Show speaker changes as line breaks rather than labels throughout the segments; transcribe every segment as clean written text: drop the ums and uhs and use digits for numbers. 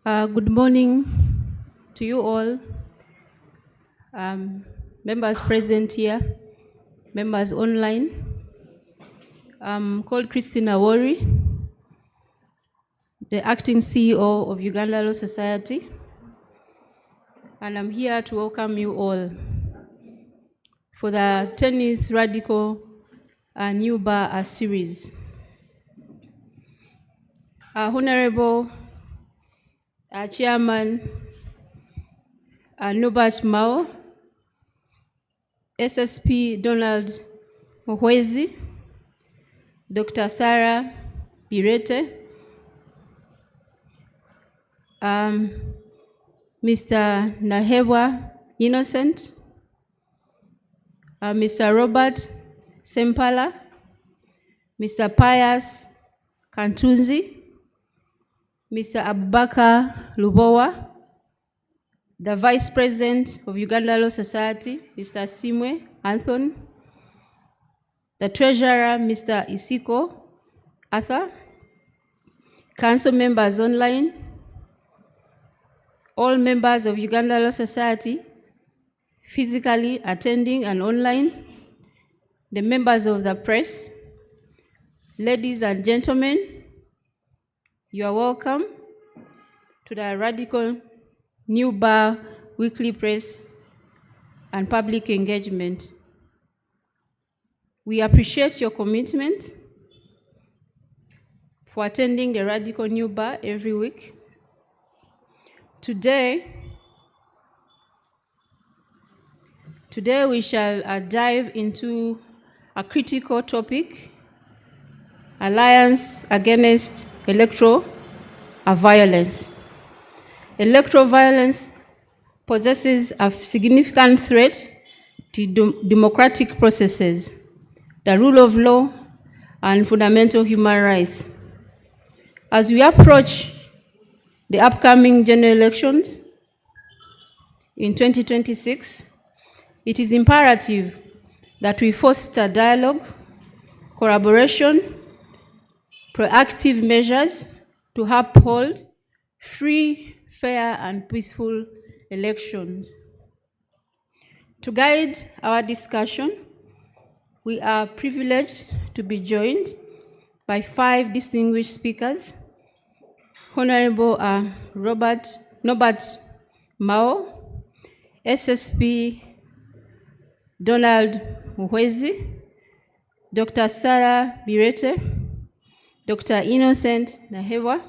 Good morning to you all, members present here, members online. I'm called Christina Wori, the acting CEO of Uganda Law Society, and I'm here to welcome you all for the 10th Radical New Bar series. Honorable Chairman Norbert Mao, SSP Donald Muhwezi, Dr. Sarah Birete, Mr. Nahebwa Innocent, Mr. Robert Sempala, Mr. Pius Kantunzi, Mr. Abubakar Lubowa, the Vice President of Uganda Law Society, Mr. Simwe Anthony, the Treasurer, Mr. Isiko Arthur, Council members online, all members of Uganda Law Society physically attending and online, the members of the press, ladies and gentlemen, you are welcome to the Radical New Bar Weekly Press and Public Engagement. We appreciate your commitment for attending the Radical New Bar every week. Today we shall dive into a critical topic: Alliance Against Electoral Violence. Electoral violence possesses a significant threat to democratic processes, the rule of law, and fundamental human rights. As we approach the upcoming general elections in 2026, it is imperative that we foster dialogue, collaboration, proactive measures to uphold free, fair, and peaceful elections. To guide our discussion, we are privileged to be joined by 5 distinguished speakers: Honorable Norbert Mao, SSP Donald Muhwezi, Dr. Sarah Birete, Dr. Innocent Nahebwa,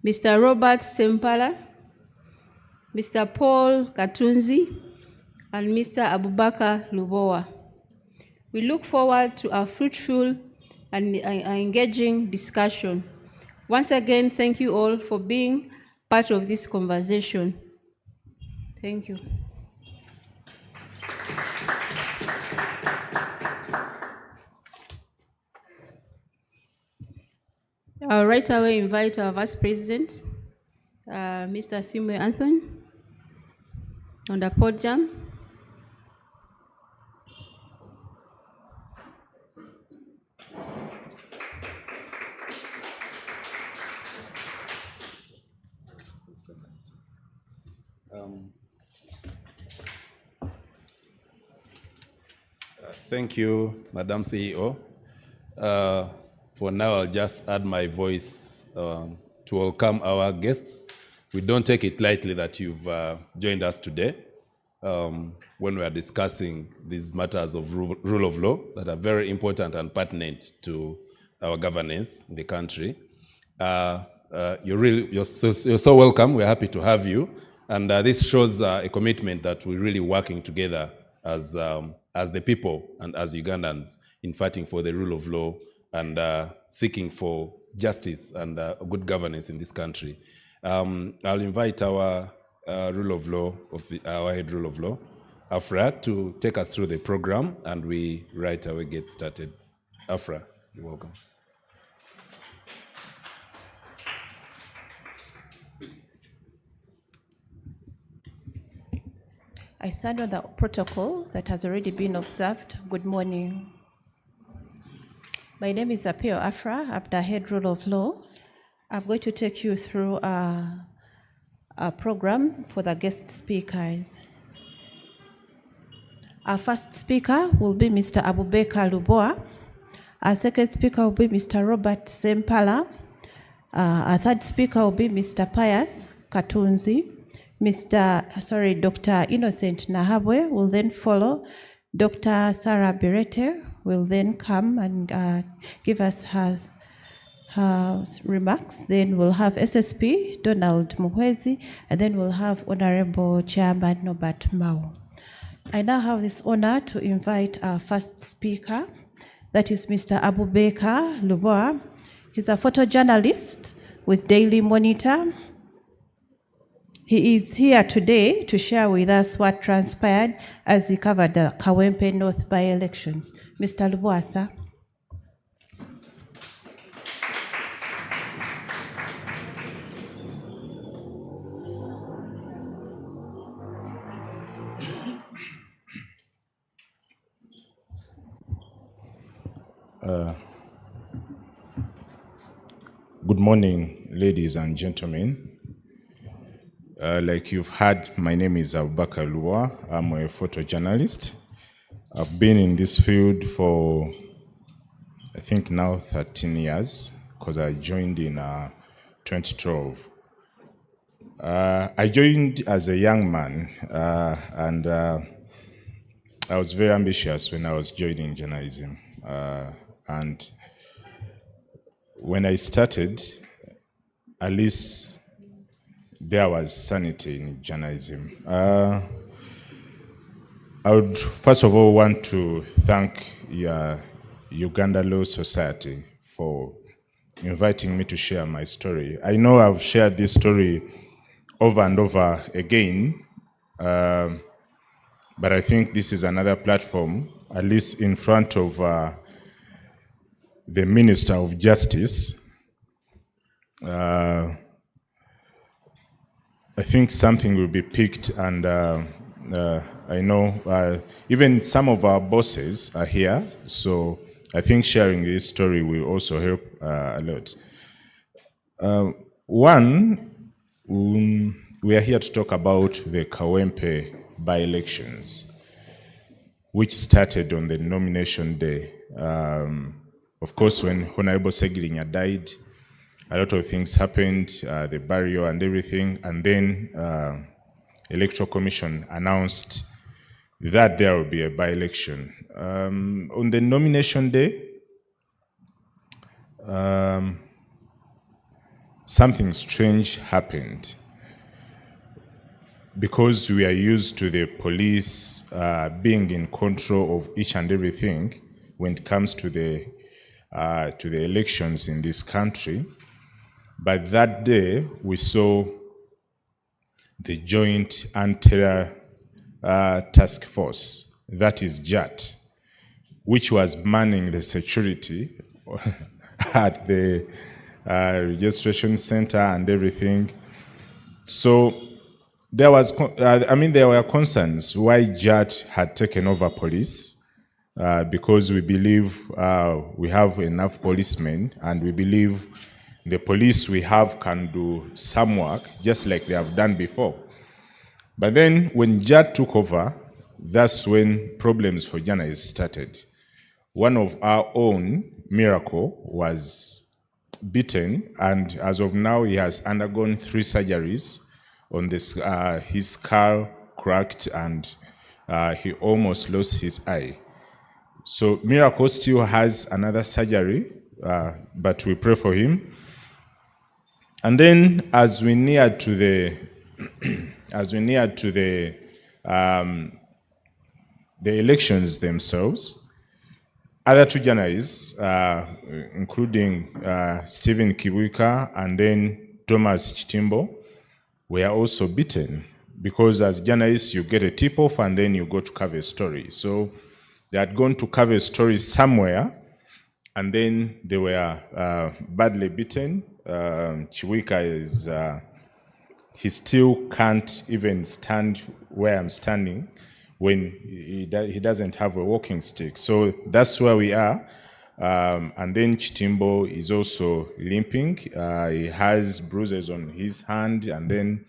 Mr. Robert Sempala, Mr. Paul Katunzi, and Mr. Abubakar Lubowa. We look forward to a fruitful and engaging discussion. Once again, thank you all for being part of this conversation. Thank you. I'll right away invite our Vice President, Mr. Simwe Anthony, on the podium.
Thank you, Madam CEO. For now, I'll just add my voice to welcome our guests. We don't take it lightly that you've joined us today when we are discussing these matters of rule of law that are very important and pertinent to our governance in the country. You're so welcome. We're happy to have you. And this shows a commitment that we're really working together as the people and as Ugandans in fighting for the rule of law and seeking for justice and good governance in this country. I'll invite our rule of law, our head rule of law, Afra, to take us through the program, and we right away get started. Afra, you're welcome.
I stand on the protocol that has already been observed. Good morning. My name is Apio Afra. I'm the head rule of law. I'm going to take you through program for the guest speakers. Our first speaker will be Mr. Abubakar Lubowa. Our second speaker will be Mr. Robert Sempala. Our third speaker will be Mr. Pius Katunzi. Dr. Innocent Nahabwe will then follow. Dr. Sarah Birete will then come and give us her remarks. Then we'll have SSP Donald Muhwezi, and then we'll have Honorable Chairman Norbert Mao. I now have this honor to invite our first speaker, that is Mr. Abubakar Lubowa. He's a photojournalist with Daily Monitor. He is here today to share with us what transpired as he covered the Kawempe North by-elections. Mr. Lubowa, sir.
Good morning, ladies and gentlemen. Like you've heard, my name is Abubakar Lubowa. I'm a photojournalist. I've been in this field for, I think now 13 years, because I joined in 2012. I joined as a young man, and I was very ambitious when I was joining journalism. And when I started, at least there was sanity in journalism. I would first of all want to thank Uganda Law Society for inviting me to share my story. I know I've shared this story over and over again, but I think this is another platform, at least in front of the Minister of Justice. I think something will be picked, and I know even some of our bosses are here, so I think sharing this story will also help a lot. We are here to talk about the Kawempe by-elections, which started on the nomination day. Of course, when Honorable Segirinya died, a lot of things happened, the burial and everything, and then Electoral Commission announced that there will be a by-election. On the nomination day, something strange happened. Because we are used to the police being in control of each and everything when it comes to the elections in this country, but that day we saw the Joint Anti-Terror Task Force, that is JAT, which was manning the security at the registration center and everything. So there were concerns why JAT had taken over police, because we believe we have enough policemen, and we believe the police we have can do some work just like they have done before. But then when JAT took over, that's when problems for journalists started. One of our own, Miracle, was beaten, and as of now he has undergone 3 surgeries on this, his skull cracked, and he almost lost his eye. So Miracle still has another surgery, but we pray for him. And then as we neared to the elections themselves, other 2 journalists, including Stephen Kibuika and then Thomas Chitimbo, were also beaten, because as journalists you get a tip-off and then you go to cover a story. So they had gone to cover a story somewhere, and then they were badly beaten. Chiwika is, he still can't even stand where I'm standing when he doesn't have a walking stick. So that's where we are. And then Chitimbo is also limping. He has bruises on his hand, and then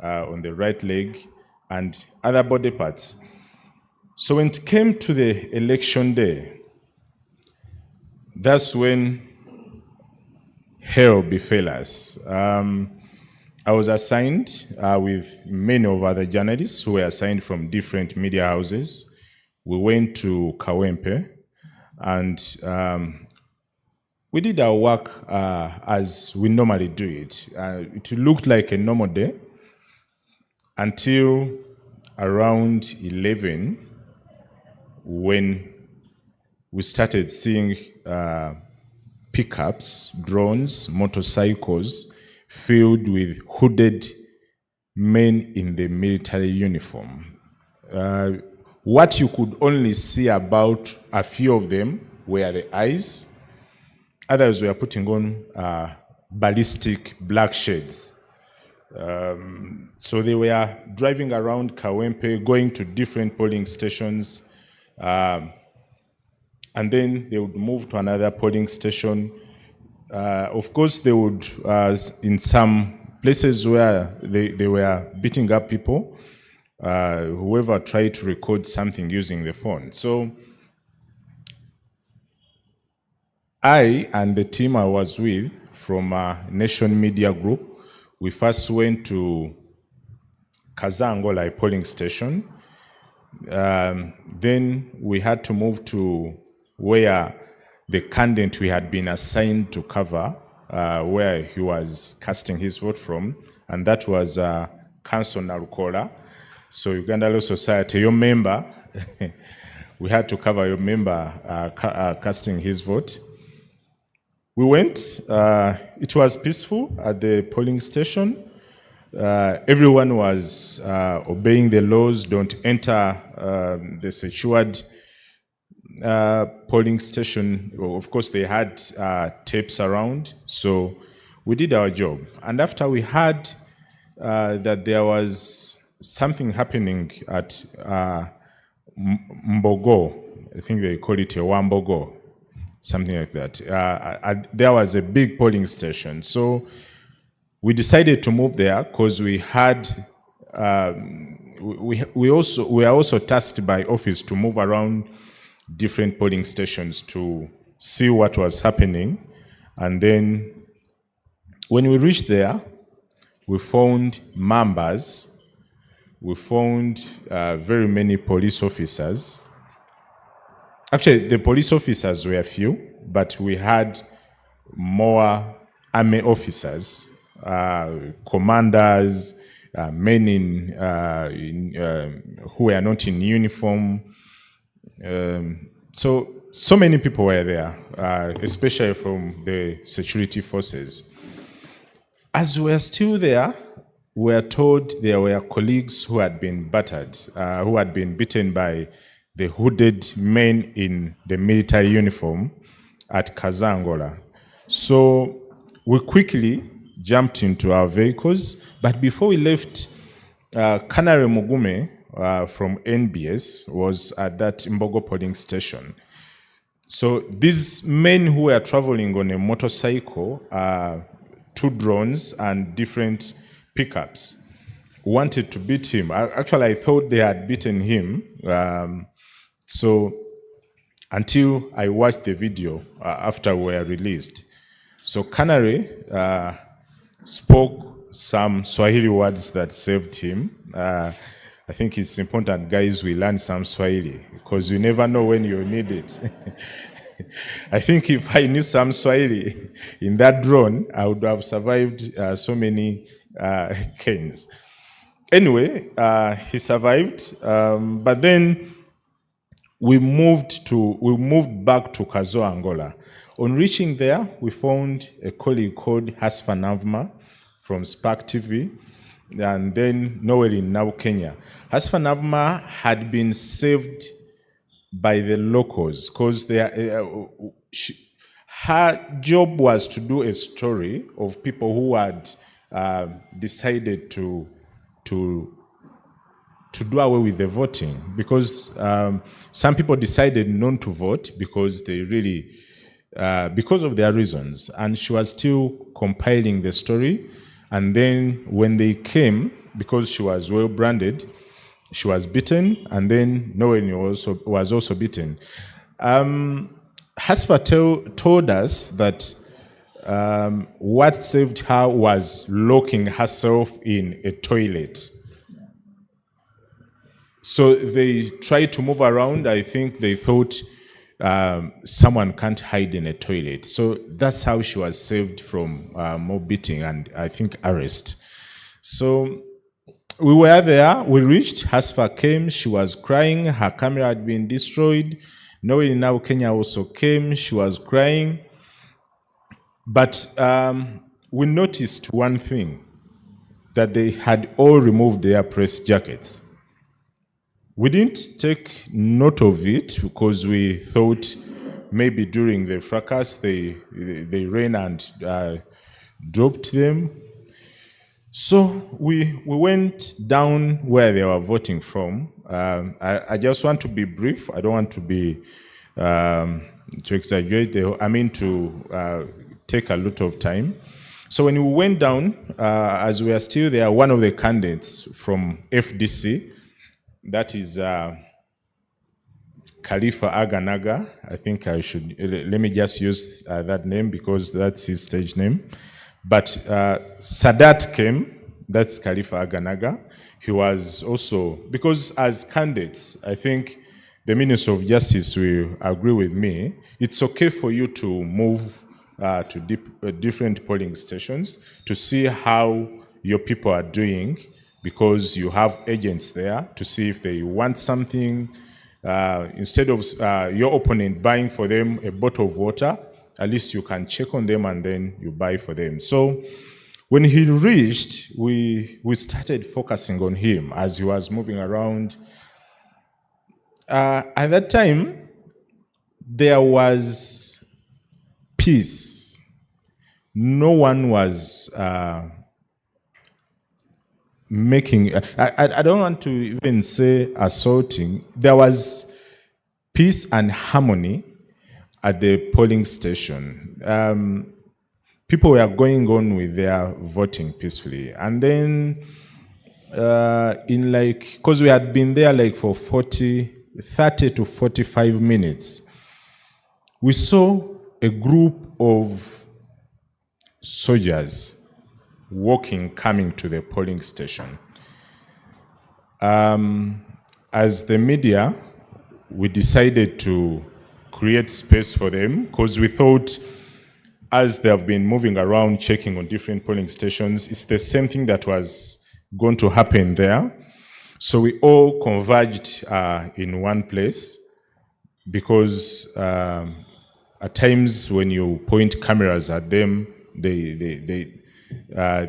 on the right leg, and other body parts. So when it came to the election day, that's when hell befell us. I was assigned with many of other journalists who were assigned from different media houses. We went to Kawempe, and we did our work as we normally do it. It looked like a normal day until around 11, when we started seeing pickups, drones, motorcycles filled with hooded men in the military uniform. What you could only see about a few of them were the eyes. Others were putting on ballistic black shades. So they were driving around Kawempe, going to different polling stations, and then they would move to another polling station. Of course, they would, in some places where they were beating up people, whoever tried to record something using the phone. So I and the team I was with from Nation Media Group, we first went to Kazangola, a polling station. Then we had to move to where the candidate we had been assigned to cover, where he was casting his vote from, and that was Council Narukola. So Uganda Law Society, your member, we had to cover your member casting his vote. We went, it was peaceful at the polling station. Everyone was obeying the laws, don't enter the secured polling station. Of course, they had tapes around, so we did our job. And after we heard that there was something happening at Mbogo, I think they call it a Wambogo, something like that. There was a big polling station. So we decided to move there because we had, we are also tasked by office to move around different polling stations to see what was happening. And then when we reached there, we found members, we found very many police officers. Actually, the police officers were few, but we had more army officers, commanders, men who were not in uniform. So many people were there, especially from the security forces. As we were still there, we were told there were colleagues who had been battered, who had been beaten by the hooded men in the military uniform at Kazangola. So we quickly jumped into our vehicles, but before we left, Canary Mugume from NBS was at that Mbogo polling station. So these men who were traveling on a motorcycle, 2 drones and different pickups, wanted to beat him. Actually, I thought they had beaten him. So until I watched the video after we were released. So Canary spoke some Swahili words that saved him. I think it's important, guys, we learn some Swahili because you never know when you need it. I think if I knew some Swahili in that drone, I would have survived so many canes. Anyway, he survived, but then we moved back to Kazo, Angola. On reaching there, we found a colleague called Hasfa Navma from Spark TV, and then Noel in Now Kenya. Hasfa Navma had been saved by the locals because her job was to do a story of people who had decided to do away with the voting, because some people decided not to vote because they really, because of their reasons. And she was still compiling the story. And then when they came, because she was well branded. She was beaten, and then Noel was also beaten. Hasfa told us that what saved her was locking herself in a toilet. So they tried to move around. I think they thought someone can't hide in a toilet. So that's how she was saved from more beating and I think arrest. So we were there. We reached. Hasfa came. She was crying. Her camera had been destroyed. Noel now Kenya also came. She was crying. But we noticed one thing, that they had all removed their press jackets. We didn't take note of it because we thought maybe during the fracas they ran and dropped them. So we went down where they were voting from. I just want to be brief. I don't want to be to exaggerate. To take a lot of time. So when we went down, as we are still there, one of the candidates from FDC, that is Khalifa Aganaga. I think I should, let me just use that name because that's his stage name. But Sadat came, that's Khalifa Aganaga. He was also, because as candidates, I think the Minister of Justice will agree with me, it's okay for you to move to different polling stations to see how your people are doing, because you have agents there to see if they want something. Instead of your opponent buying for them a bottle of water, at least you can check on them and then you buy for them. So when he reached, we started focusing on him as he was moving around. At that time, there was peace. No one was making, I don't want to even say assaulting. There was peace and harmony at the polling station. People were going on with their voting peacefully. And then because we had been there for 30 to 45 minutes, we saw a group of soldiers coming to the polling station. As the media, we decided to create space for them because we thought, as they have been moving around checking on different polling stations, it's the same thing that was going to happen there. So we all converged in one place, because at times when you point cameras at them, they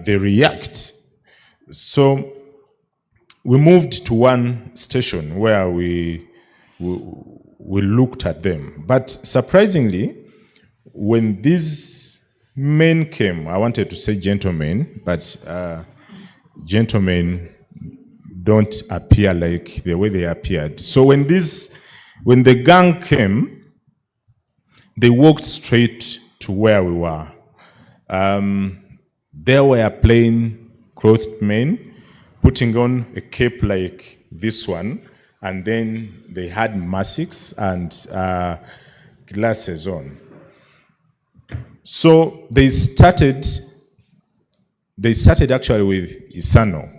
react. So we moved to one station where we looked at them. But surprisingly, when these men came, I wanted to say gentlemen, but gentlemen don't appear like the way they appeared. So when the gang came, they walked straight to where we were. There were plain clothed men putting on a cape like this one, and then they had masks and glasses on. So they started actually with Isano.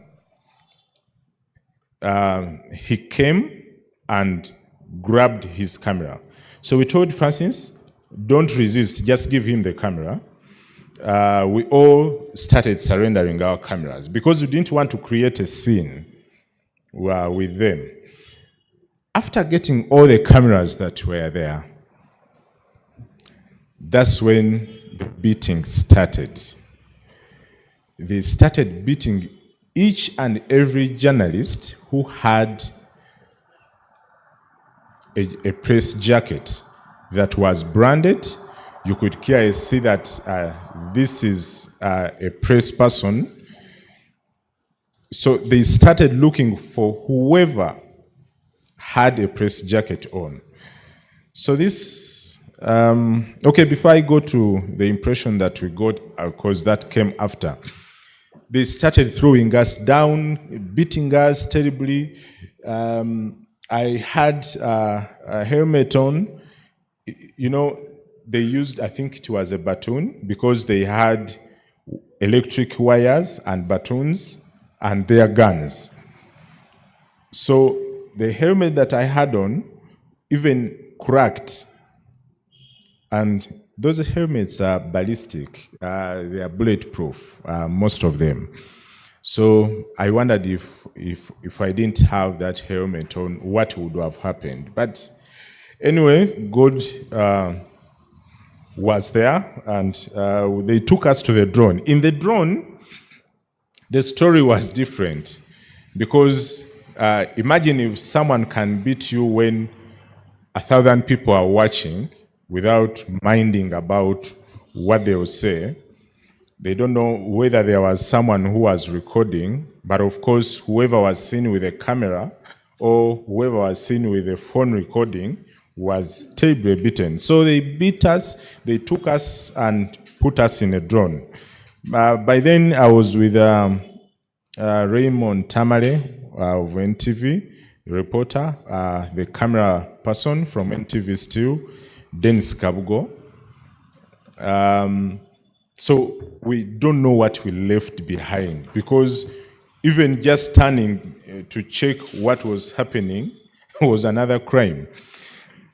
He came and grabbed his camera. So we told Francis, don't resist, just give him the camera. We all started surrendering our cameras because we didn't want to create a scene with them. After getting all the cameras that were there, that's when the beating started. They started beating each and every journalist who had a press jacket that was branded. You could clearly see that this is a press person. So they started looking for whoever had a press jacket on. So this, okay, before I go to the impression that we got, because that came after, they started throwing us down, beating us terribly. I had a helmet on. You know, they used, I think it was a baton, because they had electric wires and batons and their guns. So the helmet that I had on even cracked. And those helmets are ballistic. They are bulletproof, most of them. So I wondered if I didn't have that helmet on, what would have happened. But anyway, God was there, and they took us to the drone. In the drone, the story was different, because imagine if someone can beat you when 1,000 people are watching without minding about what they will say. They don't know whether there was someone who was recording, but of course, whoever was seen with a camera or whoever was seen with a phone recording was terribly beaten. So they beat us, they took us and put us in a drone. By then, I was with Raymond Tamale of NTV, reporter, the camera person from NTV still, Dennis Kabugo. So we don't know what we left behind, because even just standing to check what was happening was another crime.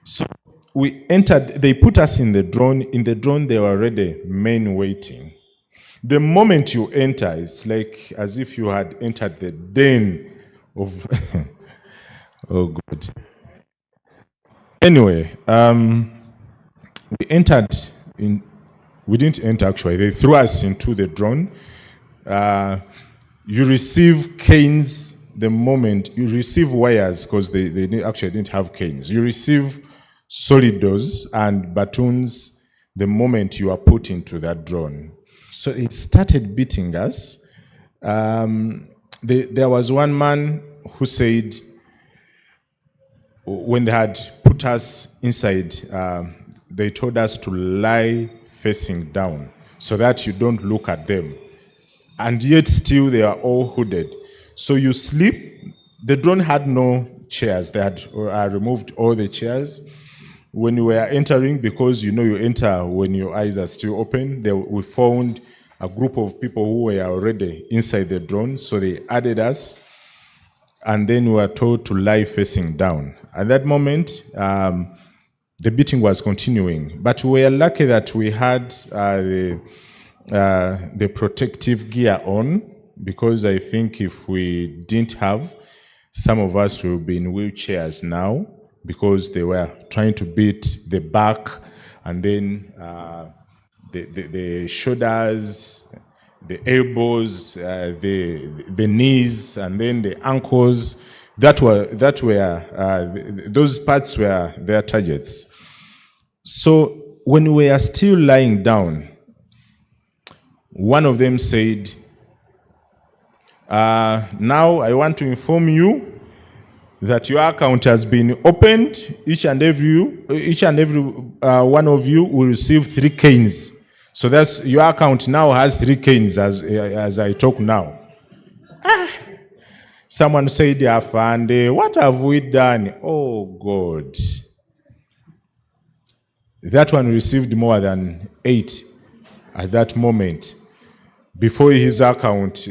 So we entered, they put us in the drone. In the drone, there were already men waiting. The moment you enter, it's like as if you had entered the den of... oh, God. Anyway, we entered in... We didn't enter, actually. They threw us into the drone. You receive canes the moment... You receive wires, because they actually didn't have canes. You receive solidos and batons the moment you are put into that drone. So it started beating us. There was one man who said, when they had put us inside, they told us to lie facing down so that you don't look at them. And yet still they are all hooded. So you sleep. The drone had no chairs. They had removed all the chairs. When you were entering, because you know you enter when your eyes are still open, we found a group of people who were already inside the drone, so they added us, and then we were told to lie facing down. At that moment, the beating was continuing, but we were lucky that we had the protective gear on, because I think if we didn't have, some of us will be in wheelchairs now, because they were trying to beat the back, and then the shoulders, the elbows, the knees, and then the ankles. Those parts were their targets. So when we are still lying down, one of them said, now I want to inform you that your account has been opened. Each and every one of you will receive 3 canes. So that's, your account now has 3 canes as I talk now. Someone said, Afande, what have we done? Oh, God. That one received more than 8 at that moment, before his account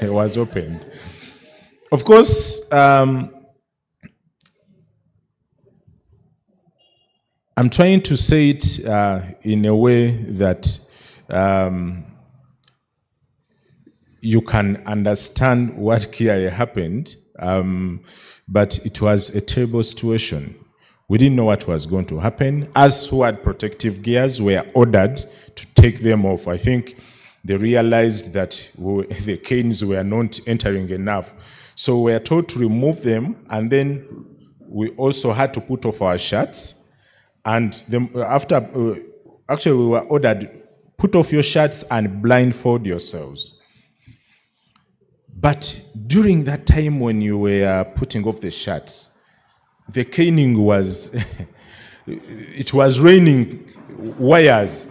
was opened. Of course, I'm trying to say it in a way that you can understand what clearly happened, but it was a terrible situation. We didn't know what was going to happen. Us who had protective gears were ordered to take them off. I think they realized that the canes were not entering enough. So we were told to remove them, and then we also had to put off our shirts. And actually we were ordered, put off your shirts and blindfold yourselves. But during that time when you were putting off the shirts, the caning was, it was raining wires.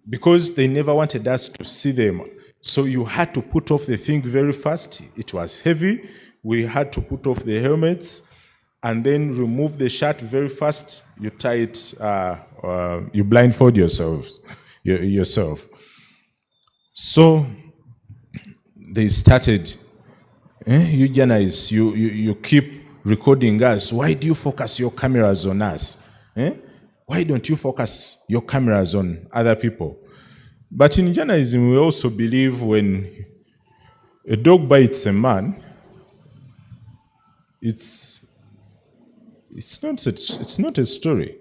because they never wanted us to see them. So you had to put off the thing very fast. It was heavy. We had to put off the helmets and then remove the shirt very fast. You tie it, you blindfold yourself. So they started, you journalists, you keep recording us. Why do you focus your cameras on us? Why don't you focus your cameras on other people? But in journalism, we also believe when a dog bites a man, it's not a story.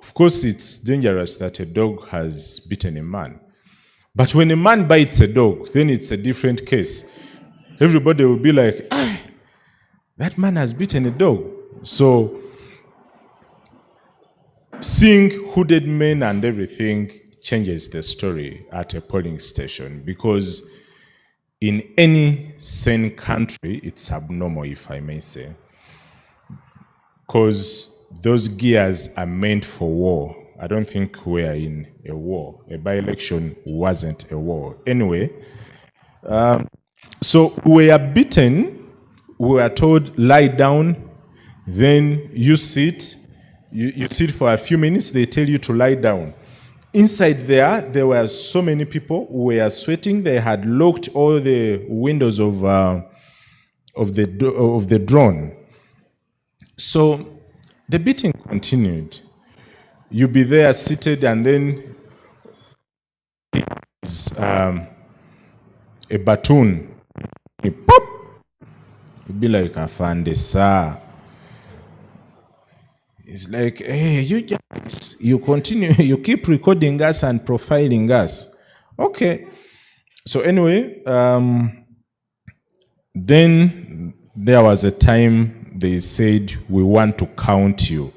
Of course, it's dangerous that a dog has bitten a man. But when a man bites a dog, then it's a different case. Everybody will be like, that man has bitten a dog. So seeing hooded men and everything changes the story at a polling station, because in any sane country, it's abnormal, if I may say, because those gears are meant for war. I don't think we are in a war. A by-election wasn't a war. Anyway, so we are beaten. We were told, lie down, then you sit. You sit for a few minutes, they tell you to lie down. Inside there were so many people who were sweating. They had locked all the windows of the drone. So the beating continued. You'd be there seated, and then a baton, pop. You'd be like, Afande, sir. It's like, hey, you continue, you keep recording us and profiling us. Okay. So anyway, then there was a time they said, we want to count you.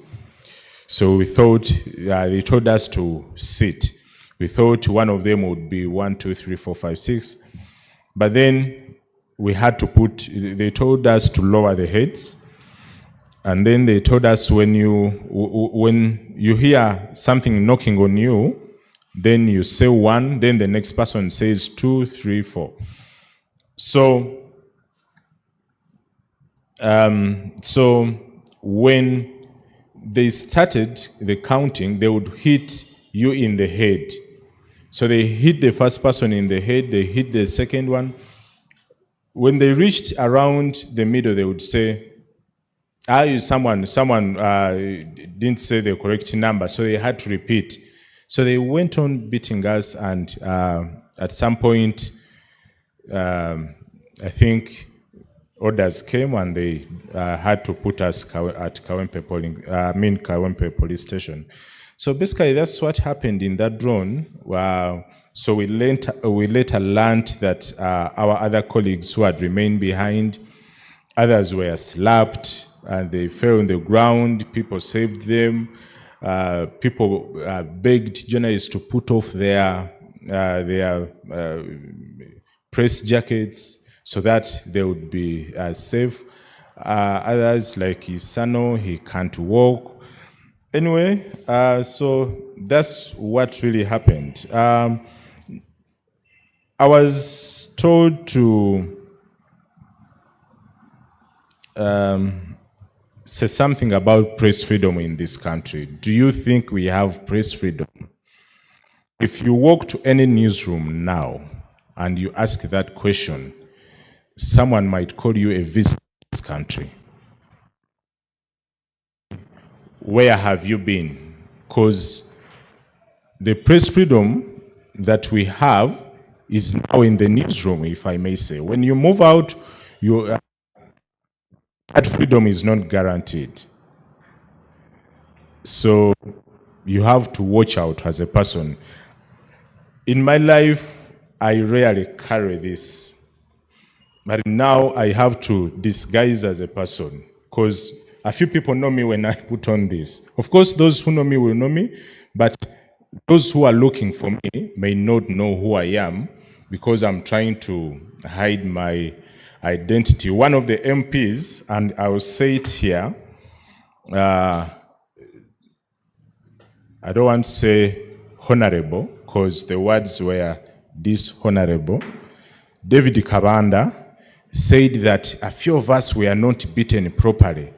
So we thought, they told us to sit. We thought one of them would be 1, 2, 3, 4, 5, 6. But then we had to they told us to lower the heads. And then they told us when you hear something knocking on you, then you say 1, then the next person says 2, 3, 4. So when they started the counting, they would hit you in the head. So they hit the first person in the head, they hit the second one. When they reached around the middle, they would say, someone didn't say the correct number, so they had to repeat. So they went on beating us, and at some point, I think orders came, and they had to put us at Kawempe police station. So basically, that's what happened in that drone. So we later learned that our other colleagues who had remained behind, others were slapped, and they fell on the ground. People saved them. People begged journalists to put off their press jackets so that they would be safe. Others, like Isano, he can't walk. Anyway, so that's what really happened. I was told to say something about press freedom in this country. Do you think we have press freedom? If you walk to any newsroom now and you ask that question, someone might call you a visitor to this country. Where have you been? Because the press freedom that we have is now in the newsroom, if I may say. When you move out, that freedom is not guaranteed. So you have to watch out as a person. In my life, I rarely carry this. But now I have to disguise as a person, because a few people know me when I put on this. Of course, those who know me will know me, but those who are looking for me may not know who I am, because I'm trying to hide my identity. One of the MPs, and I will say it here, I don't want to say honorable, because the words were dishonorable. David Kabanda said that a few of us were not beaten properly.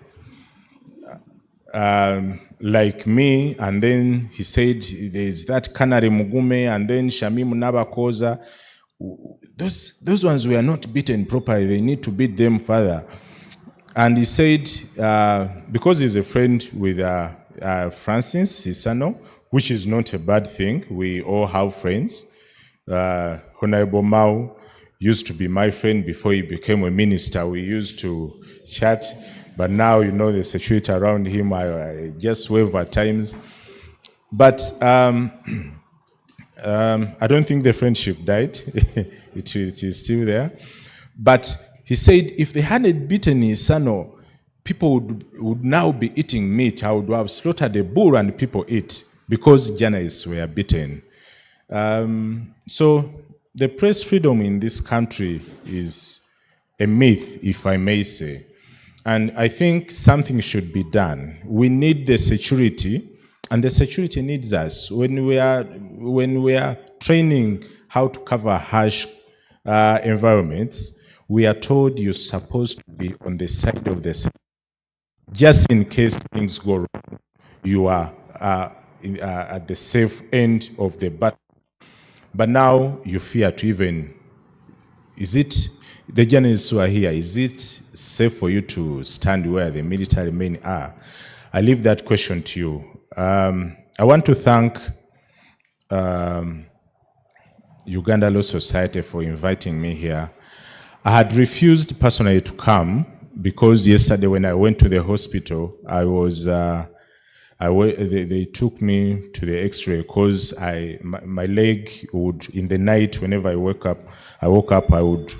Like me, and then he said there's that Kanare Mugume, and then Shamim Nabakoza. Those ones were not beaten properly. They need to beat them further. And he said, because he's a friend with Francis Sisano, which is not a bad thing. We all have friends. Honorable Mao used to be my friend before he became a minister. We used to chat. But now, you know, the security around him, I just wave at times. But I don't think the friendship died. it is still there. But he said if they hadn't beaten Isano, people would now be eating meat. I would have slaughtered a bull and people eat because journalists were beaten. So the press freedom in this country is a myth, if I may say. And I think something should be done. We need the security, and the security needs us. When we are training how to cover harsh environments, we are told you're supposed to be on the side of the security. Just in case things go wrong, you are at the safe end of the battle. But now you fear to even, is it, the journalists who are here, is it safe for you to stand where the military men are? I leave that question to you. I want to thank Uganda Law Society for inviting me here. I had refused personally to come because yesterday when I went to the hospital, they took me to the X-ray because my leg would, in the night, whenever I woke up, I would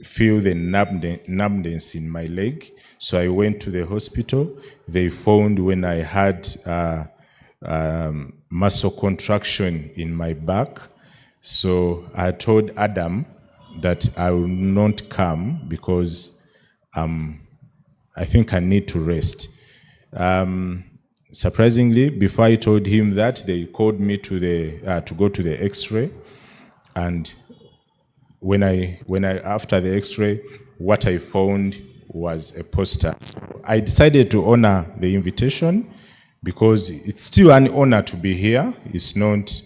feel the numbness in my leg. So I went to the hospital. They found when I had muscle contraction in my back. So I told Adam that I will not come because I think I need to rest. Surprisingly, before I told him that, they called me to go to the X-ray, and when I after the X-ray, what I found was a poster. I decided to honor the invitation because it's still an honor to be here. It's not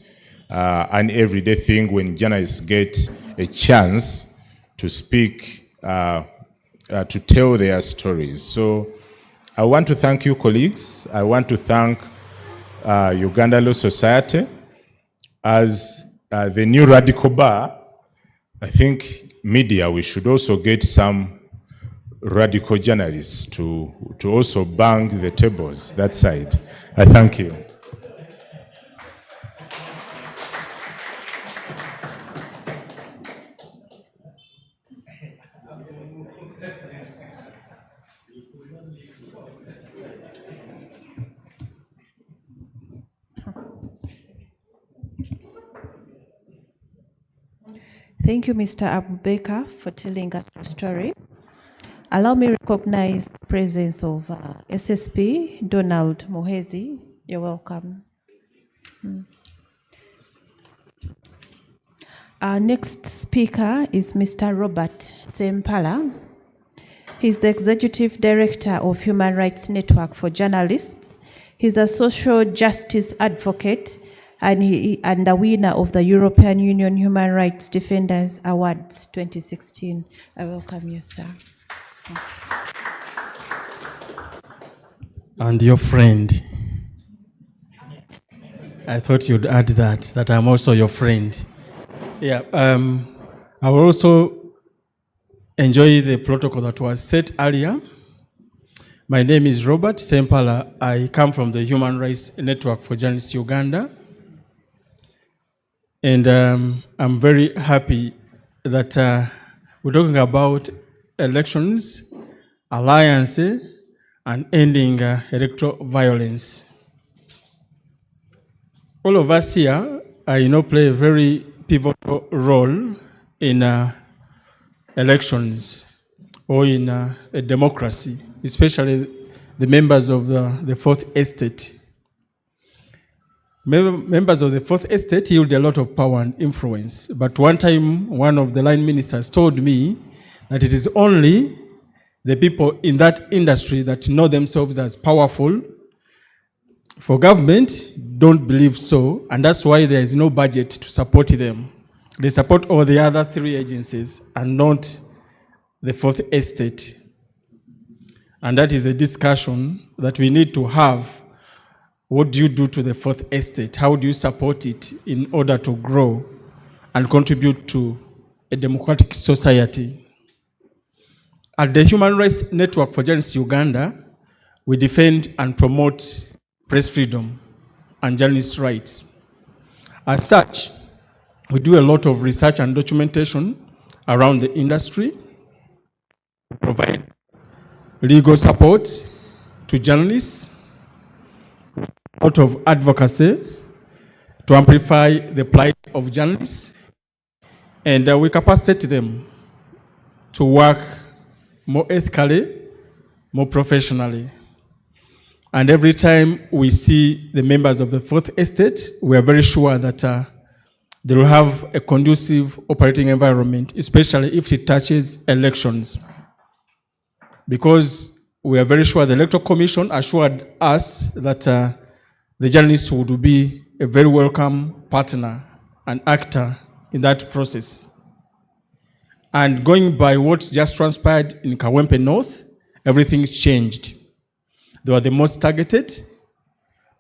an everyday thing when journalists get a chance to speak, to tell their stories. So I want to thank you, colleagues. I want to thank Uganda Law Society. As the new radical bar, I think media, we should also get some radical journalists to also bang the tables, that side. I thank you.
Thank you, Mr. Abubakar, for telling us your story. Allow me to recognize the presence of SSP Donald Muhwezi. You're welcome. Our next speaker is Mr. Robert Sempala. He's the Executive Director of Human Rights Network for Journalists. He's a social justice advocate and the winner of the European Union Human Rights Defenders Awards 2016. I welcome you, sir.
And your friend. I thought you'd add that I'm also your friend. Yeah, I will also enjoy the protocol that was set earlier. My name is Robert Sempala. I come from the Human Rights Network for Journalists Uganda. And I'm very happy that we're talking about elections, alliance, and ending electoral violence. All of us here, play a very pivotal role in elections or in a democracy, especially the members of the Fourth Estate. members of the Fourth Estate yield a lot of power and influence. But one time, one of the line ministers told me that it is only the people in that industry that know themselves as powerful. For government, don't believe so, and that's why there is no budget to support them. They support all the other three agencies and not the Fourth Estate. And that is a discussion that we need to have. What do you do to the Fourth Estate? How do you support it in order to grow and contribute to a democratic society? At the Human Rights Network for Journalists Uganda, we defend and promote press freedom and journalists' rights. As such, we do a lot of research and documentation around the industry, provide legal support to journalists, a lot of advocacy to amplify the plight of journalists, and we capacitate them to work more ethically, more professionally. And every time we see the members of the Fourth Estate, we are very sure that they will have a conducive operating environment, especially if it touches elections. Because we are very sure the Electoral Commission assured us that the journalists would be a very welcome partner and actor in that process. And going by what just transpired in Kawempe North, everything's changed. They were the most targeted,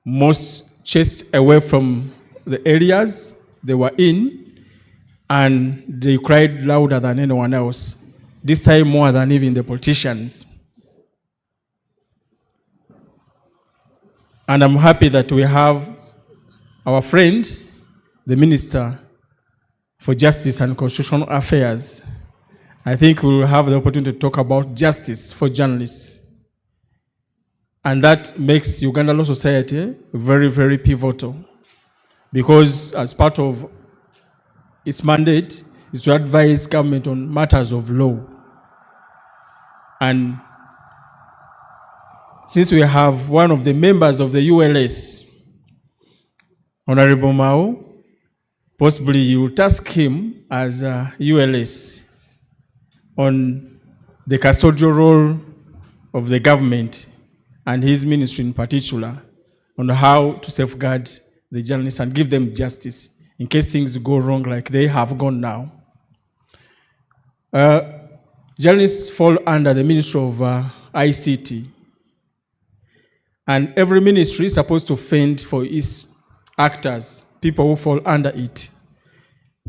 most chased away from the areas they were in, and they cried louder than anyone else, this time more than even the politicians. And I'm happy that we have our friend, the Minister for Justice and Constitutional Affairs. I think we will have the opportunity to talk about justice for journalists. And that makes Uganda Law Society very, very pivotal, because as part of its mandate is to advise government on matters of law. And since we have one of the members of the ULS, Honorable Mao, possibly you will task him as a ULS on the custodial role of the government and his ministry in particular, on how to safeguard the journalists and give them justice in case things go wrong like they have gone now. Journalists fall under the Ministry of ICT. And every ministry is supposed to fend for its actors, people who fall under it.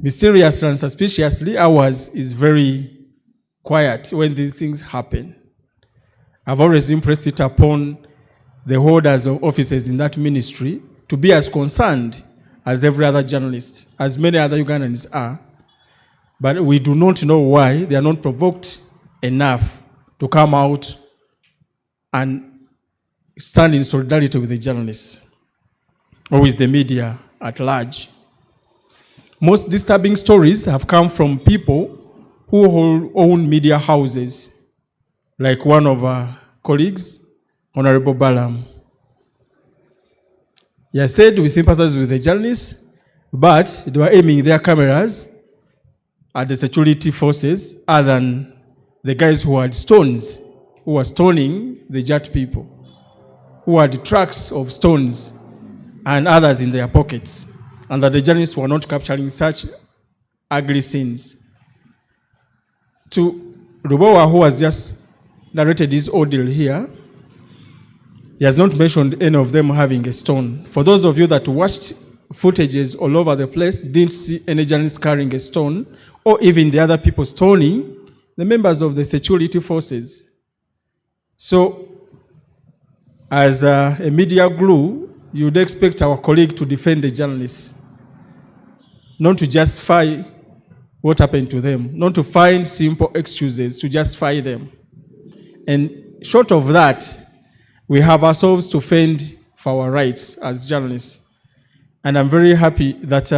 Mysteriously and suspiciously, ours is very quiet when these things happen. I've always impressed it upon the holders of offices in that ministry to be as concerned as every other journalist, as many other Ugandans are. But we do not know why they are not provoked enough to come out and stand in solidarity with the journalists or with the media at large. Most disturbing stories have come from people who own media houses, like one of our colleagues, Honorable Balam. He has said we sympathize with the journalists, but they were aiming their cameras at the security forces other than the guys who had stones, who were stoning the Jat people, who had trucks of stones and others in their pockets, and that the journalists were not capturing such ugly scenes. To Rubowa, who has just narrated his ordeal here, he has not mentioned any of them having a stone. For those of you that watched footages all over the place, didn't see any journalists carrying a stone, or even the other people stoning the members of the security forces. So, as a media glue, you'd expect our colleague to defend the journalists, not to justify what happened to them, not to find simple excuses to justify them. And short of that, we have ourselves to fend for our rights as journalists. And I'm very happy that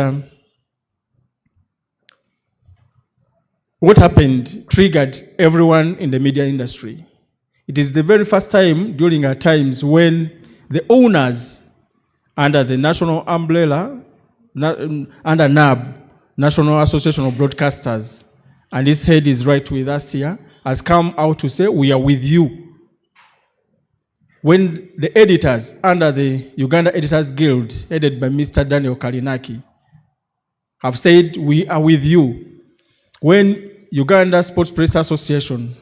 what happened triggered everyone in the media industry. It is the very first time during our times when the owners under the national umbrella, under NAB, National Association of Broadcasters, and his head is right with us here, has come out to say, we are with you. When the editors under the Uganda Editors Guild, headed by Mr. Daniel Kalinaki, have said, we are with you. When Uganda Sports Press Association,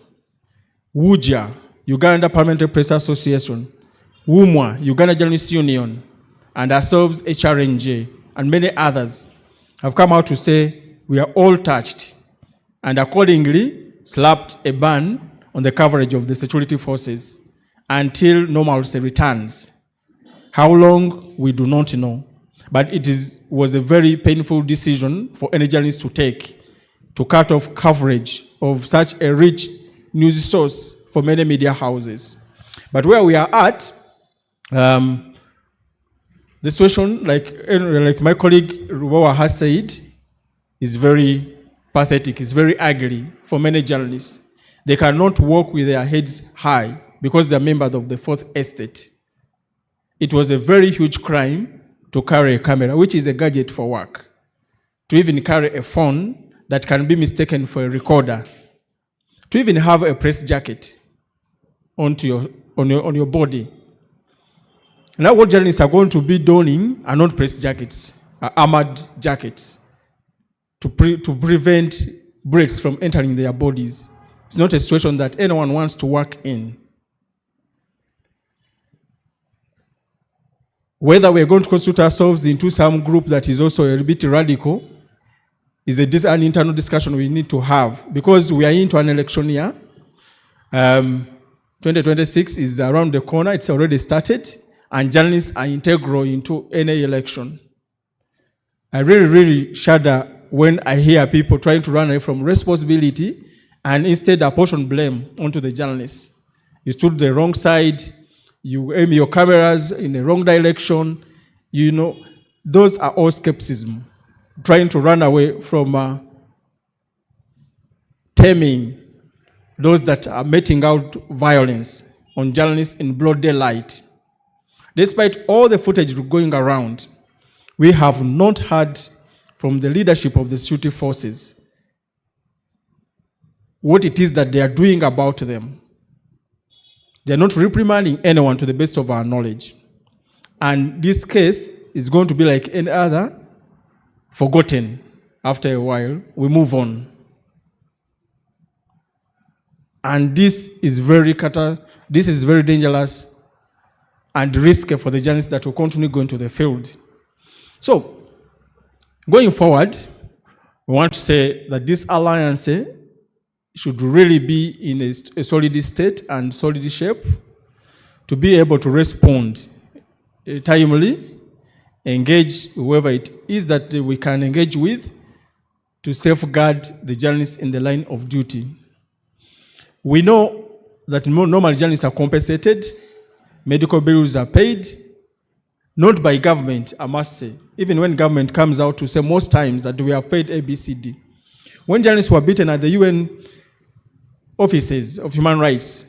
WUJA, Uganda Parliamentary Press Association, WUMWA, Uganda Journalists Union, and ourselves, HRNJ, and many others, have come out to say, we are all touched, and accordingly slapped a ban on the coverage of the security forces until normalcy returns. How long, we do not know. But it was a very painful decision for any journalist to take, to cut off coverage of such a rich news source for many media houses. But where we are at, the situation, like my colleague Rubawa has said, is very pathetic, it's very ugly for many journalists. They cannot walk with their heads high because they're members of the Fourth Estate. It was a very huge crime to carry a camera, which is a gadget for work, to even carry a phone that can be mistaken for a recorder, to even have a press jacket on your body. Now what journalists are going to be donning are not press jackets, are armored jackets to prevent bullets from entering their bodies. It's not a situation that anyone wants to work in. Whether we're going to constitute ourselves into some group that is also a bit radical is an internal discussion we need to have, because we are into an election year. 2026 is around the corner, it's already started, and journalists are integral into any election. I really shudder when I hear people trying to run away from responsibility and instead apportion blame onto the journalists. You stood the wrong side, you aim your cameras in the wrong direction. You know, those are all skepticism, trying to run away from taming those that are meting out violence on journalists in broad daylight. Despite all the footage going around, we have not heard from the leadership of the security forces what it is that they are doing about them. They are not reprimanding anyone to the best of our knowledge. And this case is going to be like any other, forgotten. After a while, we move on. And this is very dangerous and risky for the journalists that will continue going to the field. So, going forward, we want to say that this alliance should really be in a solid state and solid shape to be able to respond timely, engage whoever it is that we can engage with to safeguard the journalists in the line of duty. We know that normal journalists are compensated, medical bills are paid, not by government, I must say. Even when government comes out to say most times that we have paid ABCD. When journalists were beaten at the UN offices of human rights,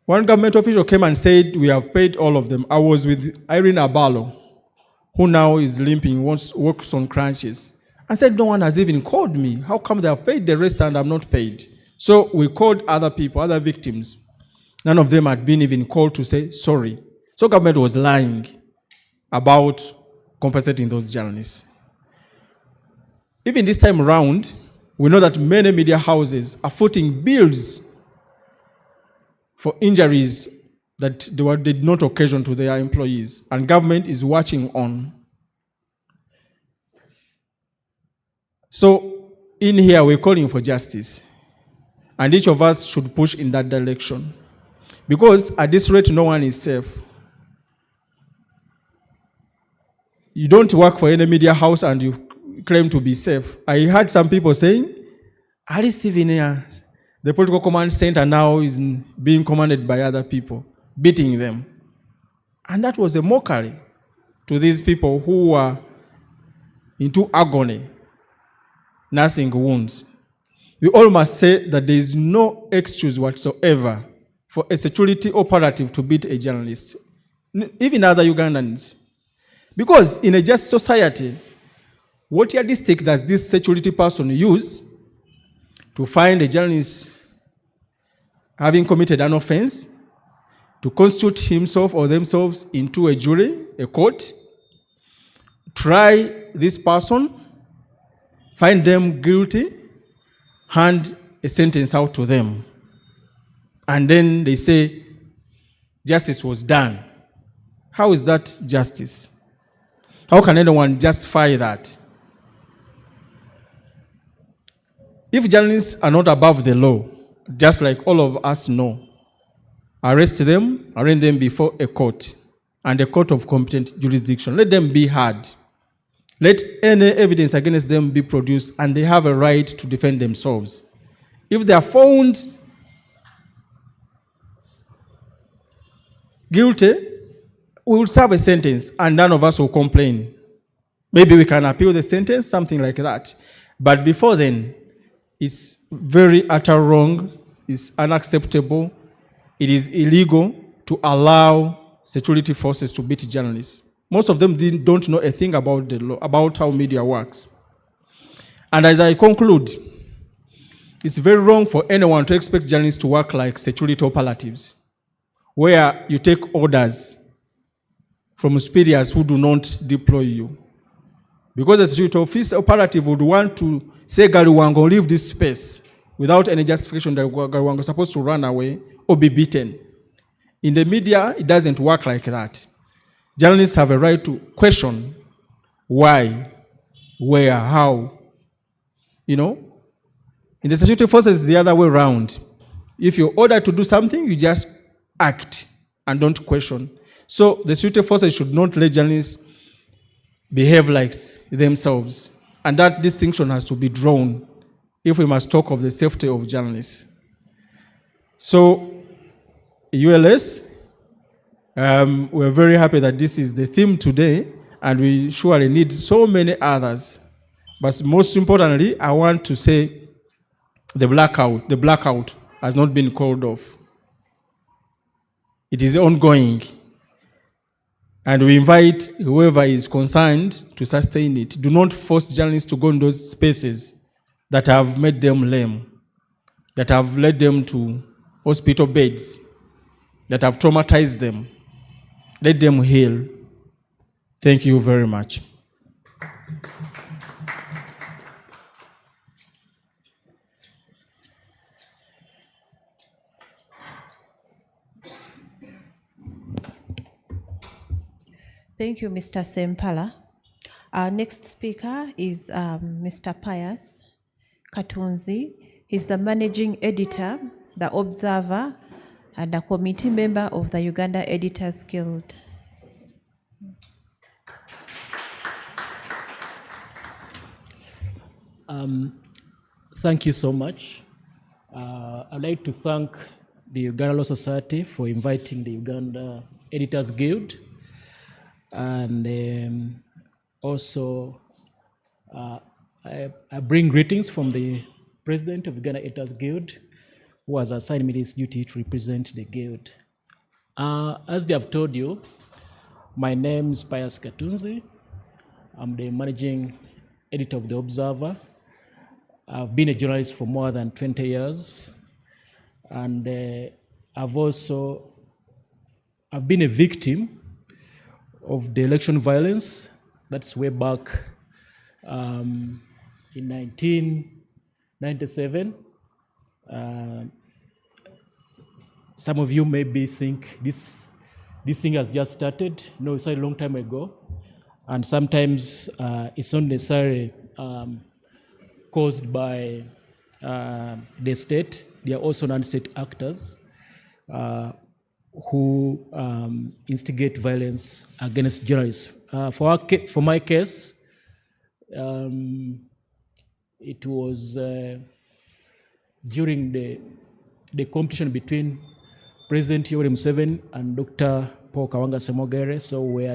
one government official came and said, we have paid all of them. I was with Irene Abalo, who now is limping, works on crutches. I said, no one has even called me. How come they have paid the rest and I'm not paid? So we called other people, other victims. None of them had been even called to say sorry. So government was lying about compensating those journalists. Even this time around, we know that many media houses are footing bills for injuries that they did not occasion to their employees, and government is watching on. So in here, we're calling for justice, and each of us should push in that direction. Because at this rate, no one is safe. You don't work for any media house and you claim to be safe. I heard some people saying, at least even here, the political command center now is being commanded by other people, beating them. And that was a mockery to these people who were into agony, nursing wounds. We all must say that there is no excuse whatsoever for a security operative to beat a journalist. Even other Ugandans, Because in a just society, what yardstick does this security person use to find a journalist having committed an offense, to constitute himself or themselves into a jury, a court, try this person, find them guilty, hand a sentence out to them, and then they say justice was done? How is that justice? How can anyone justify that? If journalists are not above the law, just like all of us know, arrest them, arraign them before a court, and a court of competent jurisdiction. Let them be heard. Let any evidence against them be produced, and they have a right to defend themselves. If they are found guilty, we will serve a sentence, and none of us will complain. Maybe we can appeal the sentence, something like that. But before then, it's very utter wrong, it's unacceptable, it is illegal to allow security forces to beat journalists. Most of them don't know a thing about the law, about how media works. And as I conclude, it's very wrong for anyone to expect journalists to work like security operatives, where you take orders from superiors who do not deploy you. Because a security office operative would want to say, Gariwango, leave this space, without any justification that Gariwango is supposed to run away or be beaten. In the media, it doesn't work like that. Journalists have a right to question why, where, how. You know? In the security forces, it's the other way around. If you're ordered to do something, you just act and don't question. So the security forces should not let journalists behave like themselves. And that distinction has to be drawn if we must talk of the safety of journalists. So, ULS, we're very happy that this is the theme today, and we surely need so many others. But most importantly, I want to say the blackout has not been called off. It is ongoing. And we invite whoever is concerned to sustain it. Do not force journalists to go in those spaces that have made them lame, that have led them to hospital beds, that have traumatized them. Let them heal. Thank you very much.
Thank you, Mr. Sempala. Our next speaker is Mr. Pius Katunzi. He's the managing editor, the observer, and a committee member of the Uganda Editors Guild.
Thank you so much. I'd like to thank the Uganda Law Society for inviting the Uganda Editors Guild. And also, I bring greetings from the president of Uganda Editors Guild, who has assigned me this duty to represent the guild. As they have told you, my name is Pius Katunzi. I'm the managing editor of The Observer. I've been a journalist for more than 20 years. And I've been a victim of the election violence. That's way back in 1997. Some of you maybe think this thing has just started. No, it's a long time ago. And sometimes it's not necessarily caused by the state. There are also non-state actors who instigate violence against journalists. For my case, it was during the competition between President Yoweri Museveni and Dr. Paul Kawanga Semogere. So we're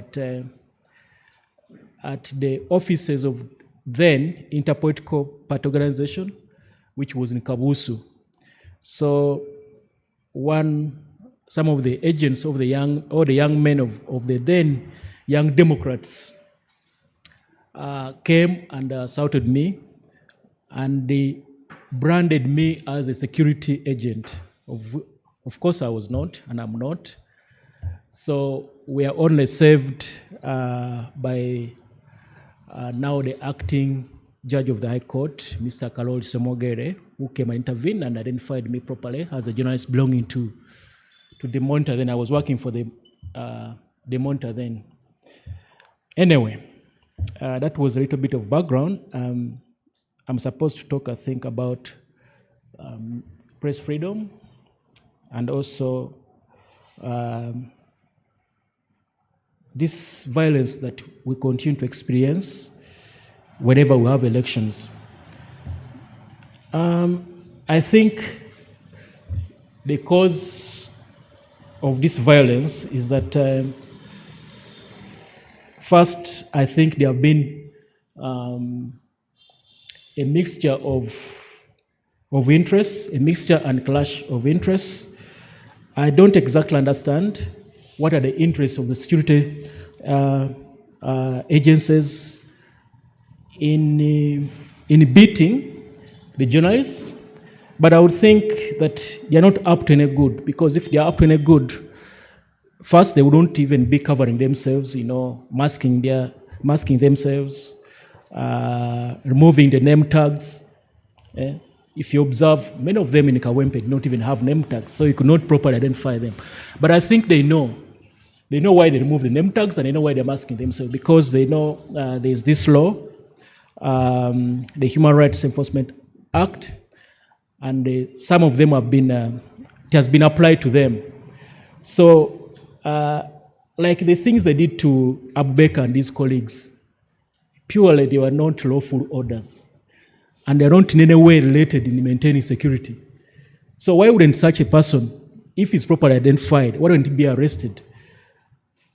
at the offices of then Interpolitical Party Organization, which was in Kabusu. So some of the agents of the young men of the then young Democrats came and assaulted me, and they branded me as a security agent. Of course, I was not, and I'm not. So we are only saved by now the acting judge of the High Court, Mr. Karol Semogere, who came and intervened and identified me properly as a journalist belonging to the Monitor. Then I was working for the Monitor then. Anyway, that was a little bit of background. I'm supposed to talk, I think, about press freedom and also this violence that we continue to experience whenever we have elections. I think the cause of this violence is that first, I think there have been a mixture of interests, a mixture and clash of interests. I don't exactly understand what are the interests of the security agencies in beating the journalists, but I would think that they are not up to any good, because if they are up to any good, first they wouldn't even be covering themselves, masking themselves, removing the name tags. If you observe, many of them in Kawempe do not even have name tags, so you could not properly identify them. But I think they know why they remove the name tags, and they know why they're masking themselves, because they know there's this law, the Human Rights Enforcement Act, and some of them have been, it has been applied to them. So, like the things they did to Abubakar and his colleagues, purely they were not lawful orders, and they're not in any way related in maintaining security. So why wouldn't such a person, if he's properly identified, why wouldn't he be arrested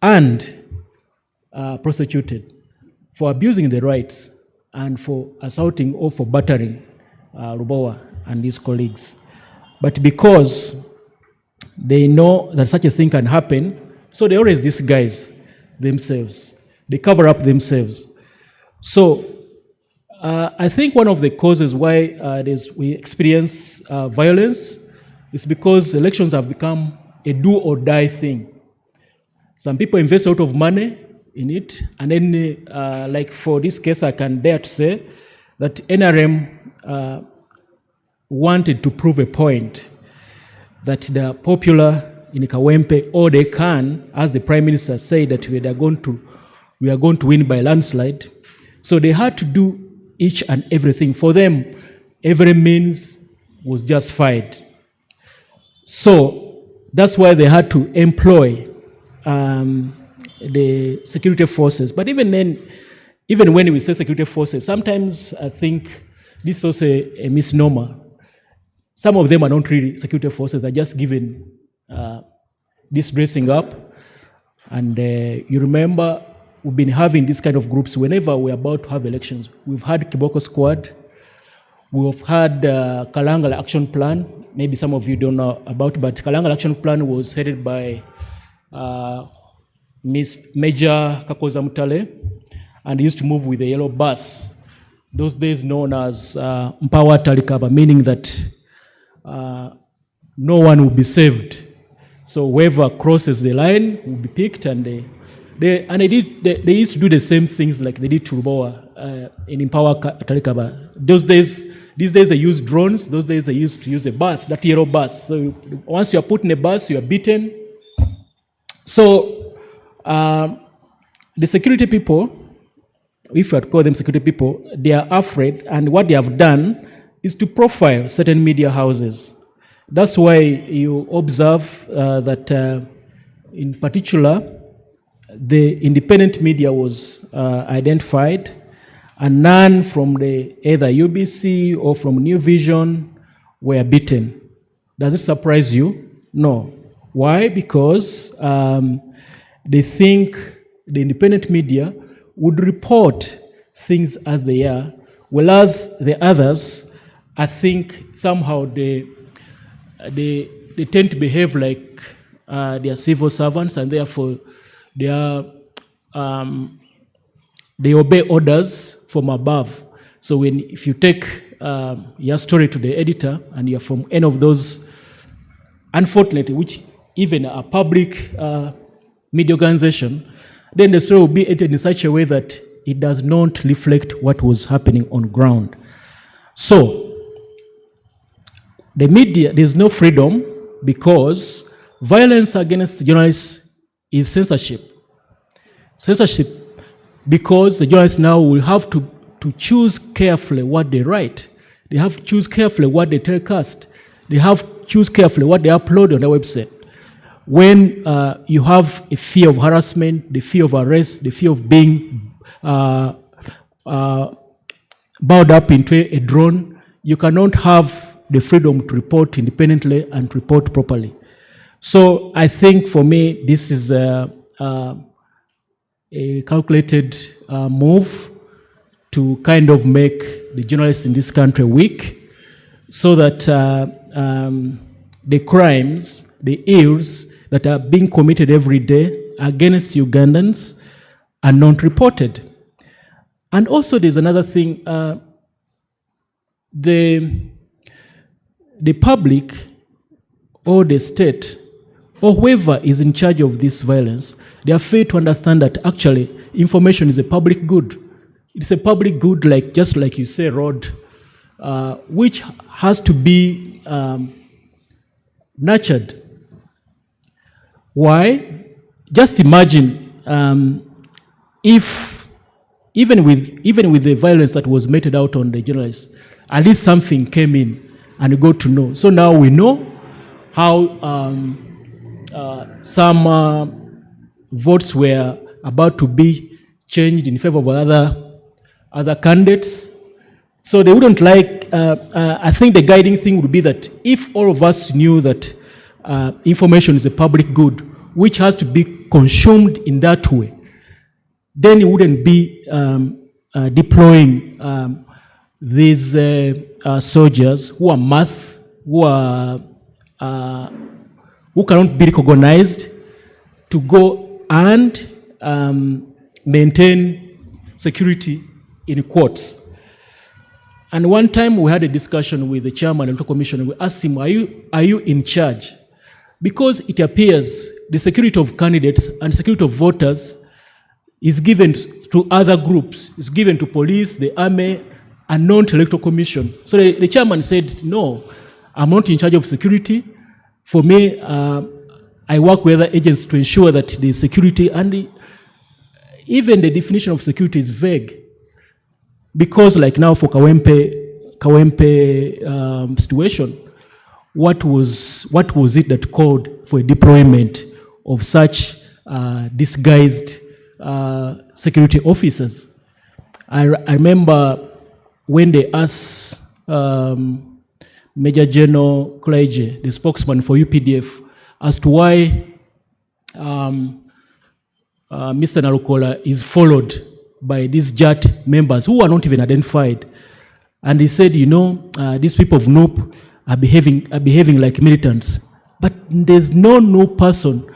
and prosecuted for abusing the rights and for assaulting or for battering Rubawa and his colleagues? But because they know that such a thing can happen, so they always disguise themselves. They cover up themselves. So I think one of the causes why we experience violence is because elections have become a do or die thing. Some people invest a lot of money in it, and then like for this case, I can dare to say that NRM wanted to prove a point that they are popular in Kawempe, or they can, as the Prime Minister said, that we are going to win by landslide. So they had to do each and everything. For them, every means was justified. So that's why they had to employ the security forces. But even then, even when we say security forces, sometimes I think this is also a misnomer. Some of them are not really security forces, are just given this dressing up. And you remember, we've been having this kind of groups whenever we're about to have elections. We've had Kiboko Squad, we've had Kalangal Action Plan. Maybe some of you don't know about, but Kalangal Action Plan was headed by Miss Major Kakoza Mutale, and used to move with a yellow bus, those days known as Mpawa Talikaba, meaning that no one will be saved. So whoever crosses the line will be picked, and they used to do the same things like they did to Rubawa in Mpawa Talikaba. These days they use drones. Those days they used to use a bus, that yellow bus. So once you are put in a bus, you are beaten. So the security people, if you had called them security people, they are afraid, and what they have done is to profile certain media houses. That's why you observe that in particular, the independent media was identified, and none from the either UBC or from New Vision were beaten. Does it surprise you? No. Why? Because they think the independent media would report things as they are, whereas the others, I think somehow they tend to behave like they are civil servants, and therefore they are they obey orders from above. So if you take your story to the editor and you're from any of those, unfortunately, which even a public media organization, then the story will be edited in such a way that it does not reflect what was happening on ground. So the media, there's no freedom because violence against journalists is censorship. Censorship because the journalists now will have to choose carefully what they write. They have to choose carefully what they telecast. They have to choose carefully what they upload on their website. When you have a fear of harassment, the fear of arrest, the fear of being bound up into a drone, you cannot have the freedom to report independently and report properly. So I think for me, this is a calculated move to kind of make the journalists in this country weak so that the crimes, the ills that are being committed every day against Ugandans are not reported. And also there's another thing, the public or the state or whoever is in charge of this violence, they are failed to understand that actually information is a public good. It's a public good, like just like you say, road, which has to be nurtured. Why? Just imagine if even with the violence that was meted out on the journalists, at least something came in and we got to know. So now we know how some votes were about to be changed in favor of other candidates. So they wouldn't like, I think the guiding thing would be that if all of us knew that information is a public good, which has to be consumed in that way, then it wouldn't be deploying these soldiers who are mass, who cannot be recognized, to go and maintain security in courts. And one time we had a discussion with the chairman of the Electoral Commission, and we asked him, are you in charge? Because it appears the security of candidates and security of voters is given to other groups. It's given to police, the army, and not to Electoral Commission. So the chairman said, no, I'm not in charge of security. For me, I work with other agents to ensure that the security, and even the definition of security is vague. Because like now for Kawempe situation, what was it that called for a deployment of such disguised security officers? I remember when they asked Major General Kleije, the spokesman for UPDF, as to why Mr. Nalukola is followed by these JAT members who are not even identified. And he said, these people of NOP are behaving like militants. But there's no person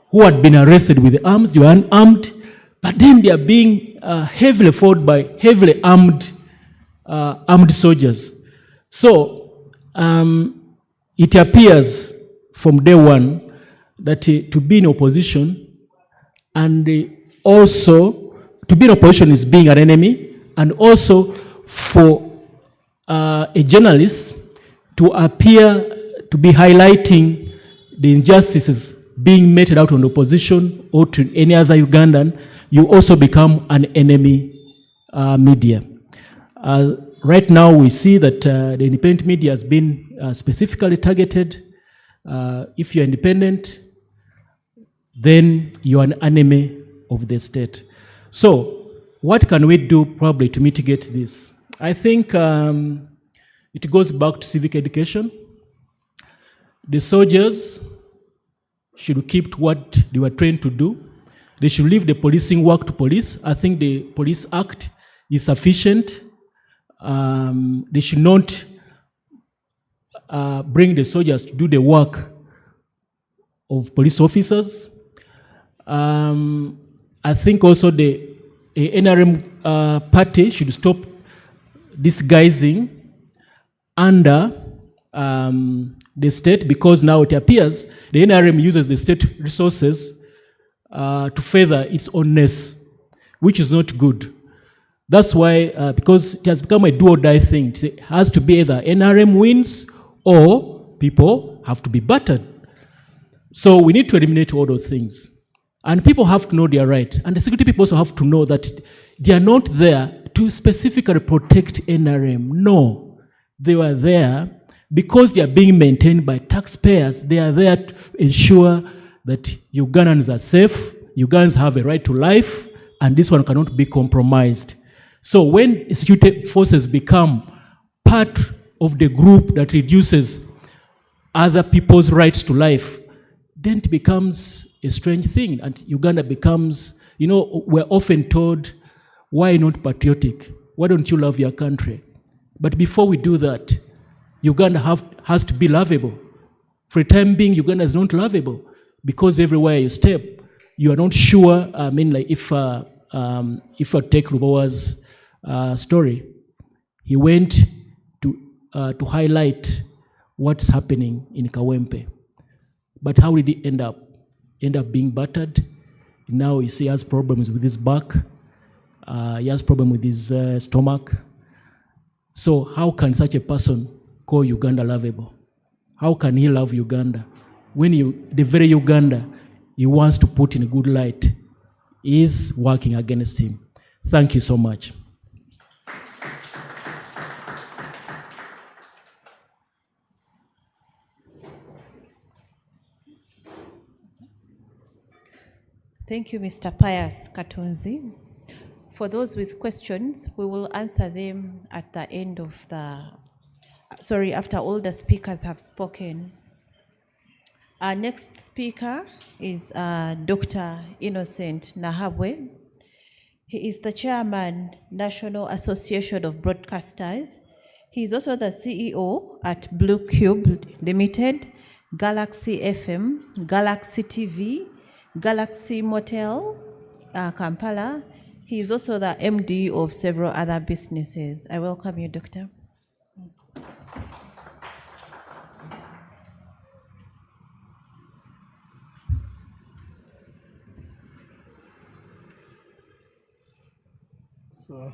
who had been arrested with arms. They were unarmed, but then they are being heavily fought by heavily armed soldiers. So it appears from day one that to be in opposition, and also to be in opposition is being an enemy, and also for a journalist to appear to be highlighting the injustices being meted out on the opposition or to any other Ugandan, you also become an enemy media. Right now we see that the independent media has been specifically targeted. If you're independent, then you're an enemy of the state. So what can we do probably to mitigate this? I think it goes back to civic education. The soldiers should keep to what they were trained to do. They should leave the policing work to police. I think the Police Act is sufficient. They should not bring the soldiers to do the work of police officers. I think also the NRM party should stop disguising under the state, because now it appears the NRM uses the state resources to further its ownness, which is not good. That's why, because it has become a do or die thing, it has to be either NRM wins or people have to be battered. So we need to eliminate all those things. And people have to know their right. And the security people also have to know that they are not there to specifically protect NRM. No, they were there because they are being maintained by taxpayers. They are there to ensure that Ugandans are safe, Ugandans have a right to life, and this one cannot be compromised. So when security forces become part of the group that reduces other people's rights to life, then it becomes a strange thing, and Uganda becomes, we're often told, why not patriotic? Why don't you love your country? But before we do that, Uganda has to be lovable. For the time being, Uganda is not lovable, because everywhere you step, you are not sure. I mean, like if I take Rubawa's story, he went to highlight what's happening in Kawempe. But how did he end up? End up being battered. Now you see he has problems with his back. He has problem with his stomach. So how can such a person call Uganda lovable? How can he love Uganda when the very Uganda he wants to put in a good light is working against him? Thank you so much.
Thank you, Mr. Pius Katunzi. For those with questions, we will answer them at the end of after all the speakers have spoken. Our next speaker is Dr. Innocent Nahabwe. He is the chairman, National Association of Broadcasters. He is also the CEO at Blue Cube Limited, Galaxy FM, Galaxy TV, Galaxy Motel, Kampala. He is also the MD of several other businesses. I welcome you, Doctor.
So,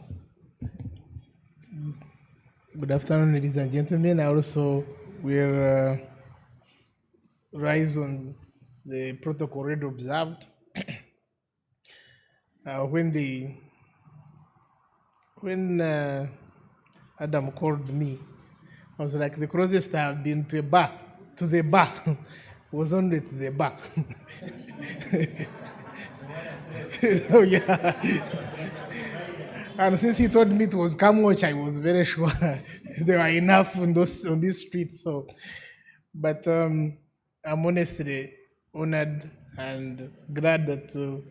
good afternoon, ladies and gentlemen. I also will rise on the protocol already observed. When Adam called me, I was like, the closest I have been to the bar was only to the bar. Oh yeah. And since he told me it was Kamwatch, I was very sure there were enough on these streets. So, but I'm honestly honored and glad that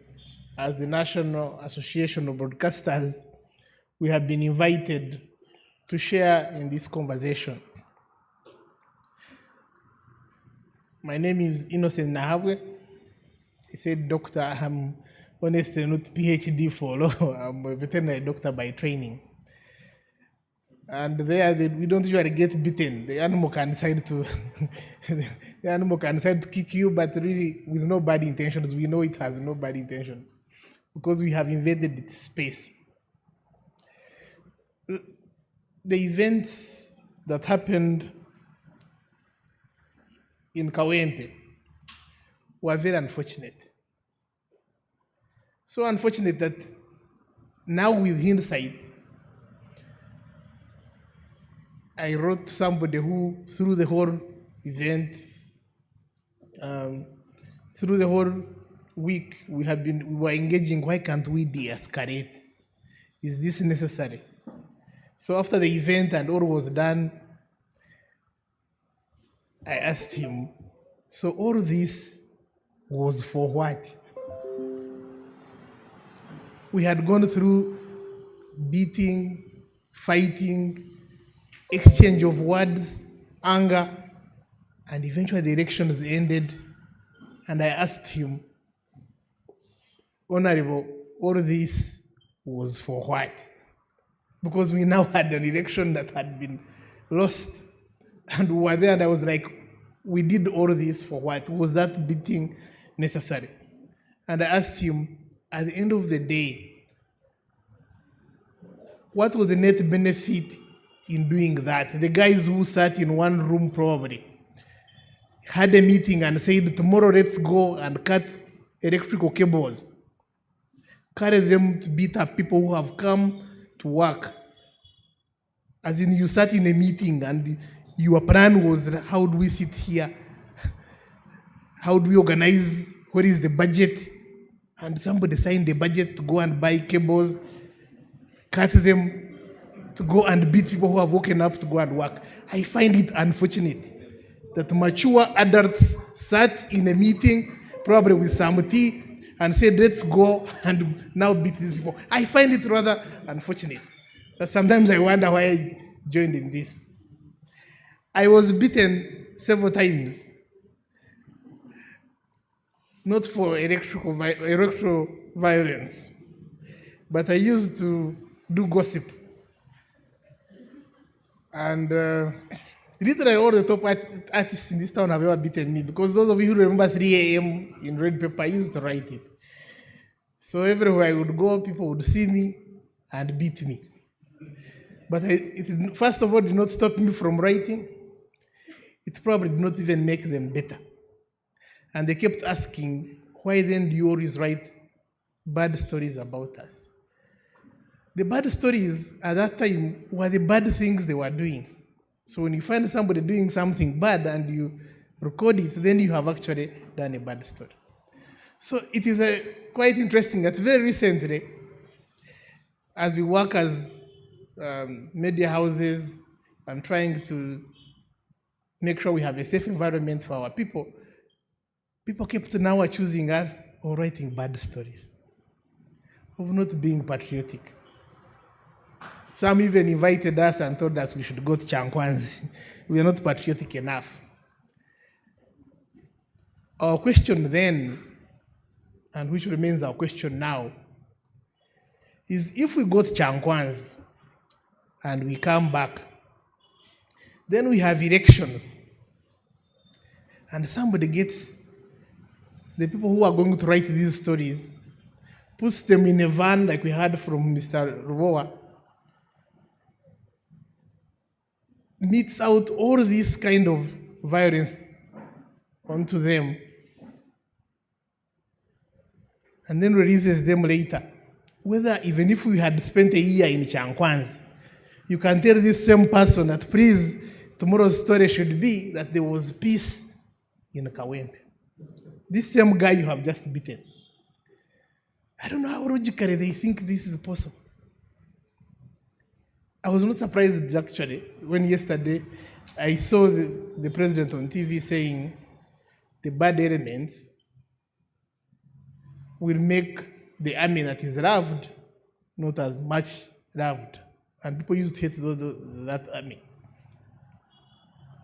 as the National Association of Broadcasters, we have been invited to share in this conversation. My name is Innocent Nahabwe. He said, Doctor, I'm honestly not PhD follow. I'm a veterinary doctor by training. And there we don't usually get beaten. The animal can decide to kick you, but really with no bad intentions. We know it has no bad intentions because we have invaded its space. The events that happened in Kawempe were very unfortunate. So unfortunate that now with hindsight, I wrote somebody who, through the whole event, through the whole week, we were engaging, why can't we de-escalate? Is this necessary? So after the event and all was done, I asked him, so all this was for what? We had gone through beating, fighting, exchange of words, anger, and eventually the elections ended. And I asked him, Honorable, all this was for what? Because we now had an election that had been lost, and we were there, and I was like, we did all this for what? Was that beating necessary? And I asked him, at the end of the day, what was the net benefit in doing that? The guys who sat in one room probably had a meeting and said, tomorrow let's go and cut electrical cables, carry them to beat up people who have come to work. As in, you sat in a meeting and your plan was, how do we sit here? How do we organize? What is the budget? And somebody signed the budget to go and buy cables, cut them, to go and beat people who have woken up to go and work. I find it unfortunate that mature adults sat in a meeting, probably with some tea, and said, let's go and now beat these people. I find it rather unfortunate that sometimes I wonder why I joined in this. I was beaten several times, not for electoral violence, but I used to do gossip. And literally all the top artists in this town have ever beaten me, because those of you who remember 3 a.m. in red paper, I used to write it. So everywhere I would go, people would see me and beat me. But it first of all did not stop me from writing. It probably did not even make them better. And they kept asking, why then do you always write bad stories about us? The bad stories at that time were the bad things they were doing. So when you find somebody doing something bad and you record it, then you have actually done a bad story. So it is quite interesting that very recently, as we work as media houses and trying to make sure we have a safe environment for our people, people kept now accusing us of writing bad stories, of not being patriotic. Some even invited us and told us we should go to Chankwanzi. We are not patriotic enough. Our question then, and which remains our question now, is if we go to Chankwanzi and we come back, then we have elections, and somebody gets the people who are going to write these stories, puts them in a van like we heard from Mr. Rubowa, meets out all this kind of violence onto them, and then releases them later. Whether even if we had spent a year in Chankwanzi, you can tell this same person that, please, tomorrow's story should be that there was peace in Kawempe. This same guy you have just beaten. I don't know how logically they think this is possible. I was not surprised actually when yesterday I saw the president on TV saying the bad elements will make the army that is loved not as much loved. And people used to hate that army.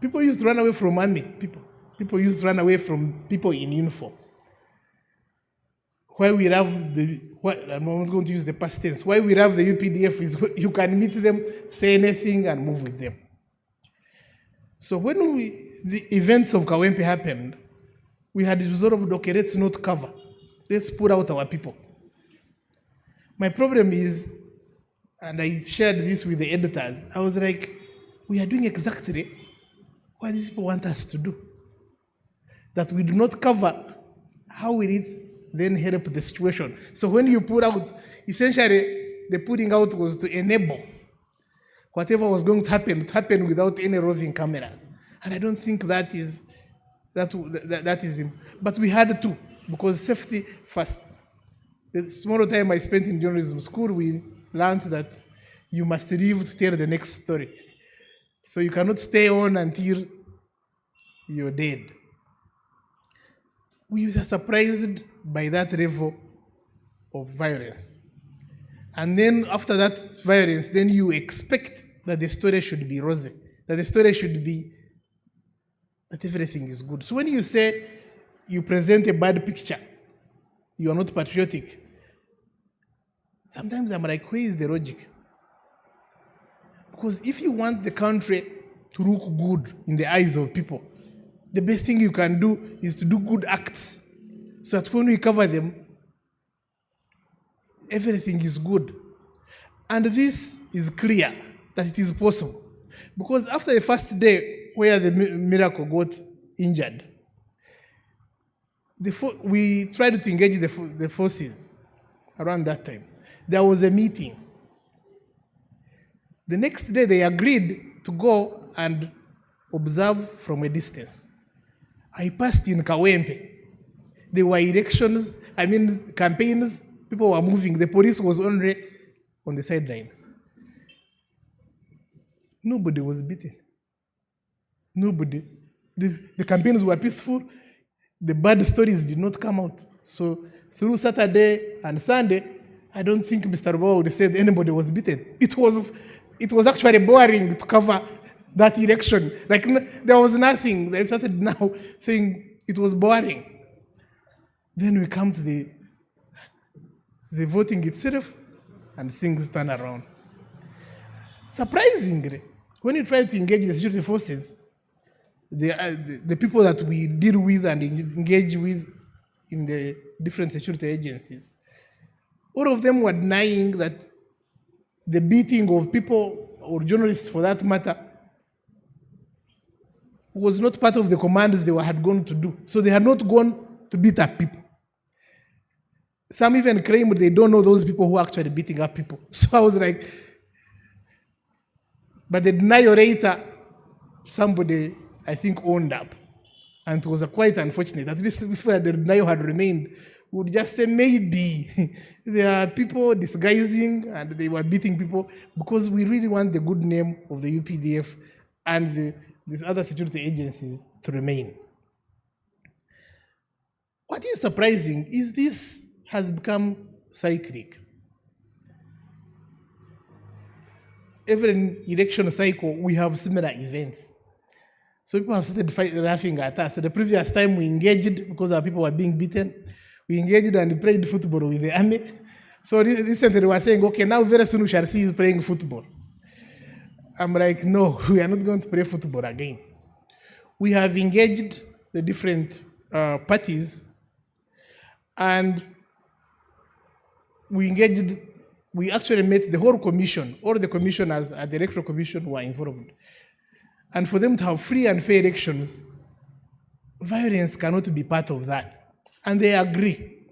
People used to run away from army people. People used to run away from people in uniform. Why we love I'm not going to use the past tense. Why we love the UPDF is you can meet them, say anything, and move with them. So when the events of Kawempe happened, we had resolved, okay, let's not cover. Let's put out our people. My problem is, and I shared this with the editors, I was like, we are doing exactly what these people want us to do. That we do not cover, how will it then help the situation? So when you put out, essentially the putting out was to enable whatever was going to happen without any roving cameras. And I don't think that is, but we had to, because safety first. The small time I spent in journalism school, we learned that you must leave to tell the next story. So you cannot stay on until you're dead. We were surprised by that level of violence. And then after that violence, then you expect that the story should be rosy, that the story should be that everything is good. So when you say you present a bad picture, you are not patriotic, Sometimes I'm like, where is the logic? Because if you want the country to look good in the eyes of people, the best thing you can do is to do good acts, so that when we cover them, everything is good. And this is clear that it is possible. Because after the first day where the miracle got injured, we tried to engage the forces around that time. There was a meeting. The next day they agreed to go and observe from a distance. I passed in Kawempe. There were elections, campaigns, people were moving. The police was only on the sidelines. Nobody was beaten. Nobody. The campaigns were peaceful. The bad stories did not come out. So through Saturday and Sunday, I don't think Mr. Bow would say anybody was beaten. It was actually boring to cover that election. Like there was nothing. They started now saying it was boring. Then we come to the voting itself, and things turn around. Surprisingly, when you try to engage the security forces, the people that we deal with and engage with in the different security agencies, all of them were denying that the beating of people, or journalists for that matter, was not part of the commands they had gone to do. So they had not gone to beat up people. Some even claim they don't know those people who are actually beating up people. So I was like, but the denial later, somebody, I think, owned up. And it was quite unfortunate. At least if the denial had remained, we would just say maybe there are people disguising and they were beating people, because we really want the good name of the UPDF and these other security agencies to remain. What is surprising is this has become cyclic. Every election cycle, we have similar events. So people have started laughing at us. So the previous time we engaged, because our people were being beaten, we engaged and played football with the army. So recently they were saying, okay, now very soon we shall see you playing football. I'm like, no, we are not going to play football again. We have engaged the different parties, and we actually met the whole commission. All the commissioners at the Electoral Commission were involved. And for them to have free and fair elections, violence cannot be part of that. And they agree.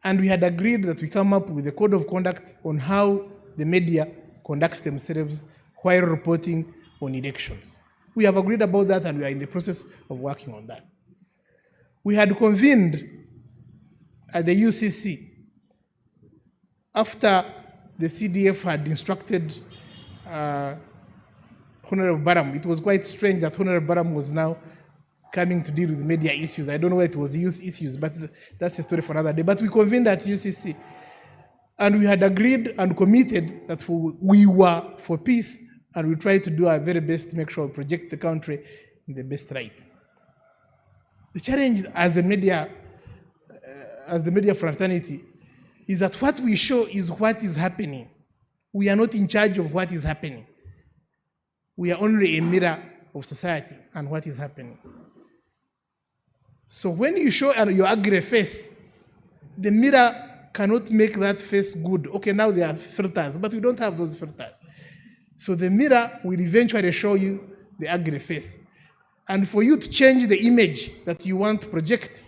And we had agreed that we come up with a code of conduct on how the media conducts themselves while reporting on elections. We have agreed about that, and we are in the process of working on that. We had convened at the UCC after the CDF had instructed Honorable Baram. It was quite strange that Honorable Baram was now coming to deal with media issues. I don't know whether it was youth issues, but that's a story for another day. But we convened at UCC, and we had agreed and committed that we were for peace, and we tried to do our very best to make sure we project the country in the best light. The challenge as the media fraternity is that what we show is what is happening. We are not in charge of what is happening. We are only a mirror of society and what is happening. So when you show your ugly face, the mirror cannot make that face good. Okay, now there are filters, but we don't have those filters. So the mirror will eventually show you the ugly face. And for you to change the image that you want to project,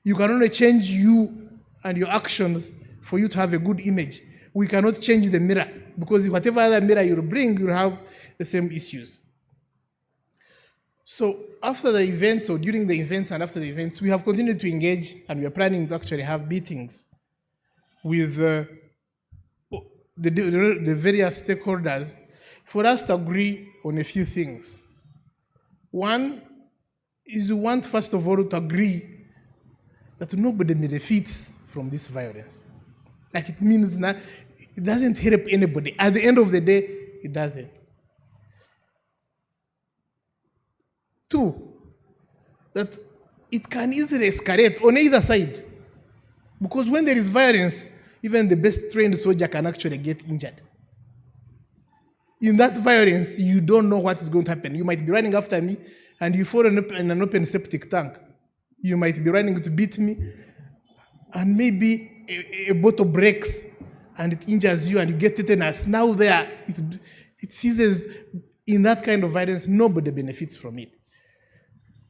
you can only change you and your actions for you to have a good image. We cannot change the mirror, because whatever other mirror you bring, you'll have the same issues. So after the events, or during the events and after the events, we have continued to engage, and we are planning to actually have meetings with the various stakeholders for us to agree on a few things. One is we want, first of all, to agree that nobody benefits from this violence. Like, it means it doesn't help anybody. At the end of the day, it doesn't. Two, that it can easily escalate on either side. Because when there is violence, even the best trained soldier can actually get injured. In that violence, you don't know what is going to happen. You might be running after me and you fall in an open septic tank. You might be running to beat me and maybe a bottle breaks and it injures you and you get tetanus. Now it ceases. In that kind of violence, nobody benefits from it.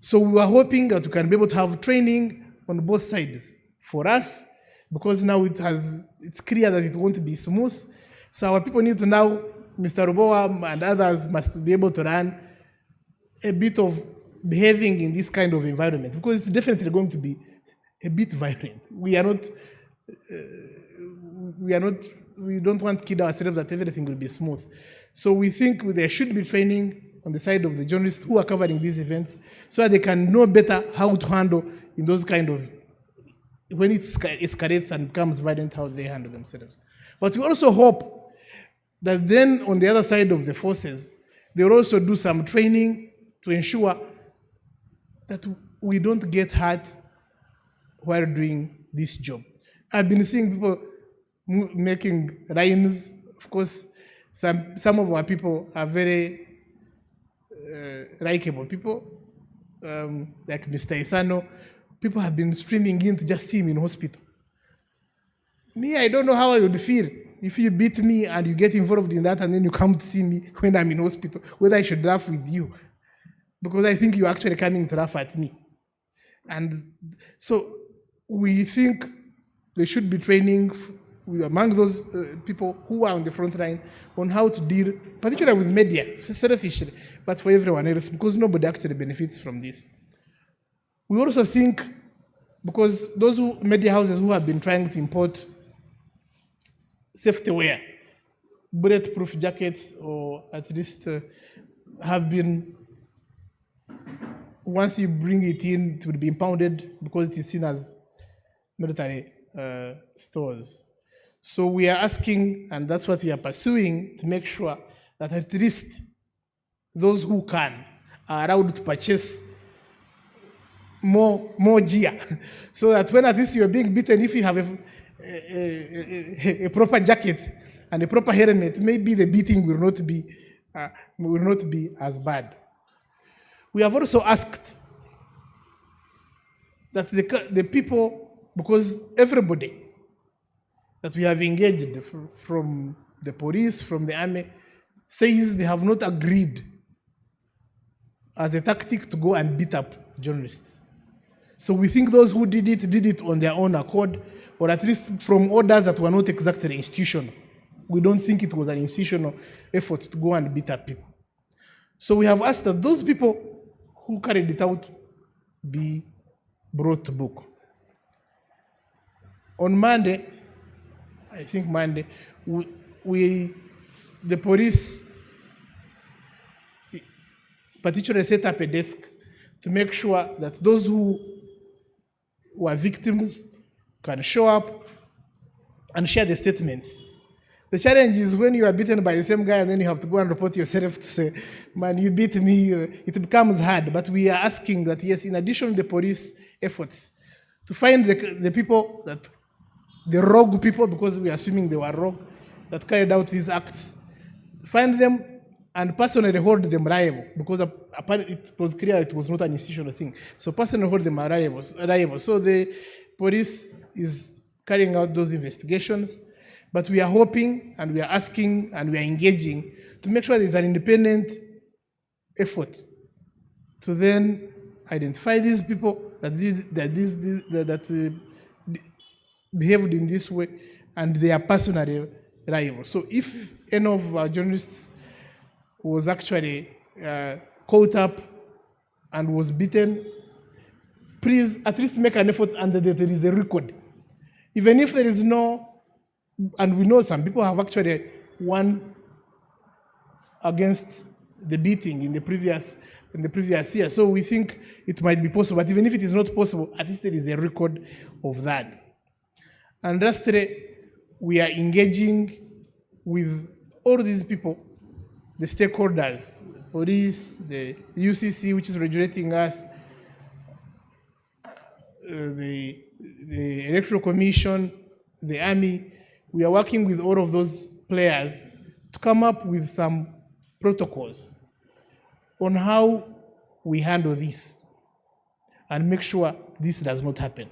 So we are hoping that we can be able to have training on both sides for us, because now it's clear that it won't be smooth. So our people need to now, Mr. Rubowa and others must be able to learn a bit of behaving in this kind of environment, because it's definitely going to be a bit violent. We don't want to kid ourselves that everything will be smooth. So we think there should be training on the side of the journalists who are covering these events, so that they can know better how to handle in those kind of, when it escalates and becomes violent, how they handle themselves. But we also hope that then on the other side of the forces, they will also do some training to ensure that we don't get hurt while doing this job. I've been seeing people making lines. Of course, some of our people are very likable people, like Mr. Isano. People have been streaming in to just see him in hospital. Me, I don't know how I would feel if you beat me and you get involved in that and then you come to see me when I'm in hospital, whether I should laugh with you. Because I think you're actually coming to laugh at me. And so we think there should be training among those people who are on the front line on how to deal, particularly with media, selfishly, but for everyone else, because nobody actually benefits from this. We also think, because those media houses who have been trying to import safety wear, bulletproof jackets, or at least have been, once you bring it in, it will be impounded because it is seen as military stores. So we are asking, and that's what we are pursuing, to make sure that at least those who can are allowed to purchase more gear, so that when at least you are being beaten, if you have a proper jacket and a proper helmet, maybe the beating will not be as bad. We have also asked that the people, because everybody that we have engaged, from the police, from the army, says they have not agreed as a tactic to go and beat up journalists. So we think those who did it on their own accord, or at least from orders that were not exactly institutional. We don't think it was an institutional effort to go and beat up people. So we have asked that those people who carried it out be brought to book. On Monday, I think Monday, the police particularly set up a desk to make sure that those who were victims can show up and share the statements. The challenge is when you are beaten by the same guy and then you have to go and report yourself to say, man, you beat me, it becomes hard. But we are asking that, yes, in addition to the police efforts, to find the people, the rogue people, because we are assuming they were rogue, that carried out these acts, find them and personally hold them liable, because apparently it was clear it was not an institutional thing. So personally hold them liable. So the police is carrying out those investigations, but we are hoping and we are asking and we are engaging to make sure there is an independent effort to then identify these people that behaved in this way, and they are personally liable. So if any of our journalists was actually caught up and was beaten, please at least make an effort and that there is a record. Even if there is no, and we know some people have actually won against the beating in the previous year. So we think it might be possible, but even if it is not possible, at least there is a record of that. And lastly, we are engaging with all these people, the stakeholders, the police, the UCC, which is regulating us, the Electoral Commission, the Army, we are working with all of those players to come up with some protocols on how we handle this and make sure this does not happen.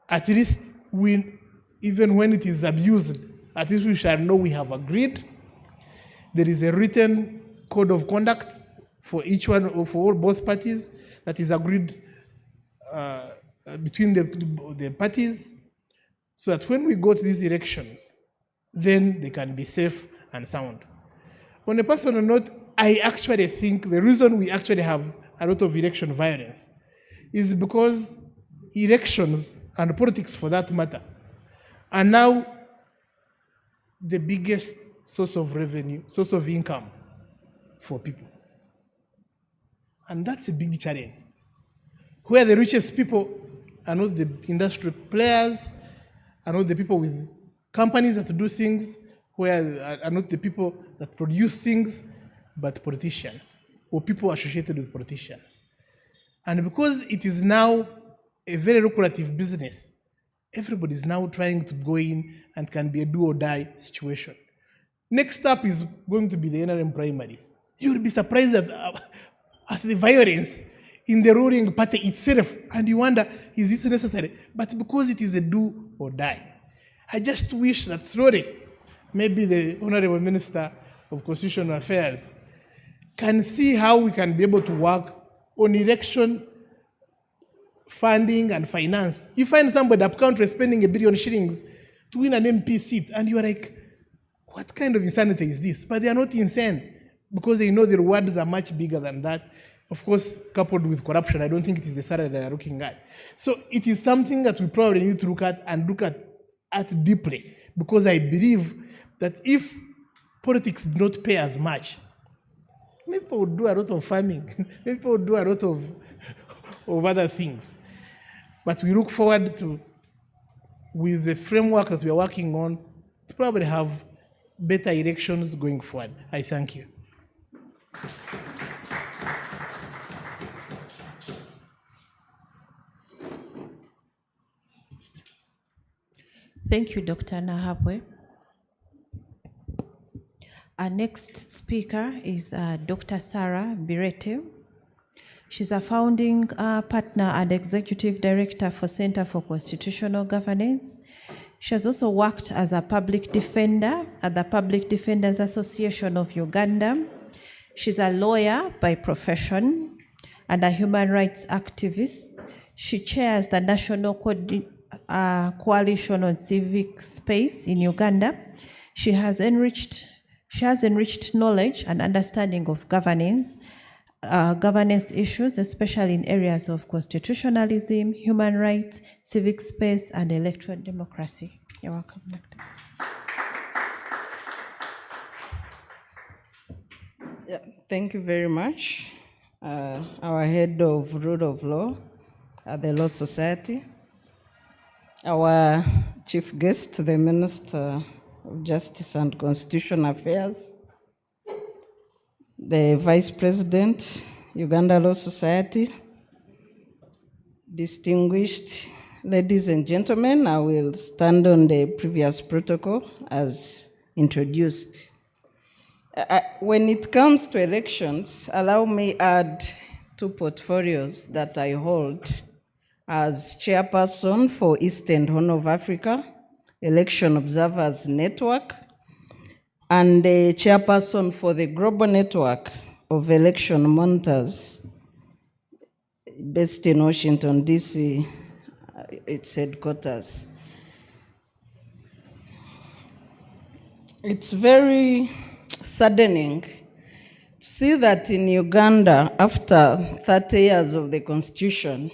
At least even when it is abused, at least we shall know we have agreed. There is a written code of conduct for each one, or for both parties, that is agreed between the parties, so that when we go to these elections, then they can be safe and sound. On a personal note, I actually think the reason we actually have a lot of election violence is because elections, and politics for that matter, are now the biggest source of revenue, source of income for people. And that's a big challenge. Where the richest people are not the industry players, are not the people with companies that do things, where are not the people that produce things, but politicians, or people associated with politicians. And because it is now a very lucrative business, everybody is now trying to go in and can be a do or die situation. Next up is going to be the NRM primaries. You will be surprised at the violence in the ruling party itself, and you wonder, is it necessary? But because it is a do or die, I just wish that slowly, maybe the Honorable Minister of Constitutional Affairs can see how we can be able to work on election funding and finance. You find somebody up country spending 1 billion shillings to win an MP seat, and you are like, what kind of insanity is this? But they are not insane, because they know the rewards are much bigger than that. Of course, coupled with corruption, I don't think it is the salary they are looking at. So it is something that we probably need to look at, and look at deeply, because I believe that if politics did not pay as much, maybe people would do a lot of farming, maybe people would do a lot of other things. But we look forward to, with the framework that we are working on, to probably have better elections going forward. I thank you.
Thank you, Dr. Nahabwe. Our next speaker is Dr. Sarah Birete. She's a founding partner and executive director for Center for Constitutional Governance. She has also worked as a public defender at the Public Defenders Association of Uganda. She's a lawyer by profession and a human rights activist. She chairs the National Coalition on Civic Space in Uganda. She has enriched knowledge and understanding of governance issues, especially in areas of constitutionalism, human rights, civic space, and electoral democracy. You're welcome, Doctor.
Yeah, thank you very much. Our head of rule of law at the Law Society, our chief guest, the Minister of Justice and Constitutional Affairs, the Vice President, Uganda Law Society, distinguished ladies and gentlemen, I will stand on the previous protocol as introduced. When it comes to elections, allow me add 2 portfolios that I hold as chairperson for East and Horn of Africa Election Observers Network, and the chairperson for the Global Network of Election Monitors, based in Washington, D.C., its headquarters. It's very saddening to see that in Uganda, after 30 years of the Constitution,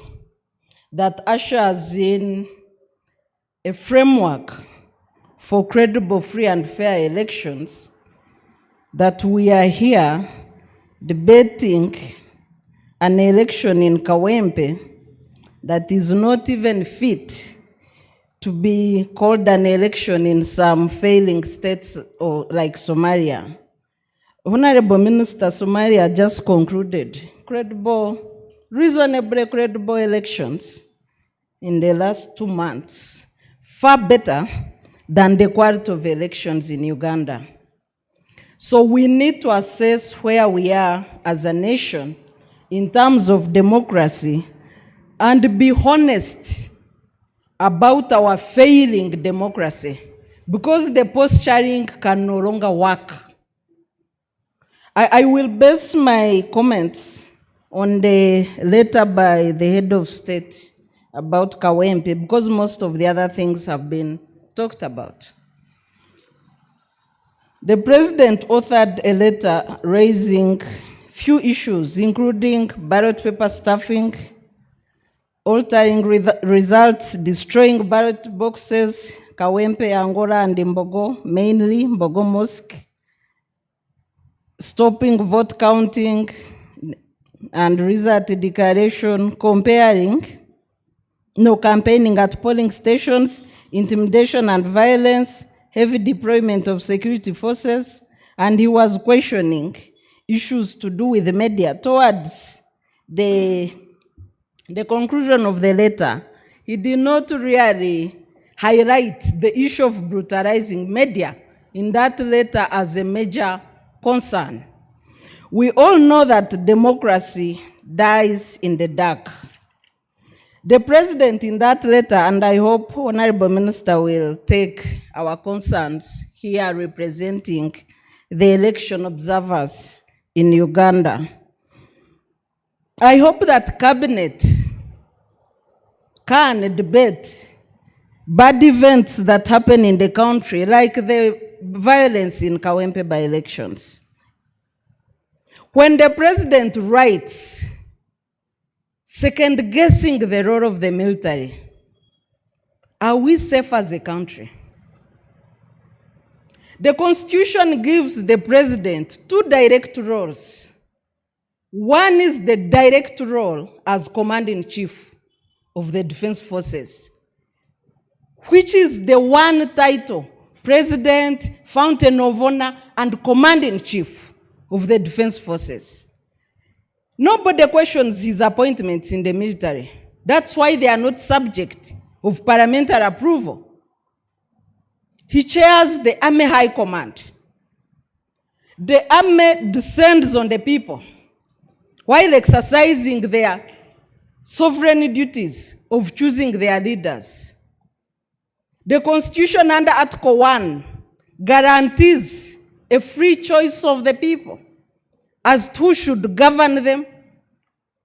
that ushers in a framework for credible, free, and fair elections, that we are here debating an election in Kawempe that is not even fit to be called an election in some failing states or like Somalia. Honorable Minister, Somalia just concluded reasonably credible elections in the last 2 months, far better than the quality of elections in Uganda. So we need to assess where we are as a nation in terms of democracy and be honest about our failing democracy, because the posturing can no longer work. I will base my comments on the letter by the head of state about Kawempe, because most of the other things have been talked about. The president authored a letter raising few issues, including ballot paper stuffing, altering results, destroying ballot boxes, Kawempe, Angola, and Mbogo, mainly Mbogo Mosque, stopping vote counting and result declaration, campaigning at polling stations, intimidation and violence, heavy deployment of security forces, and he was questioning issues to do with the media. Towards the conclusion of the letter, he did not really highlight the issue of brutalizing media in that letter as a major concern. We all know that democracy dies in the dark. The president in that letter, and I hope Honorable Minister will take our concerns here representing the election observers in Uganda. I hope that Cabinet can debate bad events that happen in the country, like the violence in Kawempe by elections. When the president writes, second-guessing the role of the military, are we safe as a country? The Constitution gives the president two direct roles. One is the direct role as Commander-in-Chief of the Defense Forces, which is the one title, President, Fountain of Honor, and Commander-in-Chief of the Defense Forces. Nobody questions his appointments in the military. That's why they are not subject of parliamentary approval. He chairs the Army High Command. The army descends on the people while exercising their sovereign duties of choosing their leaders. The Constitution under Article 1 guarantees a free choice of the people as to who should govern them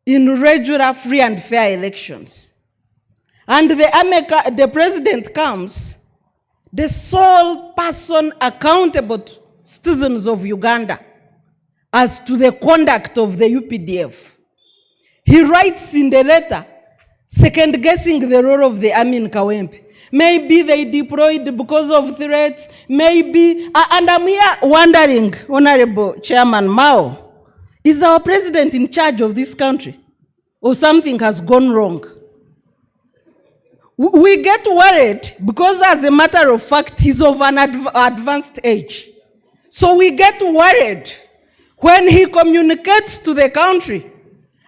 in regular, free and fair elections. And the president comes, the sole person accountable to citizens of Uganda as to the conduct of the UPDF. He writes in the letter, second-guessing the role of the army in Kawempe. Maybe they deployed because of threats, maybe, and I'm here wondering, Honorable Chairman Mao, is our president in charge of this country? Or something has gone wrong? We get worried because, as a matter of fact, he's of an advanced age. So we get worried when he communicates to the country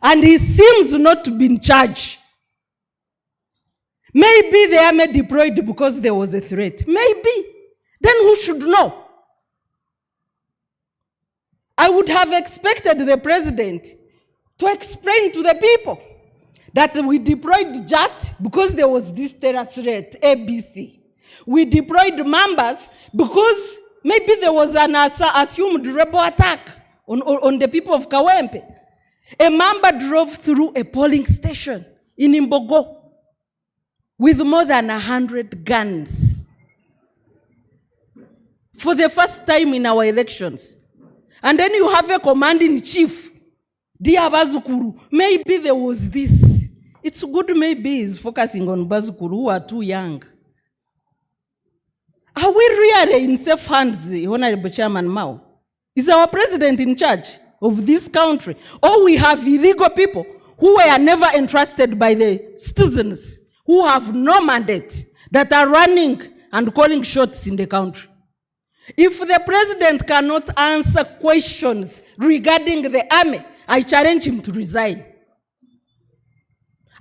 and he seems not to be in charge. Maybe the army deployed because there was a threat. Maybe. Then who should know? I would have expected the president to explain to the people that we deployed JAT because there was this terror threat, ABC. We deployed members because maybe there was an assumed rebel attack on the people of Kawempe. A member drove through a polling station in Mbogo with more than 100 guns for the first time in our elections. And then you have a commander-in-chief, dear Bazukuru. Maybe there was this. It's good maybe he's focusing on Bazukuru who are too young. Are we really in safe hands, Honorable Chairman Mao? Is our president in charge of this country? Or we have illegal people who were never entrusted by the citizens, who have no mandate, that are running and calling shots in the country? If the president cannot answer questions regarding the army, I challenge him to resign.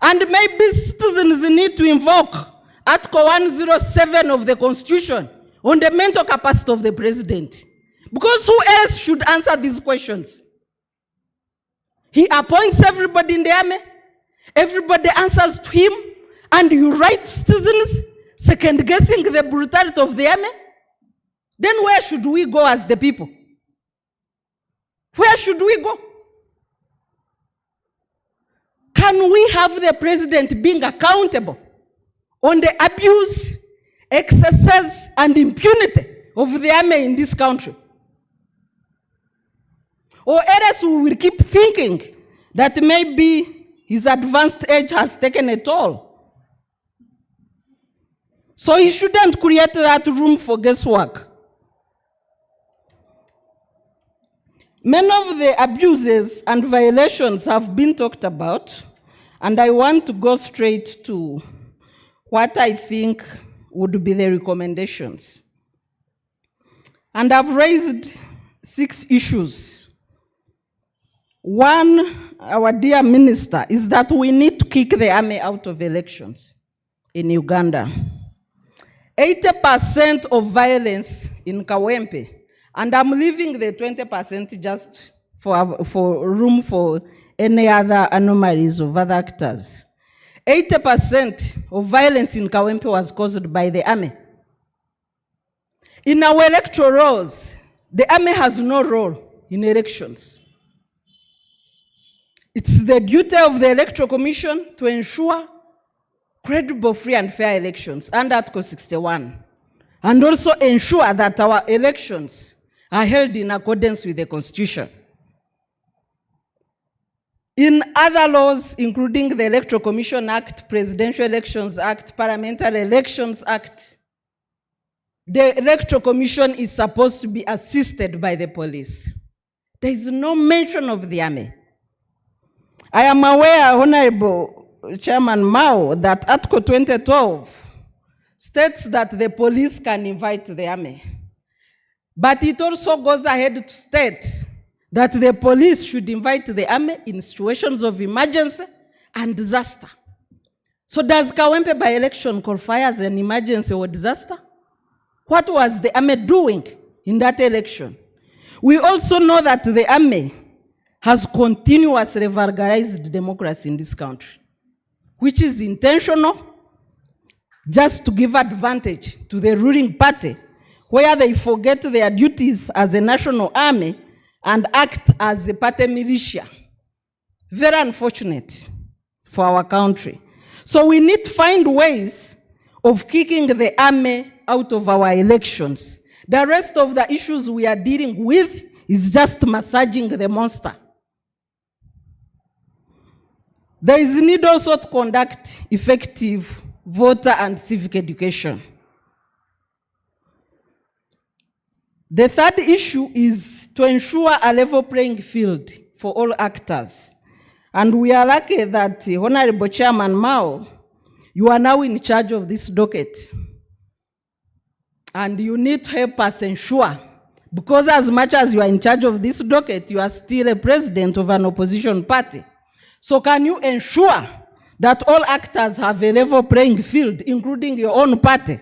And maybe citizens need to invoke Article 107 of the Constitution on the mental capacity of the president. Because who else should answer these questions? He appoints everybody in the army, everybody answers to him, and you write citizens second-guessing the brutality of the army? Then where should we go as the people? Where should we go? Can we have the president being accountable on the abuse, excesses, and impunity of the army in this country? Or else we will keep thinking that maybe his advanced age has taken a toll. So he shouldn't create that room for guesswork. Many of the abuses and violations have been talked about, and I want to go straight to what I think would be the recommendations. And I've raised 6 issues. One, our dear minister, is that we need to kick the army out of elections in Uganda. 80% of violence in Kawempe, and I'm leaving the 20% just for room for any other anomalies of other actors. 80% of violence in Kawempe was caused by the army. In our electoral rolls, the army has no role in elections. It's the duty of the Electoral Commission to ensure credible, free, and fair elections under Article 61, and also ensure that our elections are held in accordance with the Constitution. In other laws, including the Electoral Commission Act, Presidential Elections Act, Parliamentary Elections Act, the Electoral Commission is supposed to be assisted by the police. There is no mention of the army. I am aware, Honorable Chairman Mao, that Article 2012 states that the police can invite the army. But it also goes ahead to state that the police should invite the army in situations of emergency and disaster. So does Kawempe by-election qualify as an emergency or disaster? What was the army doing in that election? We also know that the army has continuously vulgarized democracy in this country, which is intentional, just to give advantage to the ruling party, where they forget their duties as a national army and act as a party militia. Very unfortunate for our country. So we need to find ways of kicking the army out of our elections. The rest of the issues we are dealing with is just massaging the monster. There is need also to conduct effective voter and civic education. The third issue is to ensure a level playing field for all actors. And we are lucky that Honorable Chairman Mao, you are now in charge of this docket. And you need to help us ensure, because as much as you are in charge of this docket, you are still a president of an opposition party. So can you ensure that all actors have a level playing field, including your own party?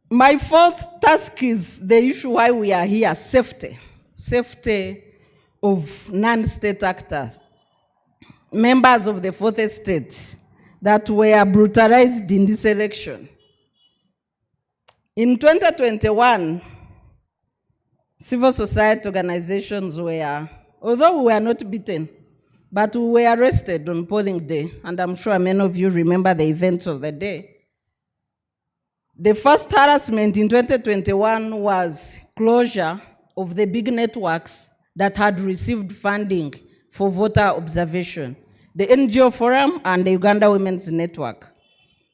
My fourth task is the issue why we are here, safety. Safety of non-state actors, members of the fourth estate that were brutalized in this election. In 2021, civil society organizations were, although we were not beaten, but we were arrested on polling day, and I'm sure many of you remember the events of the day. The first harassment in 2021 was closure of the big networks that had received funding for voter observation, the NGO Forum and the Uganda Women's Network.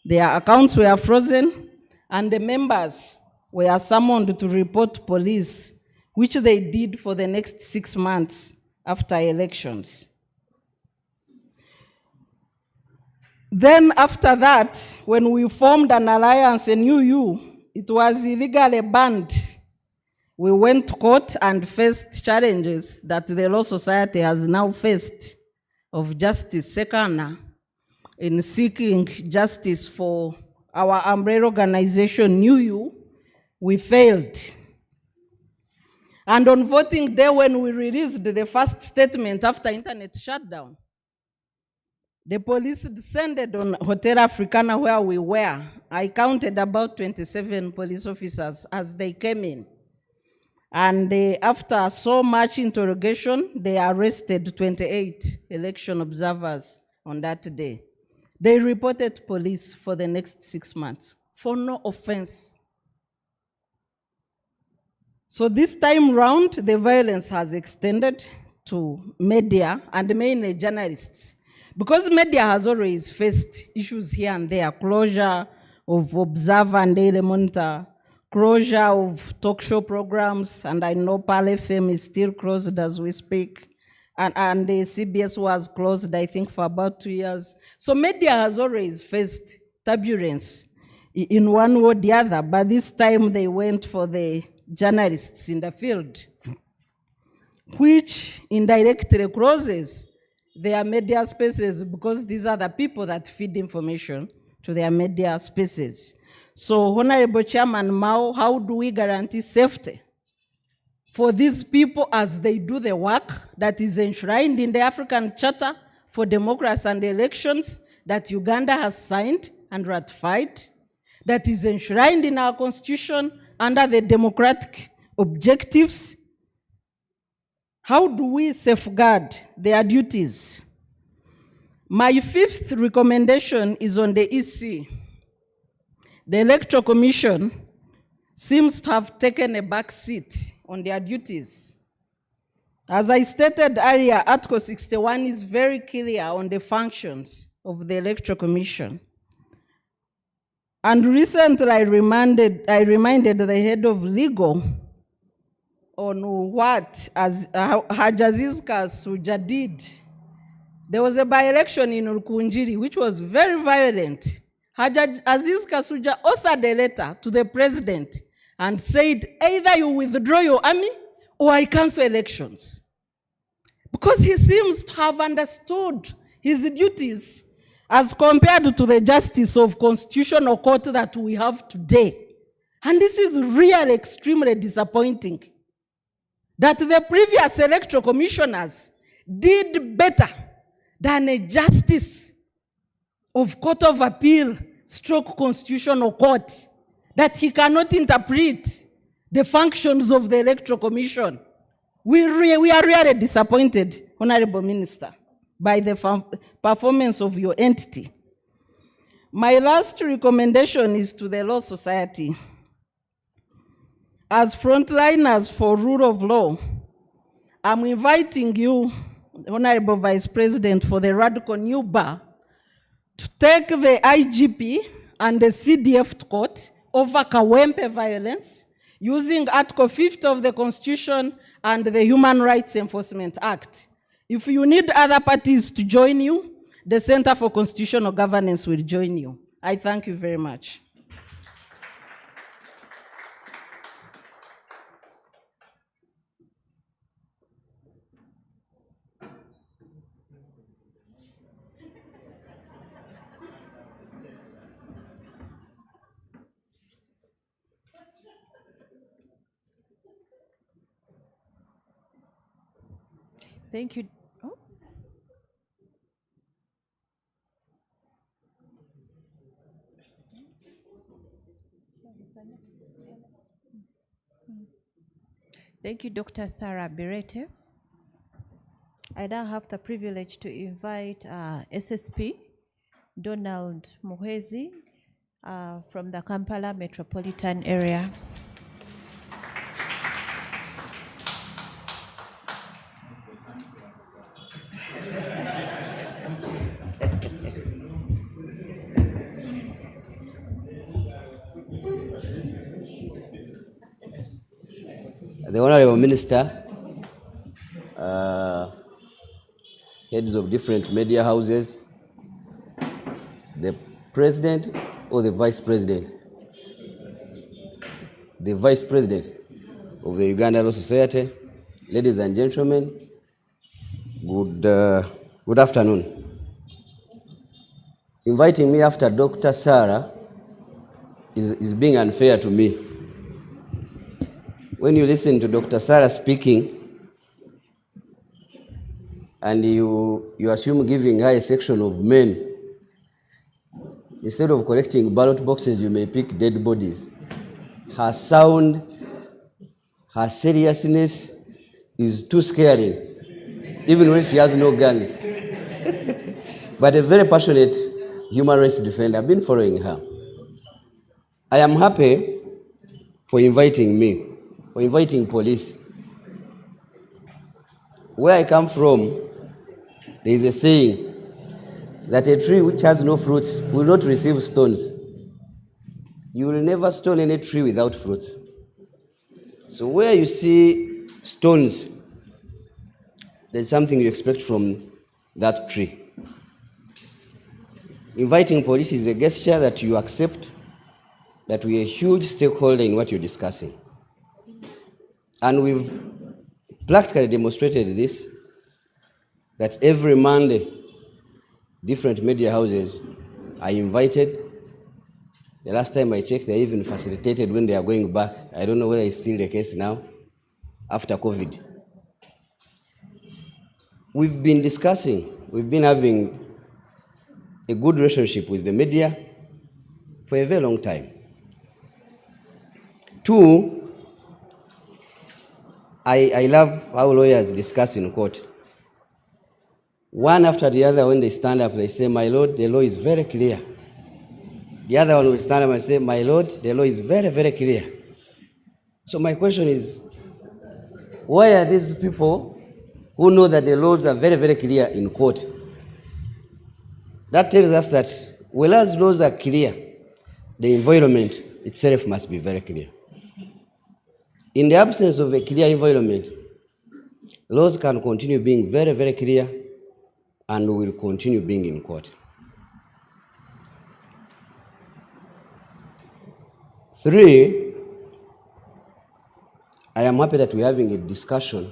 Their accounts were frozen, and the members were summoned to report to police, which they did for the next 6 months after elections. Then after that, when we formed an alliance, a new U, it was illegally banned. We went to court and faced challenges that the Law Society has now faced of Justice Sekana in seeking justice for our umbrella organization, NUU, we failed. And on voting day, when we released the first statement after internet shutdown, the police descended on Hotel Africana where we were. I counted about 27 police officers as they came in. And after so much interrogation, they arrested 28 election observers on that day. They reported police for the next 6 months for no offense. So this time round, the violence has extended to media and mainly journalists, because media has always faced issues here and there: closure of Observer and Daily Monitor, closure of talk show programs, and I know Pal FM is still closed as we speak, and the CBS was closed, I think, for about 2 years. So media has always faced turbulence in one way or the other, but this time they went for the journalists in the field, which indirectly closes their media spaces, because these are the people that feed information to their media spaces. So, Honorable Chairman Mao, how do we guarantee safety for these people as they do the work that is enshrined in the African Charter for Democracy and Elections that Uganda has signed and ratified, that is enshrined in our constitution under the democratic objectives? How do we safeguard their duties? My fifth recommendation is on the EC. The Electoral Commission seems to have taken a back seat on their duties. As I stated earlier, Article 61 is very clear on the functions of the Electoral Commission. And recently I reminded the head of legal on what Hajazizka Suja did. There was a by-election in Rukunjiri which was very violent. Hajazizka Suja authored a letter to the president and said, either you withdraw your army or I cancel elections. Because he seems to have understood his duties as compared to the justice of constitutional court that we have today. And this is really extremely disappointing, that the previous electoral commissioners did better than a justice of Court of Appeal / Constitutional Court, that he cannot interpret the functions of the Electoral Commission. We are really disappointed, Honorable Minister, by the performance of your entity. My last recommendation is to the Law Society. As frontliners for rule of law, I'm inviting you, Honorable Vice President, for the radical new bar to take the IGP and the CDF to court over Kawempe violence using Article 50 of the Constitution and the Human Rights Enforcement Act. If you need other parties to join you, the Center for Constitutional Governance will join you. I thank you very much.
Thank you. Oh. Thank you, Dr. Sarah Berete. I now have the privilege to invite SSP Donald Muhwezi from the Kampala metropolitan area.
The Honorable Minister, heads of different media houses, the President or the Vice President? The Vice President of the Uganda Law Society, ladies and gentlemen, good Good afternoon. Inviting me after Dr. Sarah is being unfair to me. When you listen to Dr. Sarah speaking and you assume giving her a section of men, instead of collecting ballot boxes, you may pick dead bodies. Her sound, her seriousness is too scary, even when she has no guns. But a very passionate human rights defender. I've been following her. I am happy for inviting me, for inviting police. Where I come from, there is a saying that a tree which has no fruits will not receive stones. You will never stone any tree without fruits. So where you see stones, there's something you expect from that tree. Inviting police is a gesture that you accept that we are a huge stakeholder in what you're discussing. And we've practically demonstrated this, that every Monday, different media houses are invited. The last time I checked, they're even facilitated when they are going back. I don't know whether it's still the case now, after COVID. We've been discussing, we've been having a good relationship with the media for a very long time. Two, I love how lawyers discuss in court. One after the other, when they stand up, they say, "My Lord, the law is very clear." The other one will stand up and say, "My Lord, the law is very, very clear." So my question is, why are these people who know that the laws are very, very clear in court? That tells us that whereas laws are clear, the environment itself must be very clear. In the absence of a clear environment, laws can continue being very, very clear and will continue being in court. 3, I am happy that we're having a discussion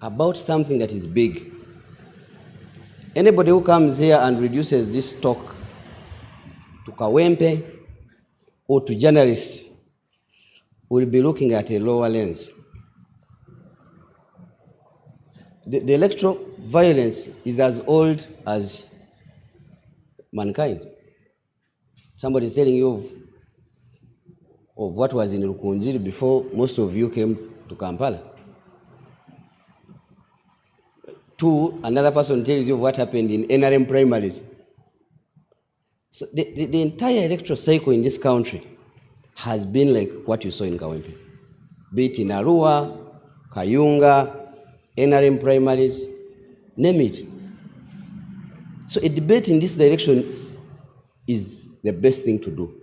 about something that is big. Anybody who comes here and reduces this talk to Kawempe or to journalists will be looking at a lower lens. The electoral violence is as old as mankind. Somebody is telling you of what was in Rukunjiri before most of you came to Kampala. 2, another person tells you what happened in NRM primaries. So the entire electoral cycle in this country has been like what you saw in Kawempe. Be it in Arua, Kayunga, NRM primaries, name it. So a debate in this direction is the best thing to do.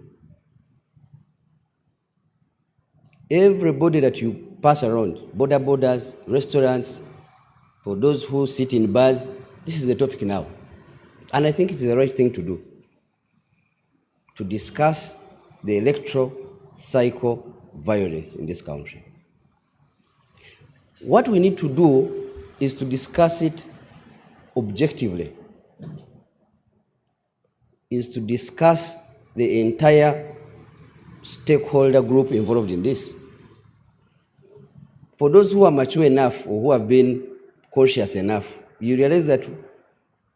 Everybody that you pass around, borders, restaurants, for those who sit in bars, this is the topic now. And I think it's the right thing to do, to discuss the electoral cycle violence in this country. What we need to do is to discuss it objectively, is to discuss the entire stakeholder group involved in this. For those who are mature enough or who have been conscious enough, you realize that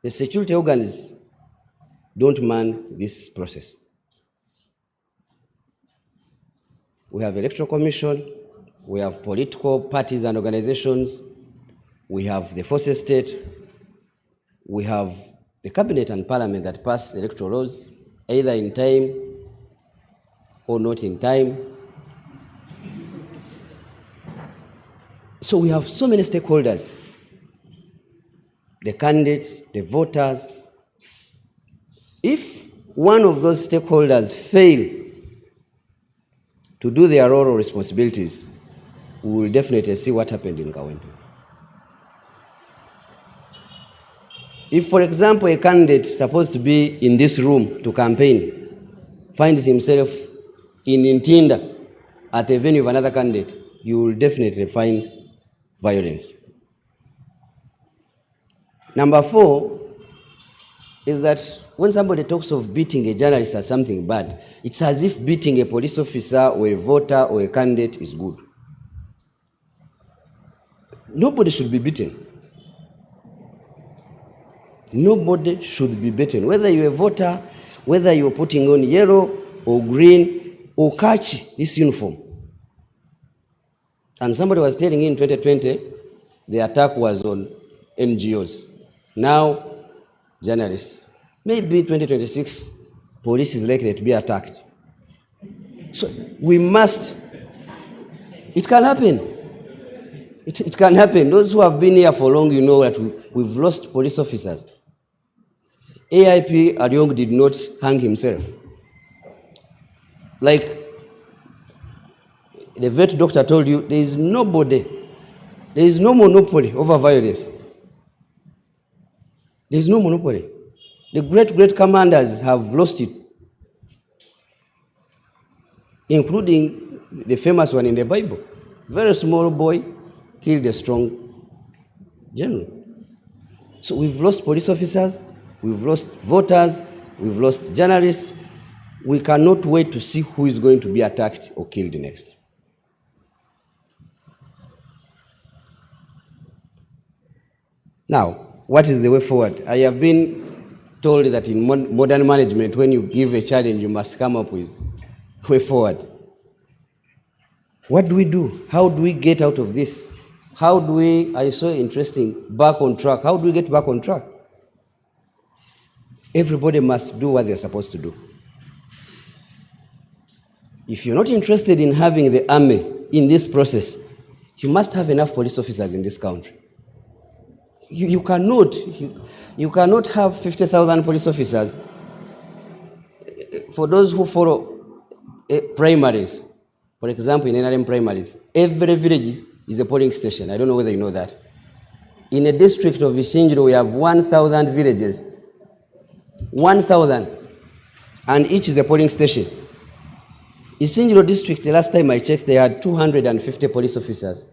the security organs don't man this process. We have Electoral Commission, we have political parties and organizations, we have the forces state, we have the cabinet and parliament that pass electoral laws, either in time or not in time. So we have so many stakeholders, the candidates, the voters. If one of those stakeholders fail to do their role or responsibilities, we will definitely see what happened in Kawempe. If, for example, a candidate supposed to be in this room to campaign finds himself in Ntinda at a venue of another candidate, you will definitely find violence. Number 4 is that when somebody talks of beating a journalist as something bad, it's as if beating a police officer or a voter or a candidate is good. Nobody should be beaten. Nobody should be beaten. Whether you're a voter, whether you're putting on yellow or green or catch this uniform. And somebody was telling you in 2020, the attack was on NGOs. Now, journalists. Maybe 2026, police is likely to be attacked. So we must, it can happen. It can happen. Those who have been here for long, you know that we've lost police officers. AIP Aryong did not hang himself. Like the vet doctor told you, there is nobody, there is no monopoly over violence. There is no monopoly. The great commanders have lost it, including the famous one in the Bible. Very small boy killed a strong general. So we've lost police officers, we've lost voters, we've lost journalists. We cannot wait to see who is going to be attacked or killed next. Now, what is the way forward? I have been told that in modern management, when you give a challenge, you must come up with a way forward. What do we do? How do we get out of this? How do we, I saw interesting, back on track. How do we get back on track? Everybody must do what they're supposed to do. If you're not interested in having the army in this process, you must have enough police officers in this country. You cannot have 50,000 police officers. For those who follow primaries, for example, in NRM primaries, every village is a polling station. I don't know whether you know that. In a district of Isingiro, we have 1,000 villages. 1,000. And each is a polling station. Isingiro district, the last time I checked, they had 250 police officers.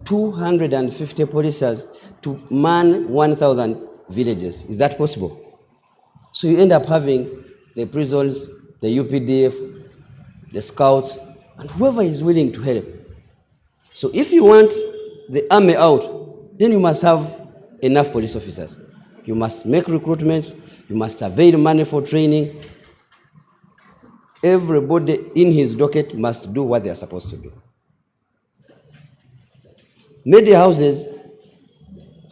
250 police to man 1,000 villages. Is that possible? So you end up having the prisons, the UPDF, the scouts, and whoever is willing to help. So if you want the army out, then you must have enough police officers. You must make recruitment, you must avail money for training. Everybody in his docket must do what they are supposed to do. Media houses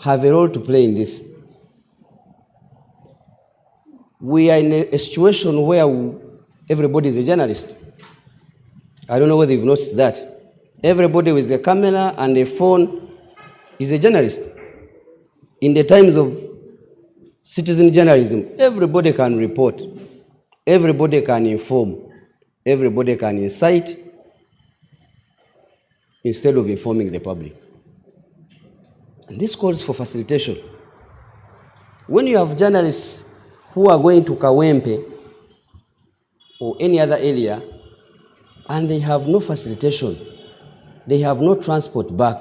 have a role to play in this. We are in a situation where everybody is a journalist. I don't know whether you've noticed that. Everybody with a camera and a phone is a journalist. In the times of citizen journalism, everybody can report, everybody can inform, everybody can incite instead of informing the public. And this calls for facilitation. When you have journalists who are going to Kawempe or any other area and they have no facilitation, they have no transport back,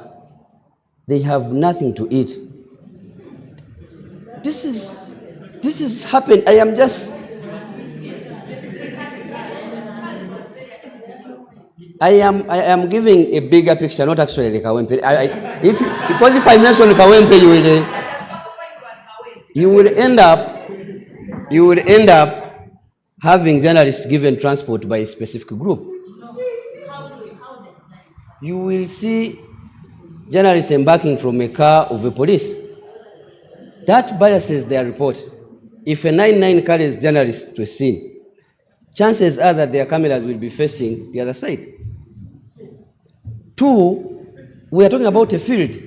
they have nothing to eat. This is happened. I am giving a bigger picture, not actually the Kawempe. Because if I mention Kawempe, you will end up having journalists given transport by a specific group. You will see journalists embarking from a car of a police. That biases their report. If a 9-9 carries journalists to a scene, chances are that their cameras will be facing the other side. 2, we are talking about a field.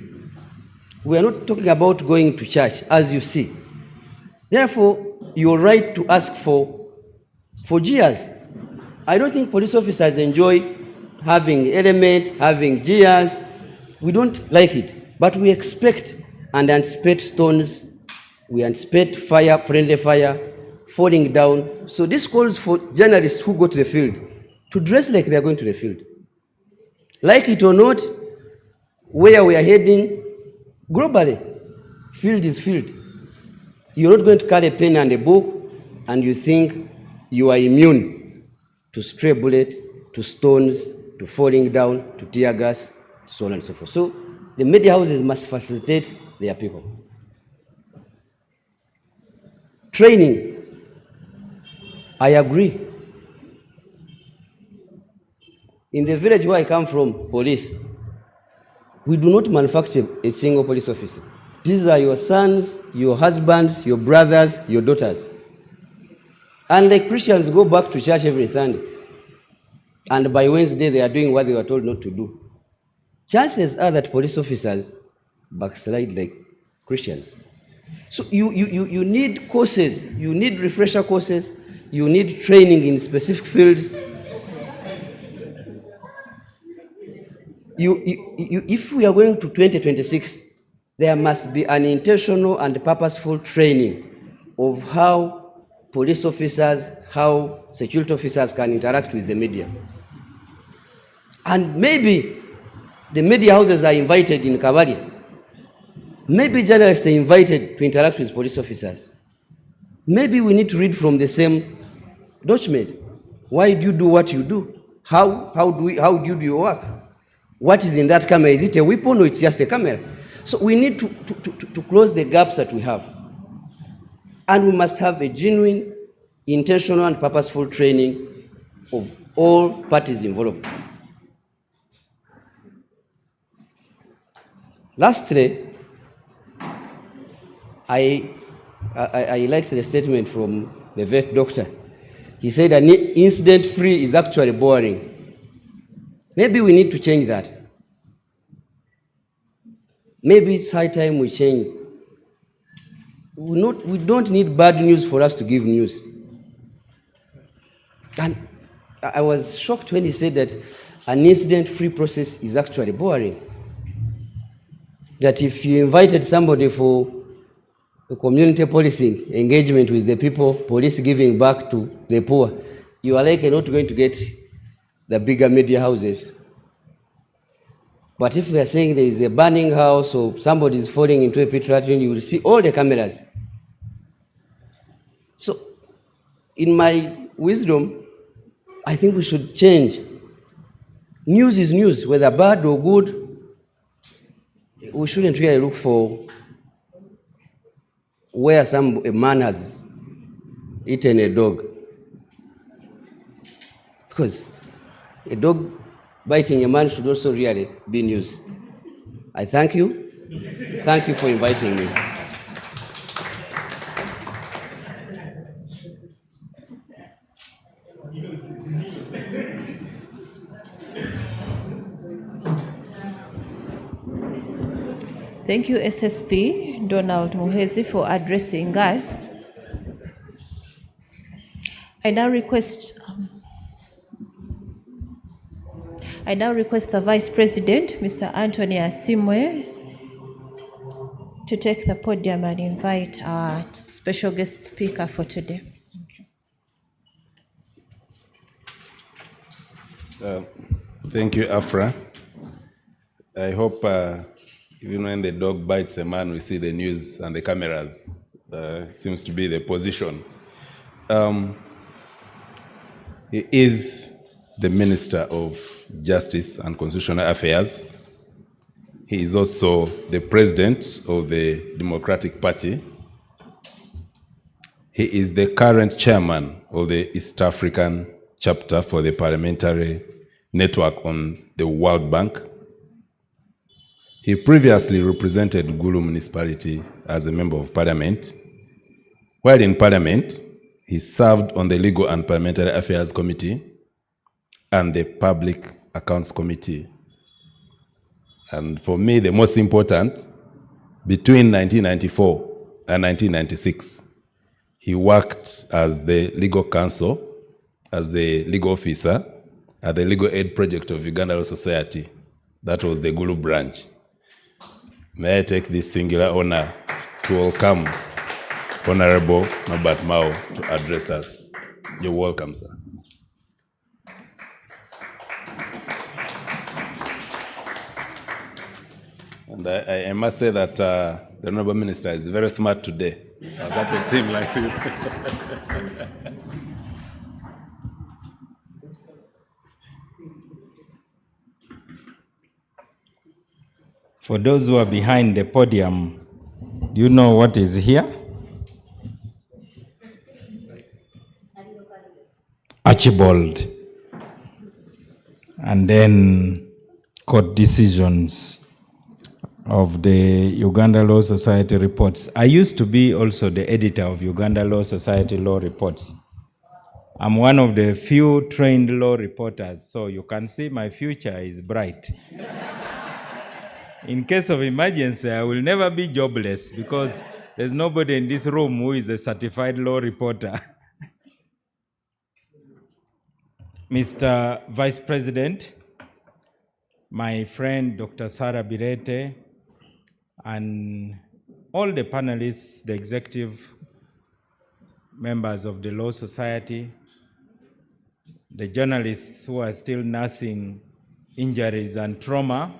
We are not talking about going to church, as you see. Therefore, you're right to ask for GIAs. I don't think police officers enjoy having element, having GIAs. We don't like it, but we expect and anticipate stones. We anticipate fire, friendly fire, falling down. So this calls for journalists who go to the field to dress like they are going to the field. Like it or not, where we are heading globally, Field is field. You're not going to carry a pen and a book and you think you are immune to stray bullet, to stones, to falling down, to tear gas, so on and so forth. So the media houses must facilitate their people. Training, I agree. In the village where I come from, police, we do not manufacture a single police officer. These are your sons, your husbands, your brothers, your daughters. And like Christians go back to church every Sunday. And by Wednesday, they are doing what they were told not to do. Chances are that police officers backslide like Christians. So you need courses, you need refresher courses, you need training in specific fields. If we are going to 2026, there must be an intentional and purposeful training of how police officers, how security officers can interact with the media. And maybe the media houses are invited in Kabari. Maybe journalists are invited to interact with police officers. Maybe we need to read from the same document. Why do you do what you do? How do you do your work? What is in that camera? Is it a weapon or it's just a camera? So we need to close the gaps that we have. And we must have a genuine, intentional and purposeful training of all parties involved. Lastly, I liked the statement from the vet doctor. He said an incident free is actually boring. Maybe we need to change that. Maybe it's high time we change. We don't need bad news for us to give news. And I was shocked when he said that an incident-free process is actually boring. That if you invited somebody for a community policing engagement with the people, police giving back to the poor, you are likely not going to get the bigger media houses. But if they're saying there is a burning house or somebody is falling into a pit latrine, you will see all the cameras. So, in my wisdom, I think we should change. News is news, whether bad or good. We shouldn't really look for where a man has eaten a dog. Because a dog biting a man should also really be news. I thank you. Thank you for inviting me.
Thank you, SSP Donald Muhezi, for addressing us. I now request the Vice President, Mr. Anthony Asimwe, to take the podium and invite our special guest speaker for today.
Thank you, Afra. I hope even when the dog bites a man, we see the news and the cameras. It seems to be the position. He is the Minister of Justice and Constitutional Affairs. He is also the President of the Democratic Party. He is the current Chairman of the East African Chapter for the Parliamentary Network on the World Bank. He previously represented Gulu Municipality as a Member of Parliament. While in Parliament, he served on the Legal and Parliamentary Affairs Committee and the Public Accounts Committee. And for me, the most important, between 1994 and 1996, he worked as the legal counsel, as the legal officer at the Legal Aid Project of Uganda Law Society. That was the Gulu branch. May I take this singular honor to welcome Honorable Norbert Mao to address us. You're welcome, sir. And I must say that the Honorable Minister is very smart today. As happened to him like this.
For those who are behind the podium, do you know what is here? Archibald. And then court decisions of the Uganda Law Society reports. I used to be also the editor of Uganda Law Society law reports. I'm one of the few trained law reporters, so you can see my future is bright. In case of emergency, I will never be jobless because there's nobody in this room who is a certified law reporter. Mr. Vice President, my friend Dr. Sarah Birete, and all the panelists, the executive members of the Law Society, the journalists who are still nursing injuries and trauma,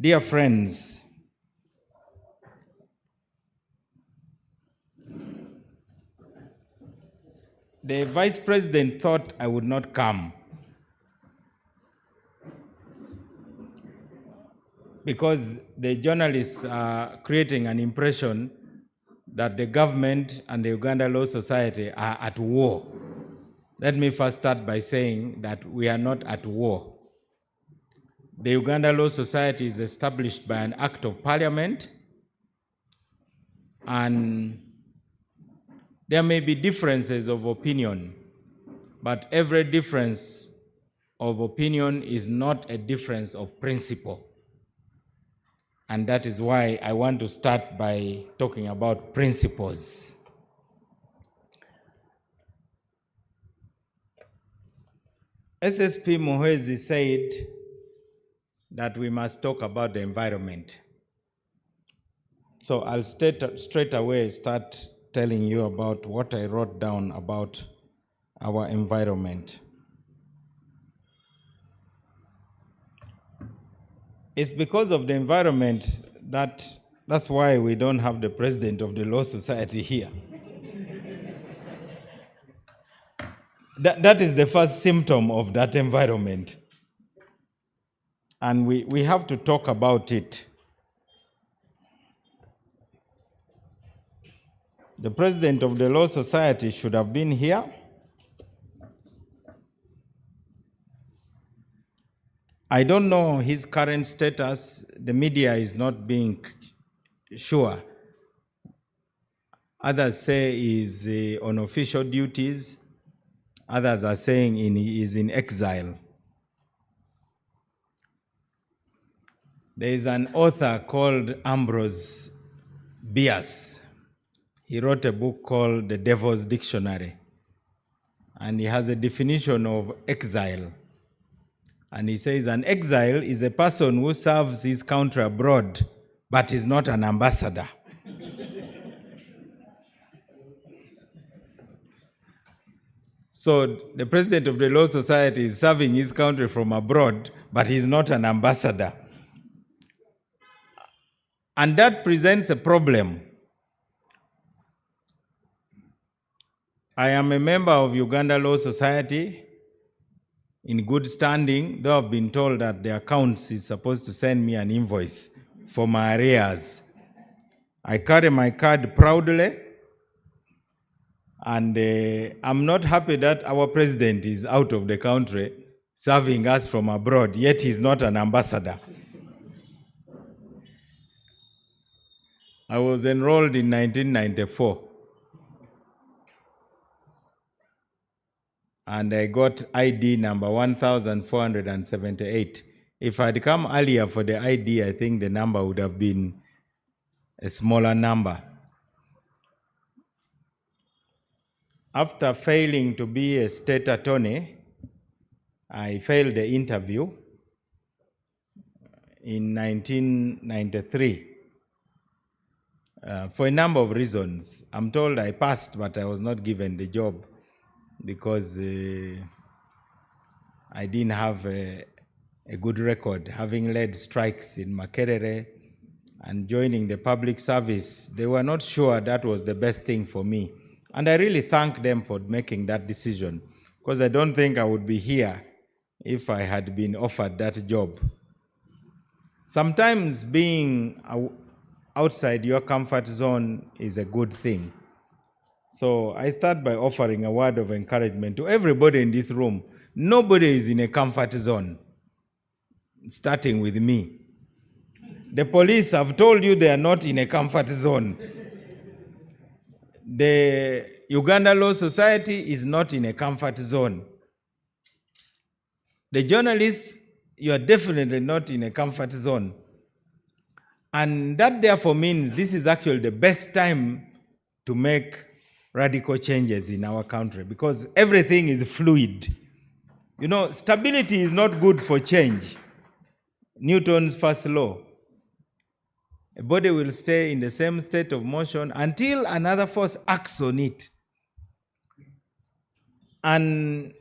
dear friends, the Vice President thought I would not come because the journalists are creating an impression that the government and the Uganda Law Society are at war. Let me first start by saying that we are not at war. The Uganda Law Society is established by an act of parliament, and there may be differences of opinion, but every difference of opinion is not a difference of principle. And that is why I want to start by talking about principles. SSP Muhwezi said that we must talk about the environment. So I'll straight away start telling you about what I wrote down about our environment. It's because of the environment that's why we don't have the president of the Law Society here. That is the first symptom of that environment. And we have to talk about it. The president of the Law Society should have been here. I don't know his current status. The media is not being sure. Others say he's on official duties. Others are saying he is in exile. There is an author called Ambrose Bierce. He wrote a book called The Devil's Dictionary. And he has a definition of exile. And he says an exile is a person who serves his country abroad, but is not an ambassador. So the president of the Law Society is serving his country from abroad, but he's not an ambassador. And that presents a problem. I am a member of Uganda Law Society in good standing, though I've been told that the accounts is supposed to send me an invoice for my arrears. I carry my card proudly, and I'm not happy that our president is out of the country serving us from abroad, yet he's not an ambassador. I was enrolled in 1994. And I got ID number 1478. If I'd come earlier for the ID, I think the number would have been a smaller number. After failing to be a state attorney, I failed the interview in 1993 for a number of reasons. I'm told I passed, but I was not given the job because I didn't have a good record, having led strikes in Makerere and joining the public service, they were not sure that was the best thing for me. And I really thank them for making that decision, because I don't think I would be here if I had been offered that job. Sometimes being outside your comfort zone is a good thing. So I start by offering a word of encouragement to everybody in this room. Nobody is in a comfort zone, starting with me. The police have told you they are not in a comfort zone. The Uganda Law Society is not in a comfort zone. The journalists, you are definitely not in a comfort zone. And that therefore means this is actually the best time to make radical changes in our country, because everything is fluid. You know, stability is not good for change. Newton's first law. A body will stay in the same state of motion until another force acts on it. And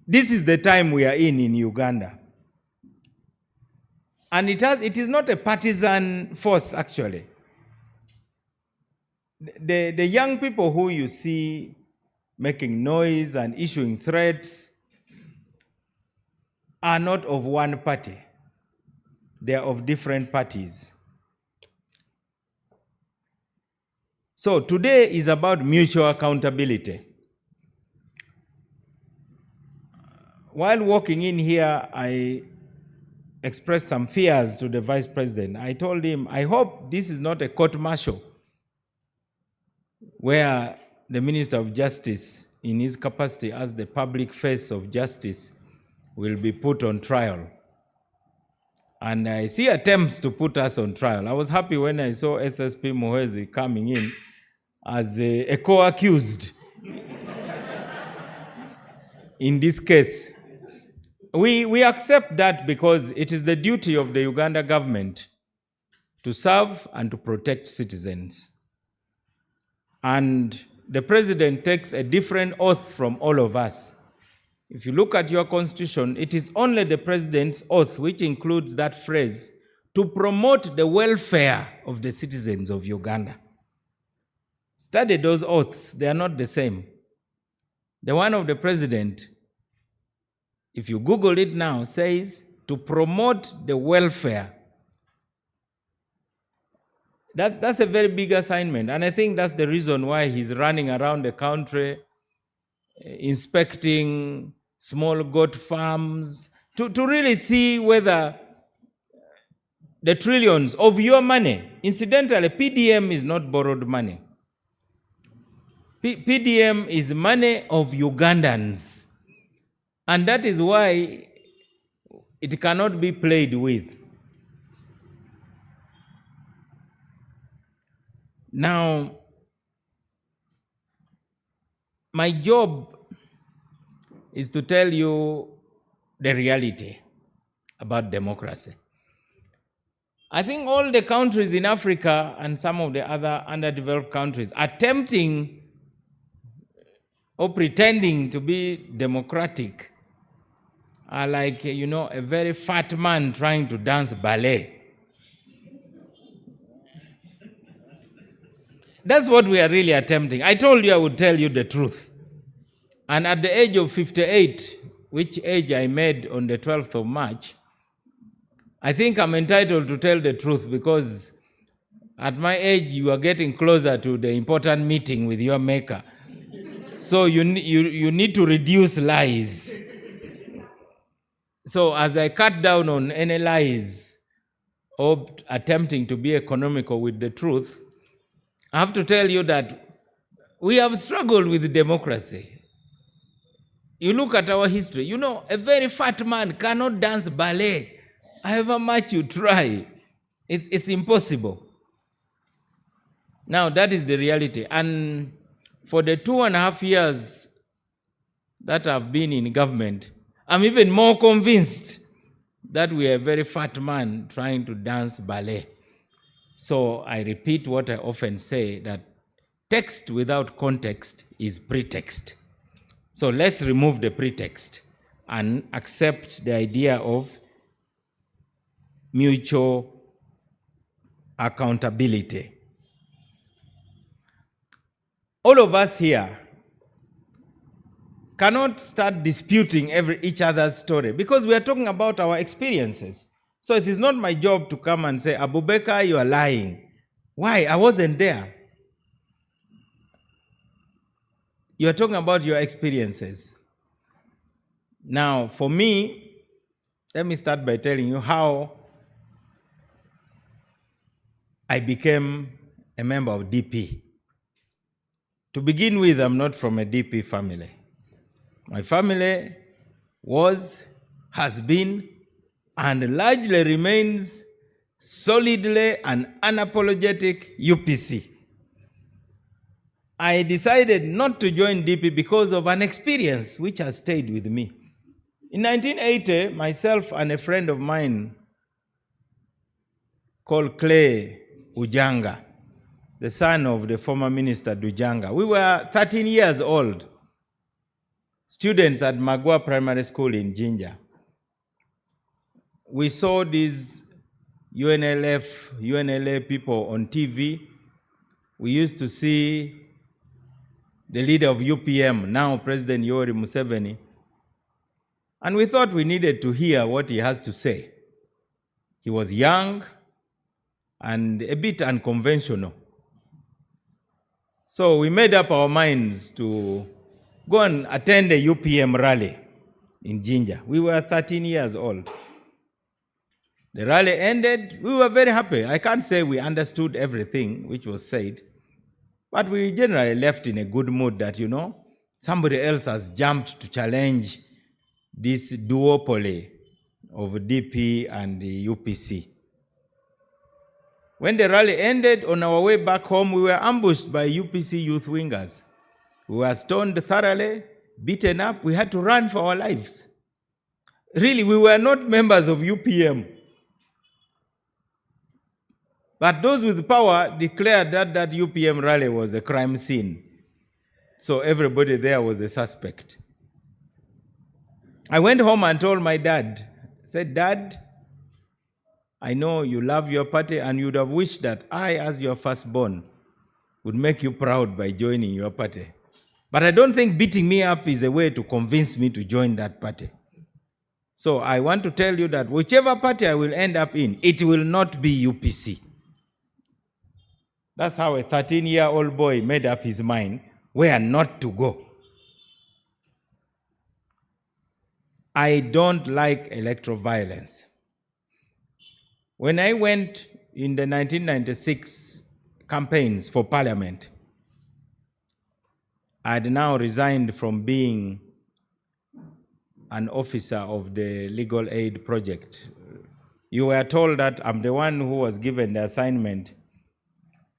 this is the time we are in Uganda. And it is not a partisan force, actually. The young people who you see making noise and issuing threats are not of one party. They are of different parties. So today is about mutual accountability. While walking in here, I expressed some fears to the Vice President. I told him, I hope this is not a court-martial where the Minister of Justice, in his capacity as the public face of justice, will be put on trial. And I see attempts to put us on trial. I was happy when I saw SSP Muhwezi coming in as a co-accused in this case. We accept that because it is the duty of the Uganda government to serve and to protect citizens. And the president takes a different oath from all of us. If you look at your constitution, it is only the president's oath, which includes that phrase, to promote the welfare of the citizens of Uganda. Study those oaths, they are not the same. The one of the president, if you Google it now, says to promote the welfare. That's a very big assignment, and I think that's the reason why he's running around the country inspecting small goat farms to really see whether the trillions of your money, incidentally, PDM is not borrowed money. PDM is money of Ugandans, and that is why it cannot be played with. Now, my job is to tell you the reality about democracy. I think all the countries in Africa and some of the other underdeveloped countries attempting or pretending to be democratic are like, a very fat man trying to dance ballet. That's what we are really attempting. I told you I would tell you the truth. And at the age of 58, which age I made on the 12th of March, I think I'm entitled to tell the truth, because at my age, you are getting closer to the important meeting with your maker. So you need to reduce lies. So as I cut down on any lies or attempting to be economical with the truth, I have to tell you that we have struggled with democracy. You look at our history, a very fat man cannot dance ballet, however much you try. It's impossible. Now, that is the reality. And for the 2.5 years that I've been in government, I'm even more convinced that we are a very fat man trying to dance ballet. So I repeat what I often say, that text without context is pretext. So let's remove the pretext and accept the idea of mutual accountability. All of us here cannot start disputing each other's story because we are talking about our experiences. So it is not my job to come and say, Abubakar, you are lying. Why? I wasn't there. You are talking about your experiences. Now, for me, let me start by telling you how I became a member of DP. To begin with, I'm not from a DP family. My family was, has been, and largely remains solidly and unapologetic UPC. I decided not to join DP because of an experience which has stayed with me. In 1980, myself and a friend of mine called Clay Ujanga, the son of the former minister Dujanga, we were 13 years old, students at Magua Primary School in Jinja. We saw these UNLA people on TV. We used to see the leader of UPM, now President Yoweri Museveni, and we thought we needed to hear what he has to say. He was young and a bit unconventional. So we made up our minds to go and attend a UPM rally in Jinja. We were 13 years old. The rally ended, we were very happy. I can't say we understood everything which was said, but we generally left in a good mood that, you know, somebody else has jumped to challenge this duopoly of DP and the UPC. When the rally ended, on our way back home, we were ambushed by UPC youth wingers. We were stoned thoroughly, beaten up. We had to run for our lives. Really, we were not members of UPM. But those with power declared that that UPM rally was a crime scene. So everybody there was a suspect. I went home and told my dad, I said, Dad, I know you love your party and you'd have wished that I, as your firstborn, would make you proud by joining your party. But I don't think beating me up is a way to convince me to join that party. So I want to tell you that whichever party I will end up in, it will not be UPC. That's how a 13-year-old boy made up his mind where not to go. I don't like electoral violence. When I went in the 1996 campaigns for parliament, I had now resigned from being an officer of the legal aid project. You were told that I'm the one who was given the assignment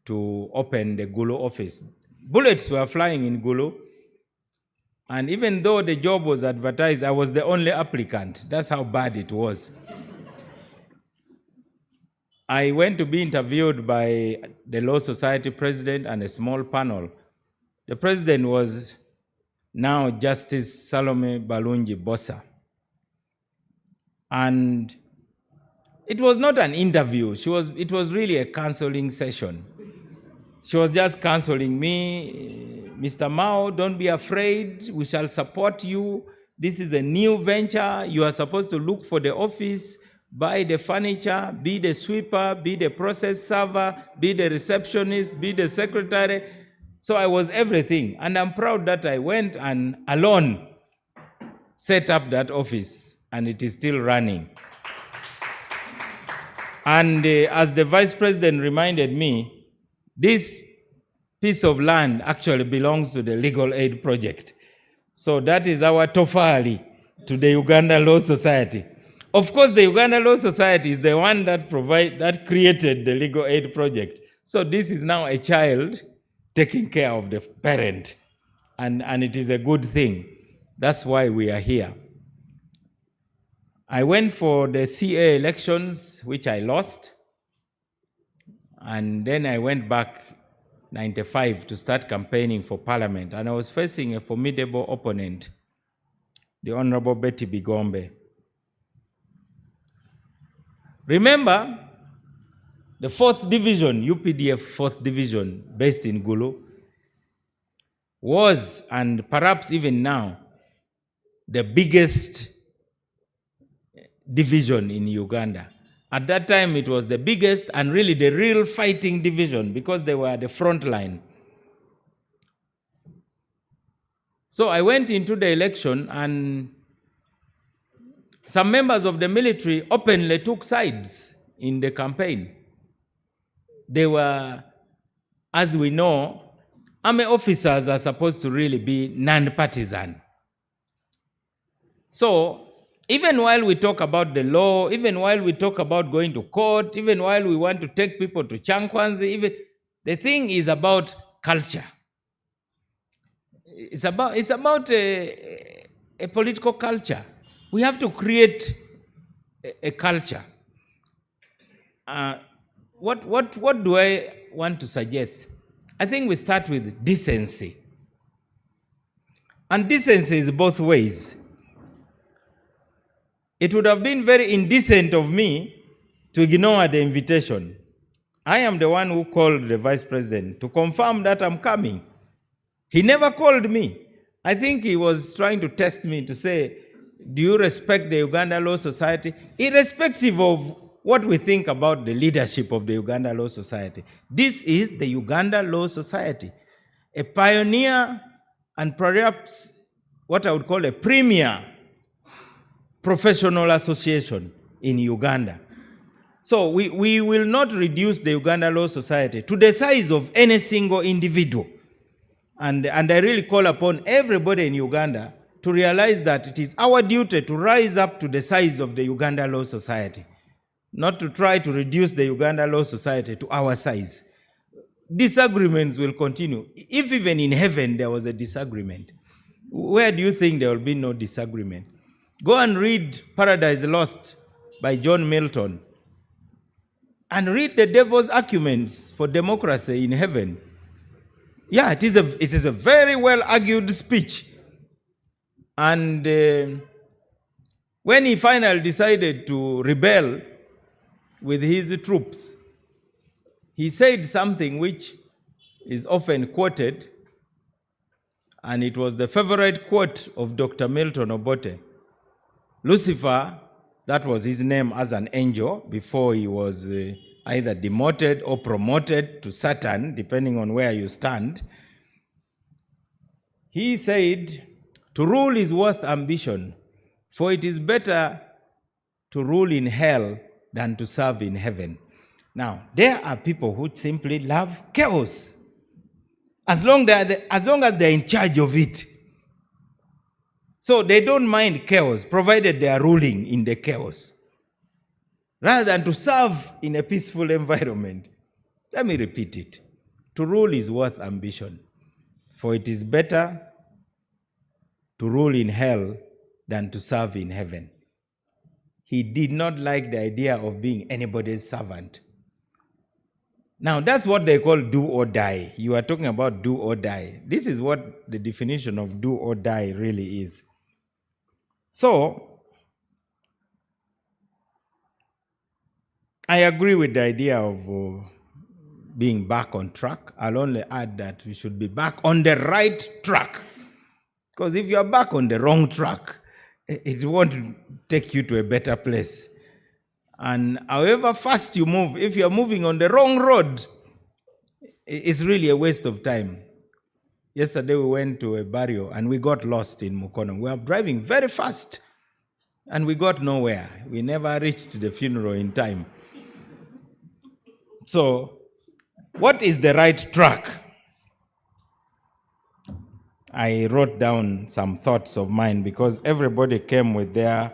to open the Gulu office. Bullets were flying in Gulu, and even though the job was advertised, I was the only applicant. That's how bad it was. I went to be interviewed by the Law Society president and a small panel. The president was now Justice Salome Balungi Bosa. And it was not an interview. It was really a counseling session. She was just counseling me, Mr. Mao, don't be afraid, we shall support you. This is a new venture. You are supposed to look for the office, buy the furniture, be the sweeper, be the process server, be the receptionist, be the secretary. So I was everything. And I'm proud that I went and alone set up that office, and it is still running. And as the vice president reminded me, this piece of land actually belongs to the Legal Aid Project. So that is our tofali to the Uganda Law Society. Of course, the Uganda Law Society is the one that created the Legal Aid Project. So this is now a child taking care of the parent, and it is a good thing. That's why we are here. I went for the CA elections, which I lost. And then I went back 95 to start campaigning for parliament. And I was facing a formidable opponent, the Honorable Betty Bigombe. Remember, the 4th Division, UPDF 4th Division, based in Gulu, was, and perhaps even now, the biggest division in Uganda. At that time, it was the biggest and really the real fighting division because they were the front line. So I went into the election, and some members of the military openly took sides in the campaign. They were, as we know, army officers are supposed to really be non-partisan. So even while we talk about the law, even while we talk about going to court, even while we want to take people to Chankwanzi, even the thing is about culture. It's about a political culture. We have to create a culture. What do I want to suggest? I think we start with decency. And decency is both ways. It would have been very indecent of me to ignore the invitation. I am the one who called the vice president to confirm that I'm coming. He never called me. I think he was trying to test me to say, do you respect the Uganda Law Society? Irrespective of what we think about the leadership of the Uganda Law Society. This is the Uganda Law Society, a pioneer and perhaps what I would call a premier professional association in Uganda. So we will not reduce the Uganda Law Society to the size of any single individual. And I really call upon everybody in Uganda to realize that it is our duty to rise up to the size of the Uganda Law Society, not to try to reduce the Uganda Law Society to our size. Disagreements will continue. If even in heaven there was a disagreement, where do you think there will be no disagreement? Go and read Paradise Lost by John Milton and read the devil's arguments for democracy in heaven. Yeah, it is a very well argued speech. And when he finally decided to rebel with his troops, he said something which is often quoted, and it was the favorite quote of Dr. Milton Obote. Lucifer, that was his name as an angel before he was either demoted or promoted to Satan, depending on where you stand. He said, to rule is worth ambition, for it is better to rule in hell than to serve in heaven. Now, there are people who simply love chaos, as long as they're in charge of it. So they don't mind chaos, provided they are ruling in the chaos, rather than to serve in a peaceful environment. Let me repeat it. To rule is worth ambition, for it is better to rule in hell than to serve in heaven. He did not like the idea of being anybody's servant. Now, that's what they call do or die. You are talking about do or die. This is what the definition of do or die really is. So, I agree with the idea of being back on track. I'll only add that we should be back on the right track. Because if you are back on the wrong track, it won't take you to a better place. And however fast you move, if you are moving on the wrong road, it's really a waste of time. Yesterday we went to a burial and we got lost in Mukono. We were driving very fast and we got nowhere. We never reached the funeral in time. So, what is the right track? I wrote down some thoughts of mine because everybody came with their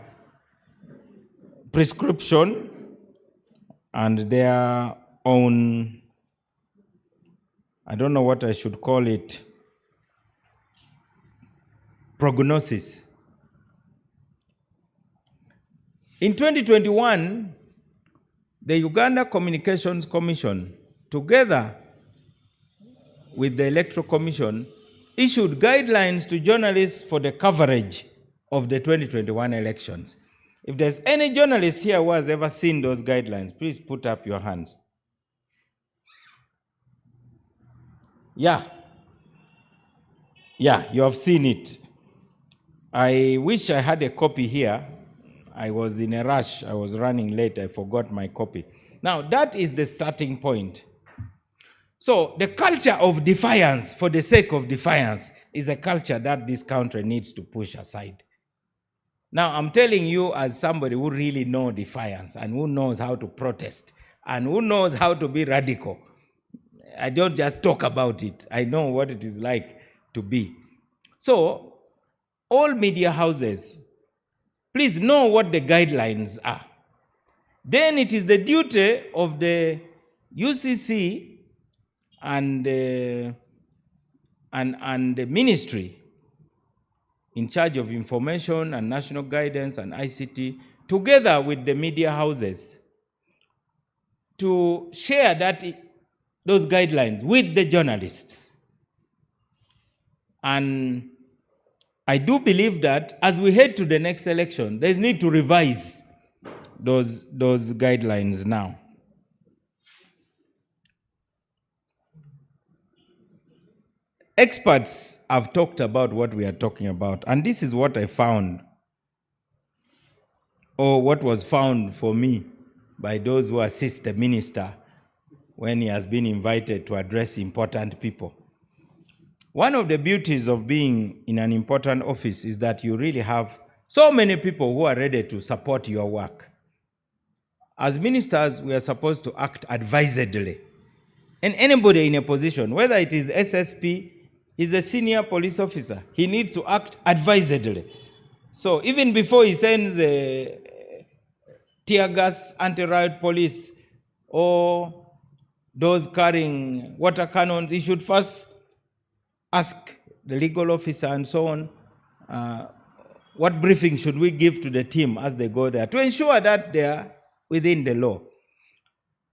prescription and their own, I don't know what I should call it, prognosis. In 2021, the Uganda Communications Commission, together with the Electoral Commission, issued guidelines to journalists for the coverage of the 2021 elections. If there's any journalist here who has ever seen those guidelines, please put up your hands. Yeah. Yeah, you have seen it. I wish I had a copy here. I was in a rush. I was running late. I forgot my copy. Now, that is the starting point. So, the culture of defiance, for the sake of defiance, is a culture that this country needs to push aside. Now, I'm telling you as somebody who really knows defiance and who knows how to protest and who knows how to be radical. I don't just talk about it. I know what it is like to be. So, all media houses, please know what the guidelines are. Then it is the duty of the UCC and the ministry in charge of information and national guidance and ICT, together with the media houses, to share those guidelines with the journalists. And I do believe that as we head to the next election, there's need to revise those guidelines now. Experts have talked about what we are talking about, and this is what I found, or what was found for me by those who assist the minister when he has been invited to address important people. One of the beauties of being in an important office is that you really have so many people who are ready to support your work. As ministers, we are supposed to act advisedly. And anybody in a position, whether it is SSP, is a senior police officer, he needs to act advisedly. So even before he sends tear gas, anti-riot police, or those carrying water cannons, he should first ask the legal officer and so on, what briefing should we give to the team as they go there to ensure that they are within the law.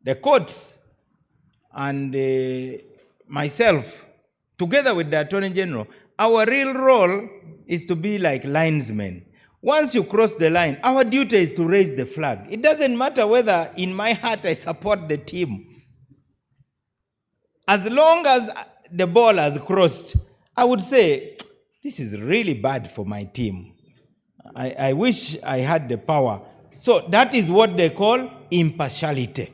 The courts and myself, together with the Attorney General, our real role is to be like linesmen. Once you cross the line, our duty is to raise the flag. It doesn't matter whether in my heart I support the team. As long as the ball has crossed, I would say, this is really bad for my team. I wish I had the power. So that is what they call impartiality.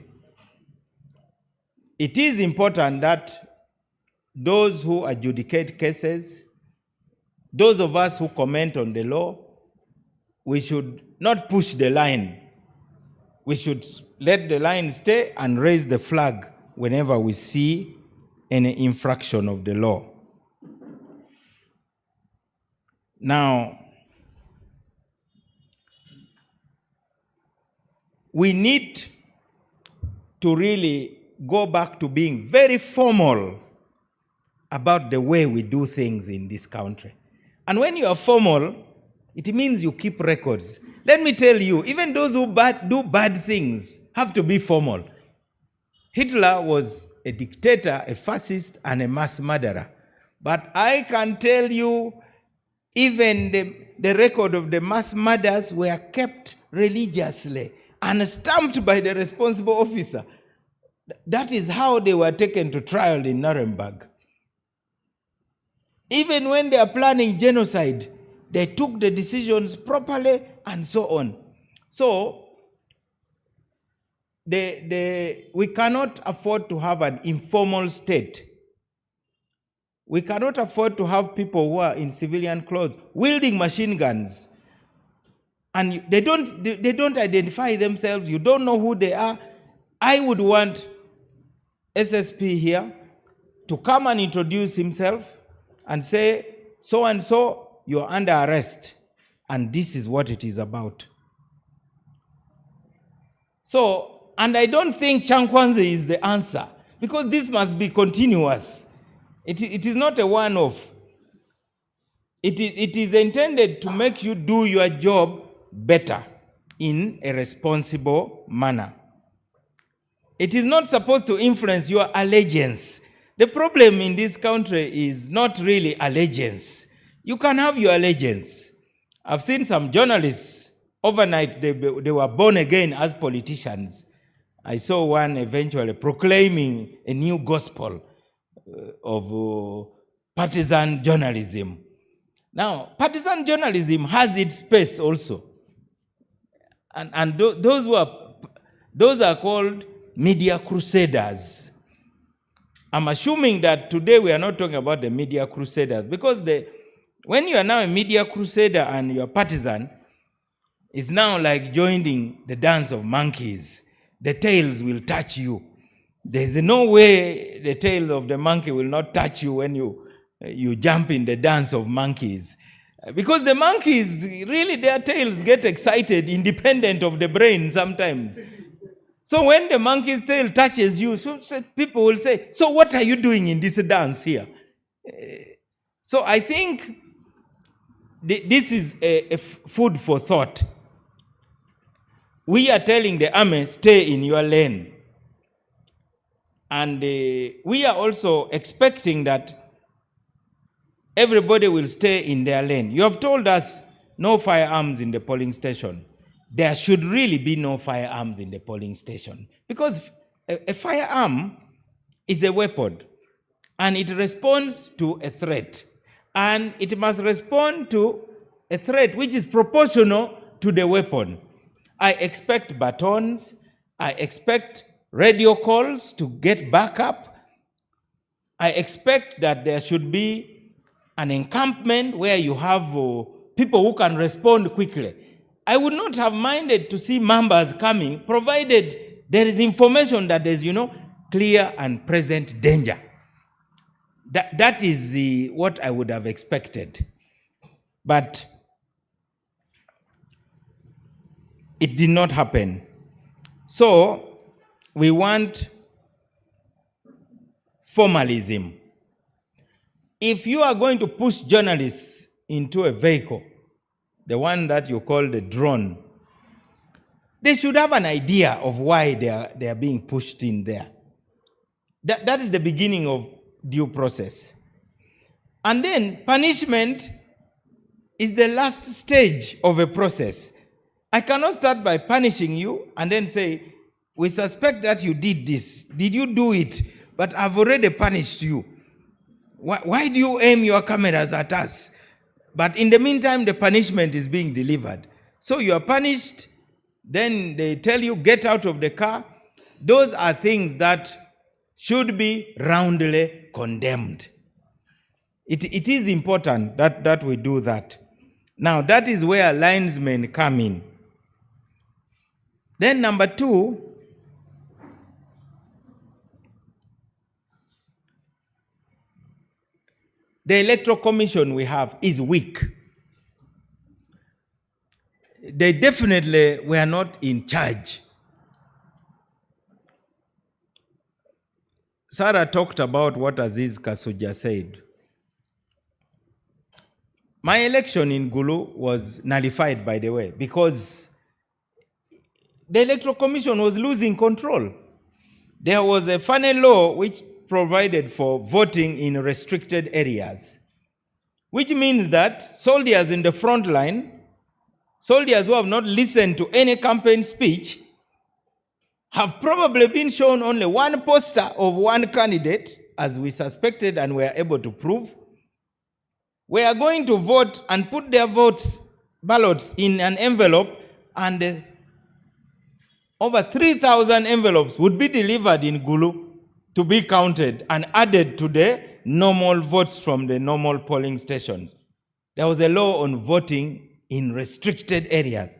It is important that those who adjudicate cases, those of us who comment on the law, we should not push the line. We should let the line stay and raise the flag whenever we see any infraction of the law. Now, we need to really go back to being very formal about the way we do things in this country. And when you are formal, it means you keep records. Let me tell you, even those who do bad things have to be formal. Hitler was a dictator, a fascist, and a mass murderer. But I can tell you, even the record of the mass murders were kept religiously and stamped by the responsible officer. That is how they were taken to trial in Nuremberg. Even when they are planning genocide, they took the decisions properly and so on. So, we cannot afford to have an informal state. We cannot afford to have people who are in civilian clothes wielding machine guns, and they don't identify themselves. You don't know who they are. I would want SSP here to come and introduce himself and say, so and so, you're under arrest, and this is what it is about. So, and I don't think Chankwanze is the answer, because this must be continuous. It is not a one-off. It is intended to make you do your job better in a responsible manner. It is not supposed to influence your allegiance. The problem in this country is not really allegiance. You can have your allegiance. I've seen some journalists overnight they were born again as politicians. I saw one eventually proclaiming a new gospel of partisan journalism. Now, partisan journalism has its space also. And those are called media crusaders. I'm assuming that today we are not talking about the media crusaders, because when you are now a media crusader and you are partisan, it's now like joining the dance of monkeys. The tails will touch you. There's no way the tail of the monkey will not touch you when you jump in the dance of monkeys. Because the monkeys, really their tails get excited independent of the brain sometimes. So when the monkey's tail touches you, so people will say, so what are you doing in this dance here? So I think this is a food for thought. We are telling the army, stay in your lane. And we are also expecting that everybody will stay in their lane. You have told us no firearms in the polling station. There should really be no firearms in the polling station, because a firearm is a weapon and it responds to a threat, and it must respond to a threat which is proportional to the weapon. I expect batons, I expect radio calls to get backup. I expect that there should be an encampment where you have people who can respond quickly. I would not have minded to see members coming, provided there is information that there's, clear and present danger. That is what I would have expected. But it did not happen. So we want formalism. If you are going to push journalists into a vehicle, the one that you call the drone, they should have an idea of why they are being pushed in there. That is the beginning of due process. And then punishment is the last stage of a process. I cannot start by punishing you and then say, we suspect that you did this. Did you do it? But I've already punished you. Why do you aim your cameras at us? But in the meantime, the punishment is being delivered. So you are punished, then they tell you, get out of the car. Those are things that should be roundly condemned. It is important that we do that. Now, that is where linesmen come in. Then number 2, the Electoral Commission we have is weak. They definitely were not in charge. Sarah talked about what Aziz Kasuja said. My election in Gulu was nullified, by the way, because the Electoral Commission was losing control. There was a funny law which provided for voting in restricted areas, which means that soldiers in the front line, soldiers who have not listened to any campaign speech, have probably been shown only one poster of one candidate, as we suspected and were able to prove. We are going to vote and put their ballots in an envelope, and over 3,000 envelopes would be delivered in Gulu to be counted and added to the normal votes from the normal polling stations. There was a law on voting in restricted areas.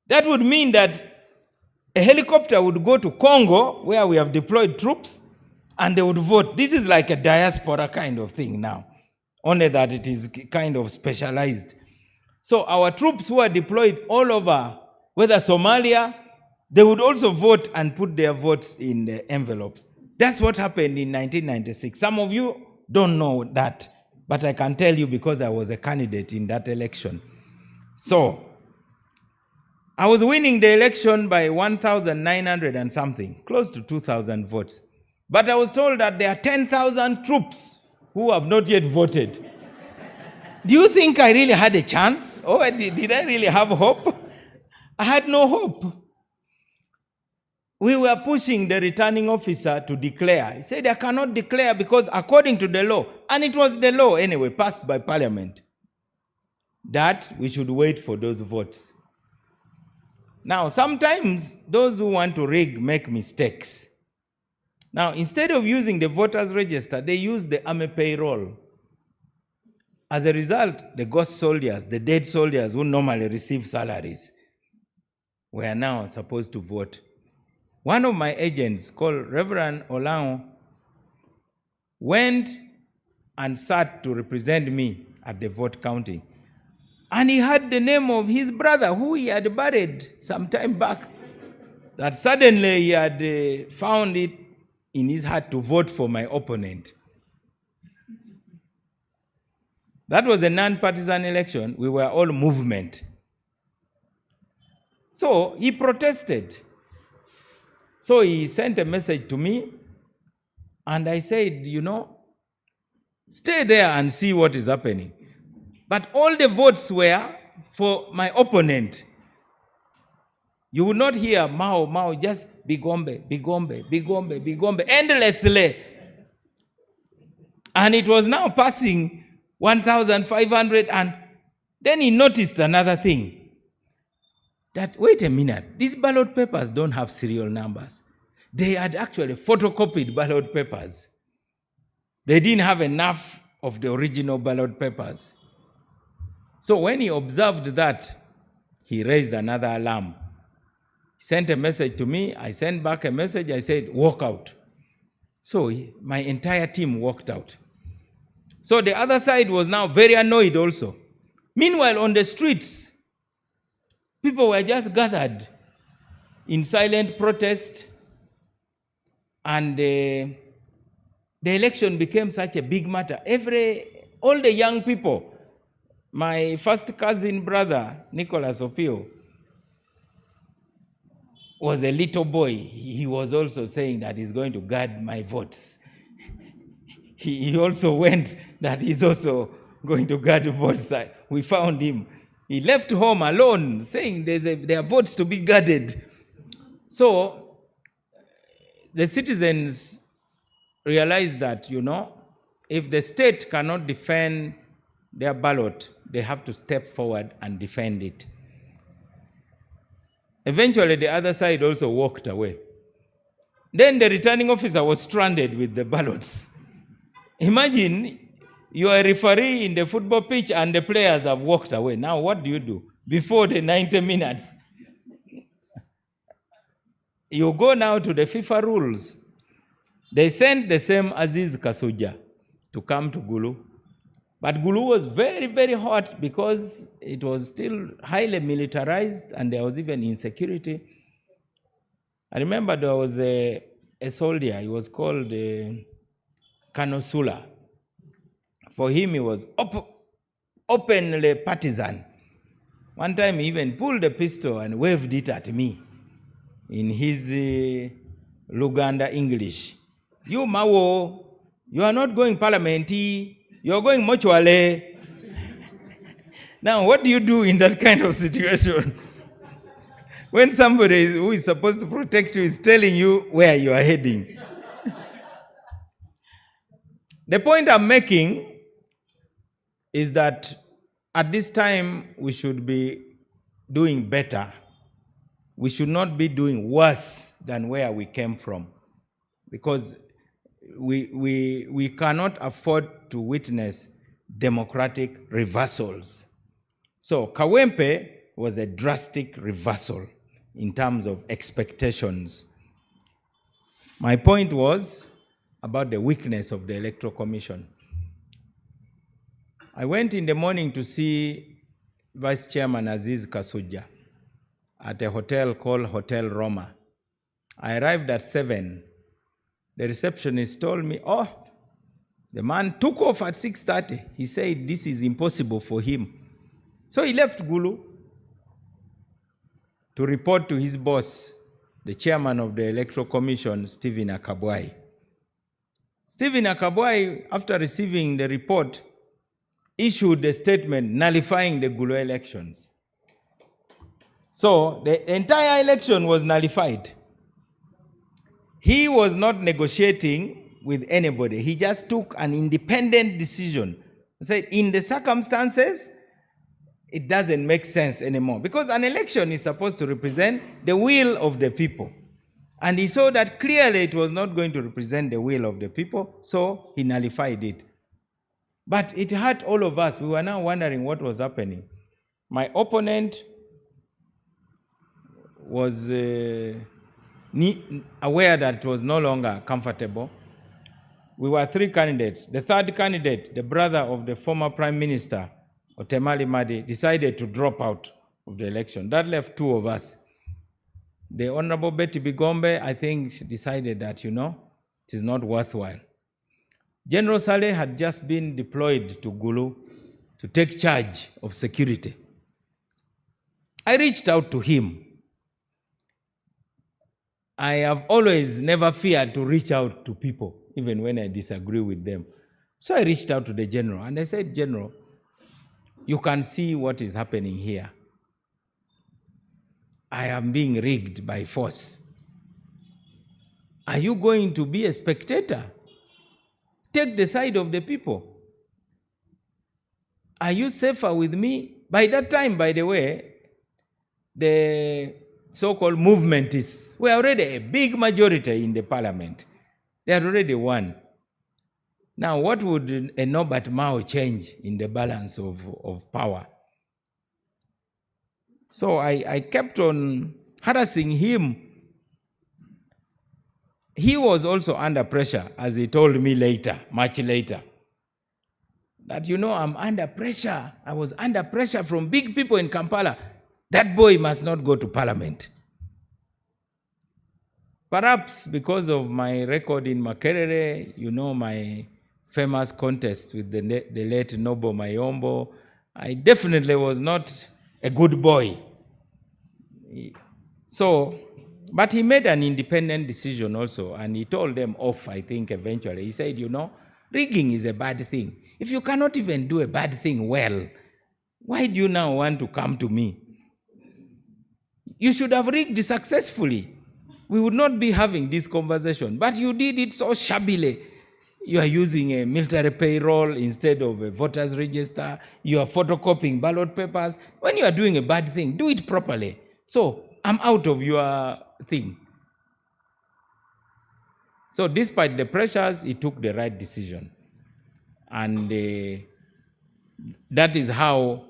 That would mean that a helicopter would go to Congo, where we have deployed troops, and they would vote. This is like a diaspora kind of thing now, only that it is kind of specialized. So our troops who are deployed all over, whether Somalia, they would also vote and put their votes in the envelopes. That's what happened in 1996. Some of you don't know that, but I can tell you because I was a candidate in that election. So, I was winning the election by 1,900 and something, close to 2,000 votes. But I was told that there are 10,000 troops who have not yet voted. Do you think I really had a chance? Or did I really have hope? I had no hope. We were pushing the returning officer to declare. He said, I cannot declare because according to the law, and it was the law anyway, passed by Parliament, that we should wait for those votes. Now, sometimes those who want to rig make mistakes. Now, instead of using the voters' register, they use the army payroll. As a result, the ghost soldiers, the dead soldiers who normally receive salaries, were now supposed to vote. One of my agents, called Reverend Olao, went and sat to represent me at the vote counting. And he had the name of his brother, who he had buried some time back, that suddenly he had found it in his heart to vote for my opponent. That was a non-partisan election. We were all movement. So he protested. So he sent a message to me, and I said, stay there and see what is happening. But all the votes were for my opponent. You would not hear Mao, just Bigombe, Bigombe, Bigombe, Bigombe, endlessly. And it was now passing 1,500, and then he noticed another thing. That, wait a minute, these ballot papers don't have serial numbers. They had actually photocopied ballot papers. They didn't have enough of the original ballot papers. So when he observed that, he raised another alarm. He sent a message to me. I sent back a message. I said, walk out. So my entire team walked out. So the other side was now very annoyed also. Meanwhile, on the streets, people were just gathered in silent protest, and the election became such a big matter. All the young people, my first cousin brother, Nicholas Opio, was a little boy. He was also saying that he's going to guard my votes. He also went that he's also going to guard the votes. We found him. He left home alone, saying there are votes to be guarded. So the citizens realized that, if the state cannot defend their ballot, they have to step forward and defend it. Eventually, the other side also walked away. Then the returning officer was stranded with the ballots. Imagine you are a referee in the football pitch and the players have walked away. Now, what do you do? Before the 90 minutes, you go now to the FIFA rules. They sent the same Aziz Kasuja to come to Gulu. But Gulu was very, very hot because it was still highly militarized and there was even insecurity. I remember there was a soldier, he was called Kanosula. For him, he was openly partisan. One time, he even pulled a pistol and waved it at me in his Luganda English. You, Mawo, you are not going parliament, you are going mortuary. Now, what do you do in that kind of situation? When somebody who is supposed to protect you is telling you where you are heading. The point I'm making is that at this time we should be doing better. We should not be doing worse than where we came from, because we cannot afford to witness democratic reversals. So Kawempe was a drastic reversal in terms of expectations. My point was about the weakness of the Electoral Commission. I went in the morning to see Vice Chairman Aziz Kasuja at a hotel called Hotel Roma. I arrived at 7. The receptionist told me, the man took off at 6:30. He said this is impossible for him. So he left Gulu to report to his boss, the chairman of the Electoral Commission, Stephen Akabwai. Stephen Akabwai, after receiving the report, issued a statement nullifying the Gulu elections. So the entire election was nullified. He was not negotiating with anybody. He just took an independent decision. He said, in the circumstances, it doesn't make sense anymore. Because an election is supposed to represent the will of the people. And he saw that clearly it was not going to represent the will of the people, so he nullified it. But it hurt all of us. We were now wondering what was happening. My opponent was aware that it was no longer comfortable. We were 3 candidates. The third candidate, the brother of the former Prime Minister, Otemali Madi, decided to drop out of the election. That left 2 of us. The Honorable Betty Bigombe, I think, decided that, it is not worthwhile. General Saleh had just been deployed to Gulu to take charge of security. I reached out to him. I have always never feared to reach out to people, even when I disagree with them. So I reached out to the general and I said, General, you can see what is happening here. I am being rigged by force. Are you going to be a spectator? Take the side of the people. Are you safer with me? By that time, by the way, the so-called movementists were already a big majority in the parliament. They had already won. Now, what would a Norbert Mao change in the balance of power? So I kept on harassing him. He was also under pressure, as he told me later, much later, that, I'm under pressure. I was under pressure from big people in Kampala. That boy must not go to parliament. Perhaps because of my record in Makerere, my famous contest with the late Nobo Mayombo, I definitely was not a good boy. So, but he made an independent decision also, and he told them off, I think, eventually. He said, rigging is a bad thing. If you cannot even do a bad thing well, why do you now want to come to me? You should have rigged successfully. We would not be having this conversation, but you did it so shabbily. You are using a military payroll instead of a voter's register. You are photocopying ballot papers. When you are doing a bad thing, do it properly. So I'm out of your thing. So despite the pressures, he took the right decision. And that is how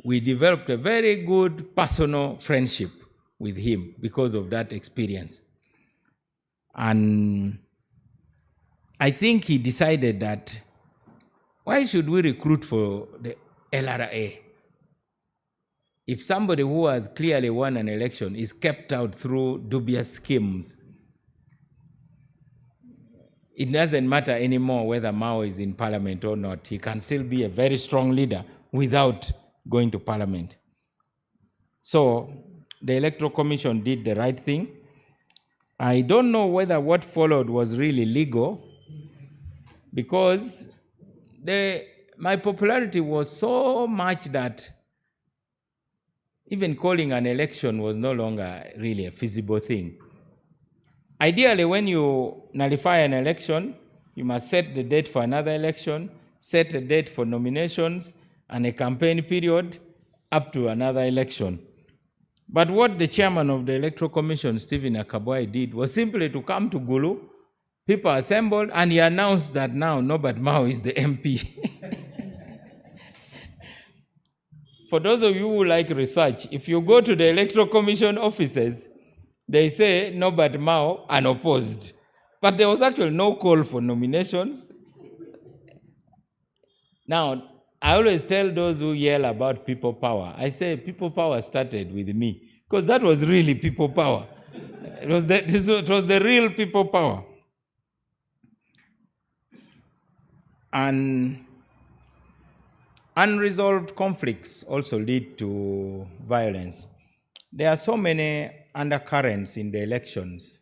we developed a very good personal friendship with him because of that experience. And I think he decided that, why should we recruit for the LRA? If somebody who has clearly won an election is kept out through dubious schemes, it doesn't matter anymore whether Mao is in parliament or not. He can still be a very strong leader without going to parliament. So the Electoral Commission did the right thing. I don't know whether what followed was really legal, because my popularity was so much that even calling an election was no longer really a feasible thing. Ideally, when you nullify an election, you must set the date for another election, set a date for nominations, and a campaign period up to another election. But what the chairman of the Electoral Commission, Stephen Akabwai, did was simply to come to Gulu, people assembled, and he announced that now Norbert Mao is the MP. For those of you who like research, if you go to the Electoral Commission offices, they say Norbert Mao unopposed. But there was actually no call for nominations. Now, I always tell those who yell about people power, I say people power started with me, because that was really people power. It was the real people power. And unresolved conflicts also lead to violence. There are so many undercurrents in the elections.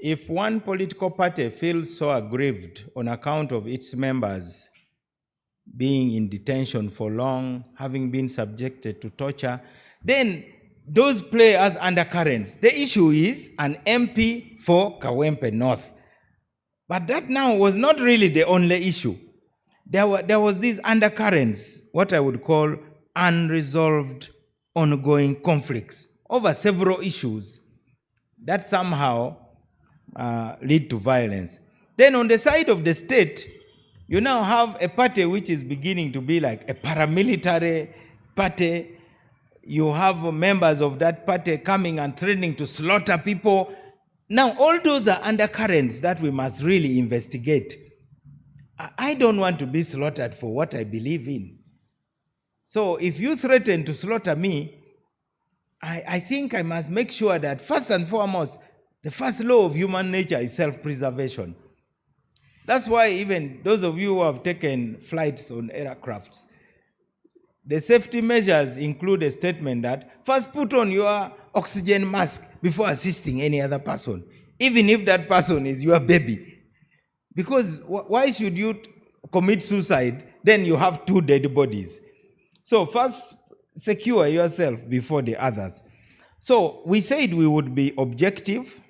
If one political party feels so aggrieved on account of its members being in detention for long, having been subjected to torture, then those play as undercurrents. The issue is an MP for Kawempe North. But that now was not really the only issue. There was these undercurrents, what I would call unresolved ongoing conflicts over several issues that somehow lead to violence. Then on the side of the state, you now have a party which is beginning to be like a paramilitary party. You have members of that party coming and threatening to slaughter people. Now, all those are undercurrents that we must really investigate. I don't want to be slaughtered for what I believe in. So if you threaten to slaughter me, I think I must make sure that first and foremost, the first law of human nature is self-preservation. That's why even those of you who have taken flights on aircrafts, the safety measures include a statement that first put on your oxygen mask before assisting any other person, even if that person is your baby. Because why should you commit suicide, then you have 2 dead bodies? So first, secure yourself before the others. So we said we would be objective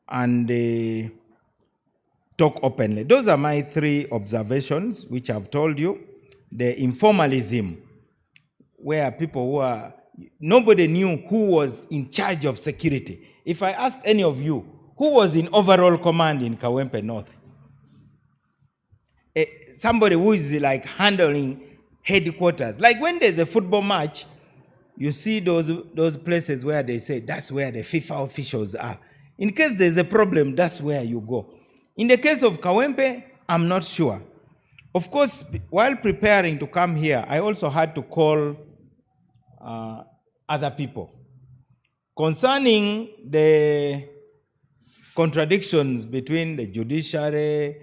and talk openly. Those are my 3 observations, which I've told you. The informalism, where people who are, nobody knew who was in charge of security. If I asked any of you, who was in overall command in Kawempe North? Somebody who is like handling headquarters. Like when there's a football match, you see those places where they say that's where the FIFA officials are. In case there's a problem, that's where you go. In the case of Kawempe, I'm not sure. Of course, while preparing to come here, I also had to call other people. Concerning the contradictions between the judiciary,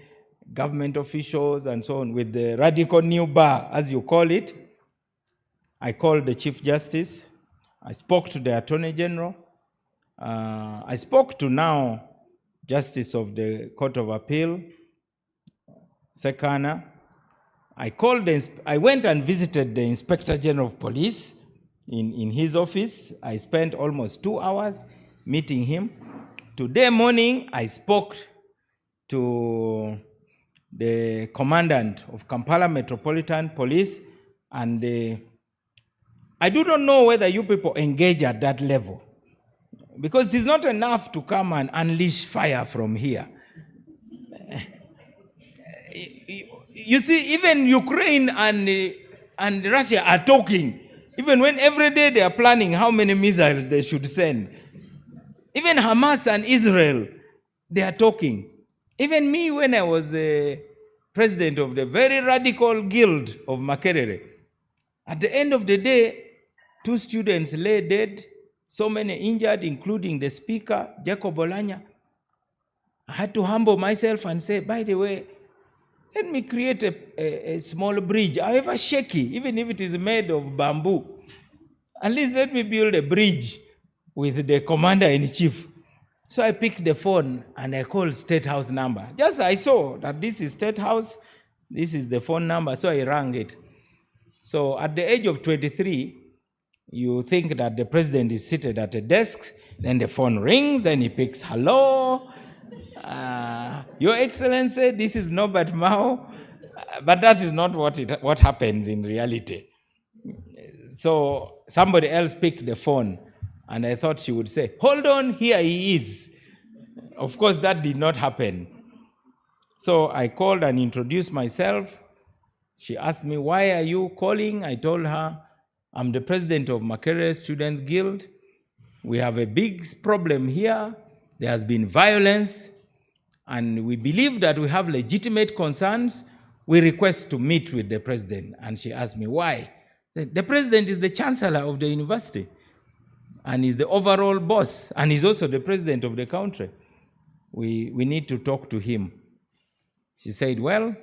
government officials, and so on, with the radical new bar, as you call it, I called the Chief Justice. I spoke to the Attorney General. I spoke to now Justice of the Court of Appeal, Sekana. I went and visited the Inspector General of Police in his office. I spent almost 2 hours meeting him. Today morning, I spoke to the commandant of Kampala Metropolitan Police, and I do not know whether you people engage at that level, because it is not enough to come and unleash fire from here. You see, even Ukraine and Russia are talking, even when every day they are planning how many missiles they should send. Even Hamas and Israel, they are talking. Even me, when I was president of the very radical guild of Makerere, at the end of the day, 2 students lay dead, so many injured, including the speaker, Jacob Olanya. I had to humble myself and say, by the way, let me create a small bridge, however shaky, even if it is made of bamboo. At least let me build a bridge with the commander-in-chief. So I picked the phone and I called State House number. Just I saw that this is State House, this is the phone number, so I rang it. So at the age of 23, you think that the president is seated at a desk, then the phone rings, then he picks, hello, Your Excellency, this is Norbert Mao, but that is not what happens in reality. So somebody else picked the phone, and I thought she would say, hold on, here he is. Of course, that did not happen. So I called and introduced myself. She asked me, why are you calling? I told her, I'm the president of Makerere Students Guild. We have a big problem here. There has been violence, and we believe that we have legitimate concerns. We request to meet with the president. And she asked me, why? The president is the chancellor of the university, and is the overall boss, and he's also the president of the country. We need to talk to him. She said, well,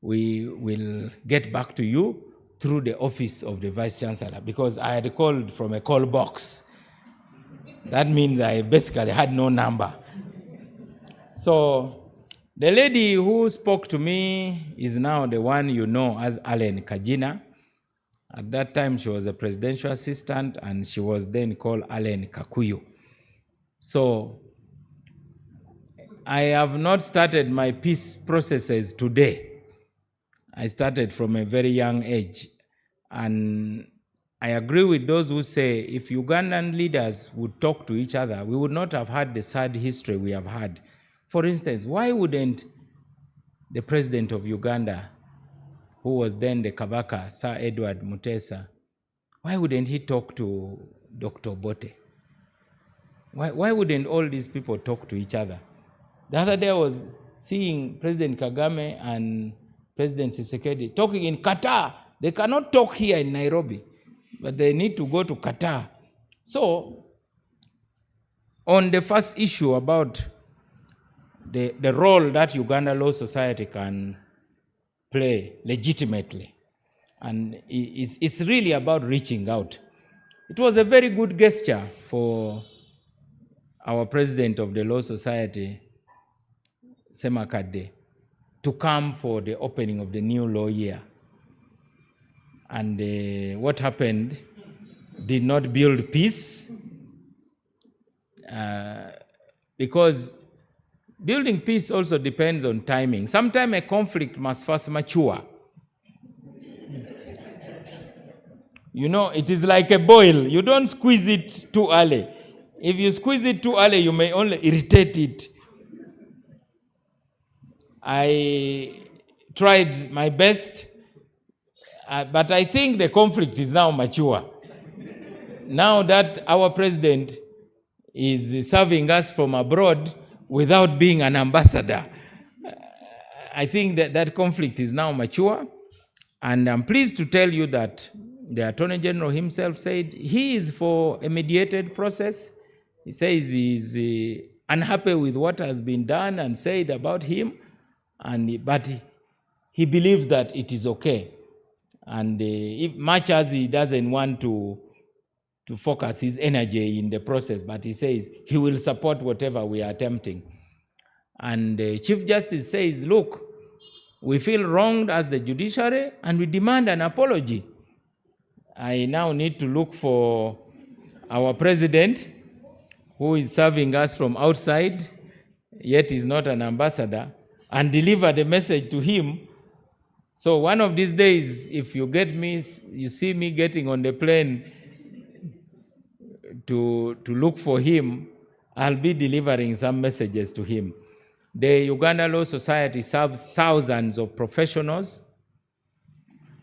we will get back to you through the office of the vice chancellor, because I had called from a call box. That means I basically had no number. So the lady who spoke to me is now the one you know as Allen Kajina. At that time, she was a presidential assistant, and she was then called Allen Kakuyu. So I have not started my peace processes today. I started from a very young age. And I agree with those who say if Ugandan leaders would talk to each other, we would not have had the sad history we have had. For instance, why wouldn't the president of Uganda, who was then the Kabaka, Sir Edward Mutesa, why wouldn't he talk to Dr. Bote? Why wouldn't all these people talk to each other? The other day I was seeing President Kagame and President Tshisekedi talking in Qatar. They cannot talk here in Nairobi, but they need to go to Qatar. So, on the first issue about the role that Uganda Law Society can play legitimately, and it's really about reaching out. It was a very good gesture for our president of the Law Society, Semakade, to come for the opening of the new law year. And what happened did not build peace, because building peace also depends on timing. Sometimes a conflict must first mature. You know, it is like a boil. You don't squeeze it too early. If you squeeze it too early, you may only irritate it. I tried my best, but I think the conflict is now mature. Now that our president is serving us from abroad without being an ambassador, I think that conflict is now mature. And I'm pleased to tell you that the Attorney General himself said he is for a mediated process. He says he's unhappy with what has been done and said about him, but he believes that it is okay. And if much as he doesn't want to focus his energy in the process, but he says he will support whatever we are attempting. And the Chief Justice says, look, we feel wronged as the judiciary and we demand an apology. I now need to look for our president, who is serving us from outside, yet is not an ambassador, and deliver the message to him. So one of these days, if you get me, you see me getting on the plane to look for him, I'll be delivering some messages to him. The Uganda Law Society serves thousands of professionals,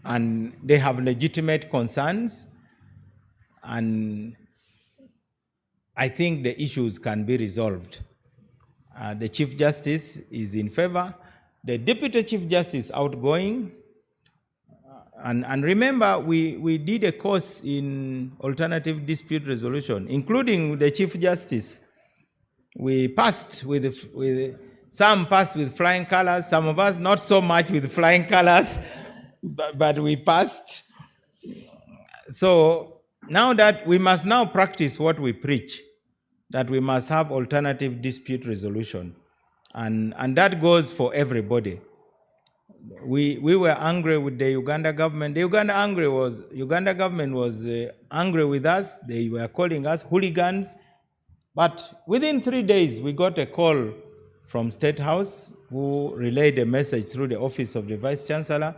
and they have legitimate concerns, and I think the issues can be resolved. The Chief Justice is in favor. The Deputy Chief Justice outgoing. And remember, we did a course in alternative dispute resolution, including the Chief Justice. We passed some passed with flying colors, some of us not so much with flying colors, but we passed. So now that we must now practice what we preach, that we must have alternative dispute resolution. And that goes for everybody. We were angry with the Uganda government. The Uganda government was angry with us. They were calling us hooligans. But within 3 days, we got a call from State House, who relayed a message through the office of the Vice Chancellor.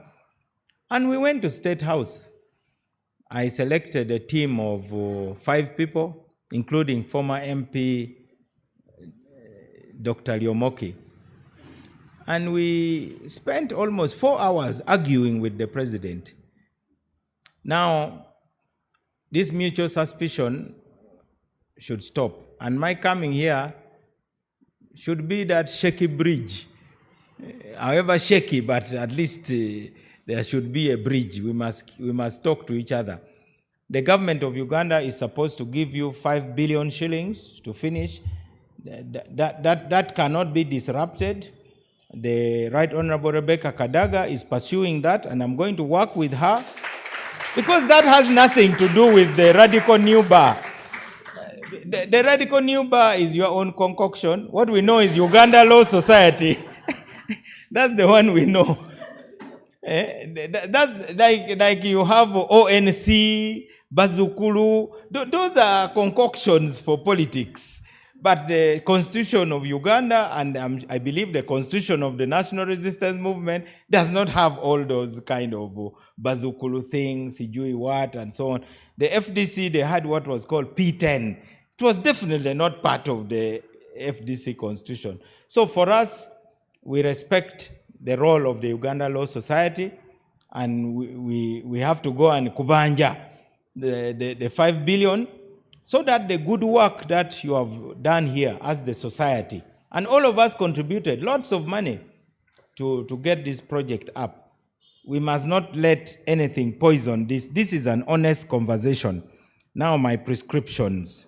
And we went to State House. I selected a team of 5 people, including former MP Dr. Lyomoki. And we spent almost 4 hours arguing with the president. Now, this mutual suspicion should stop. And my coming here should be that shaky bridge. However shaky, but at least there should be a bridge. We must talk to each other. The government of Uganda is supposed to give you 5 billion shillings to finish. That cannot be disrupted. The Right Honorable Rebecca Kadaga is pursuing that, and I'm going to work with her, because that has nothing to do with the Radical New Bar. The Radical New Bar is your own concoction. What we know is Uganda Law Society. That's the one we know. That's like you have ONC, Bazukulu. Those are concoctions for politics. But the constitution of Uganda and I believe the constitution of the National Resistance Movement does not have all those kind of Bazukulu things, sijui what, and so on. The FDC, they had what was called P10. It was definitely not part of the FDC constitution. So for us, we respect the role of the Uganda Law Society, and we have to go and kubanja the 5 billion, so that the good work that you have done here as the society, and all of us contributed lots of money to get this project up. We must not let anything poison this. This is an honest conversation. Now my prescriptions.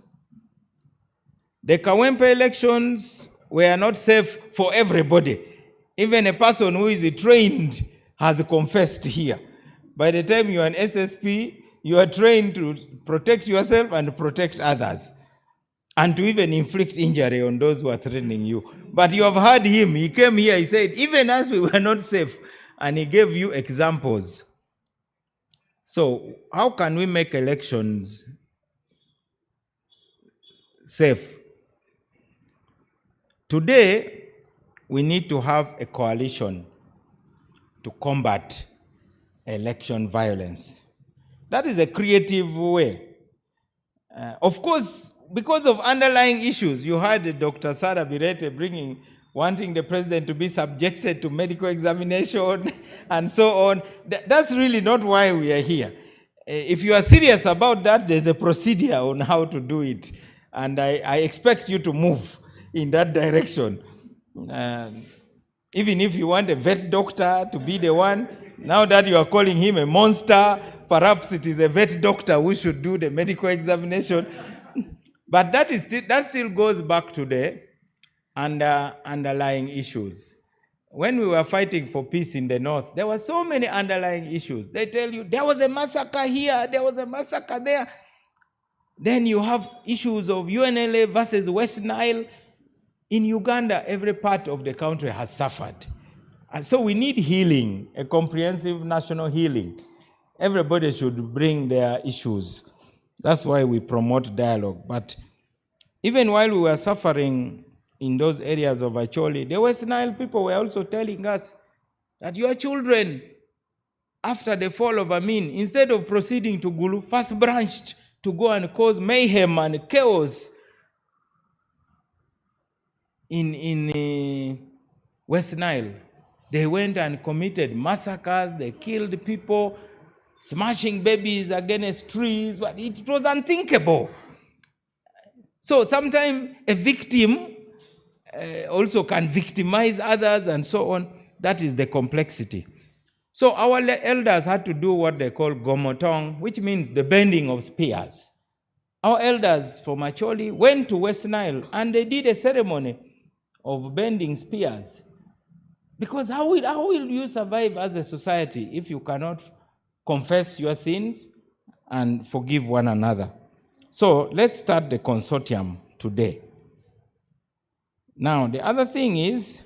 The Kawempe elections were not safe for everybody. Even a person who is trained has confessed here. By the time you are an SSP, you are trained to protect yourself and protect others, and to even inflict injury on those who are threatening you. But you have heard him. He came here, he said, even as we were not safe, and he gave you examples. So how can we make elections safe? Today, we need to have a coalition to combat election violence. That is a creative way. Of course, because of underlying issues, you heard Dr. Sarah Birete wanting the president to be subjected to medical examination and so on. That's really not why we are here. If you are serious about that, there's a procedure on how to do it. And I expect you to move in that direction. Even if you want a vet doctor to be the one, now that you are calling him a monster, perhaps it is a vet doctor who should do the medical examination. But that still goes back to the underlying issues. When we were fighting for peace in the north, there were so many underlying issues. They tell you, there was a massacre here, there was a massacre there. Then you have issues of UNLA versus West Nile. In Uganda, every part of the country has suffered. And so we need healing, a comprehensive national healing. Everybody should bring their issues. That's why we promote dialogue. But even while we were suffering in those areas of Acholi, the West Nile people were also telling us that your children, after the fall of Amin, instead of proceeding to Gulu, first branched to go and cause mayhem and chaos in West Nile. They went and committed massacres, they killed people, smashing babies against trees. But it was unthinkable. So sometimes a victim also can victimize others and so on. That is the complexity. So our elders had to do what they call gomotong, which means the bending of spears. Our elders from Acholi went to West Nile and they did a ceremony of bending spears. Because how will you survive as a society if you cannot confess your sins and forgive one another? So let's start the consortium today. Now, the other thing is,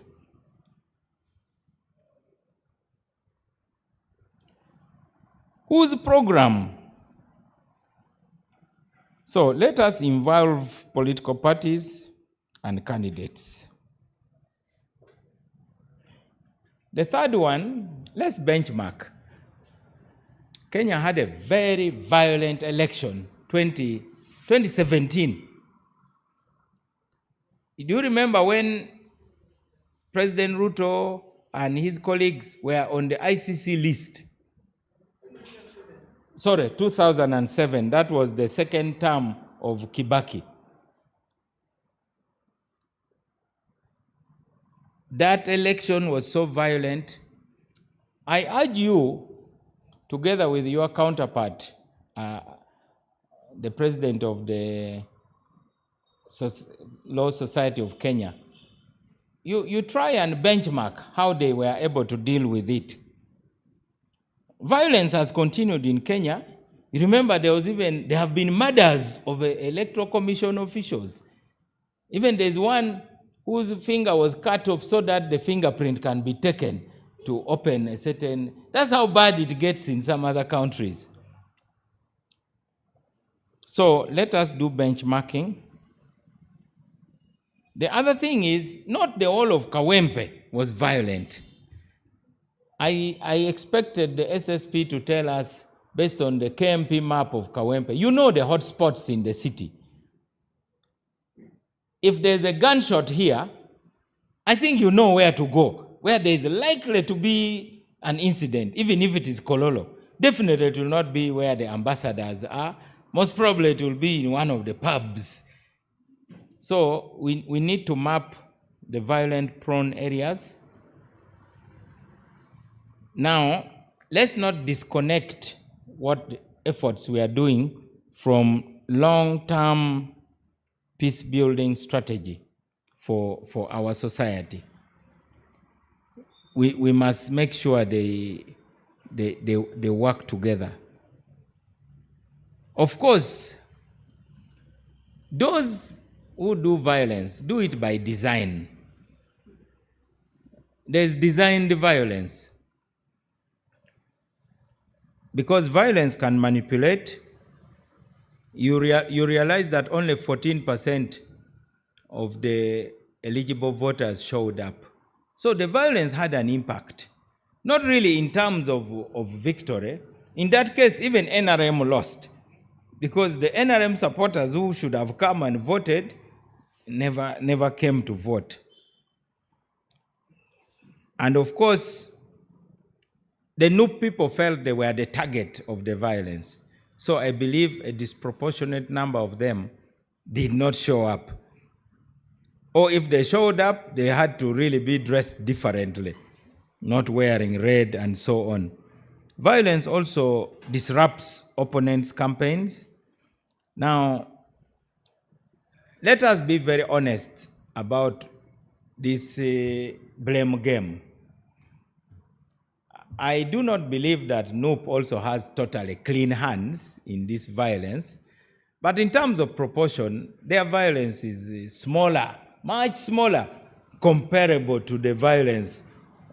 whose program? So let us involve political parties and candidates. The third one, let's benchmark. Kenya had a very violent election, 2017. Do you remember when President Ruto and his colleagues were on the ICC list? Sorry, 2007. That was the second term of Kibaki. That election was so violent. I urge you, together with your counterpart, the president of the Law Society of Kenya, you try and benchmark how they were able to deal with it. Violence has continued in Kenya. You remember there have been murders of Electoral Commission officials. Even there's one whose finger was cut off so that the fingerprint can be taken to open a certain, that's how bad it gets in some other countries. So let us do benchmarking. The other thing is, not the whole of Kawempe was violent. I expected the SSP to tell us, based on the KMP map of Kawempe, you know the hotspots in the city. If there's a gunshot here, I think you know where to go, where there is likely to be an incident, even if it is Kololo. Definitely it will not be where the ambassadors are. Most probably it will be in one of the pubs. So we need to map the violent prone areas. Now, let's not disconnect what efforts we are doing from long-term peace-building strategy for our society. We must make sure they work together. Of course, those who do violence do it by design. There's designed violence. Because violence can manipulate, you realize that only 14% of the eligible voters showed up. So the violence had an impact, not really in terms of victory. In that case, even NRM lost, because the NRM supporters who should have come and voted never came to vote. And of course, the Nup people felt they were the target of the violence. So I believe a disproportionate number of them did not show up. Or if they showed up, they had to really be dressed differently, not wearing red and so on. Violence also disrupts opponents' campaigns. Now, let us be very honest about this blame game. I do not believe that Nup also has totally clean hands in this violence, but in terms of proportion, their violence is smaller, much smaller, comparable to the violence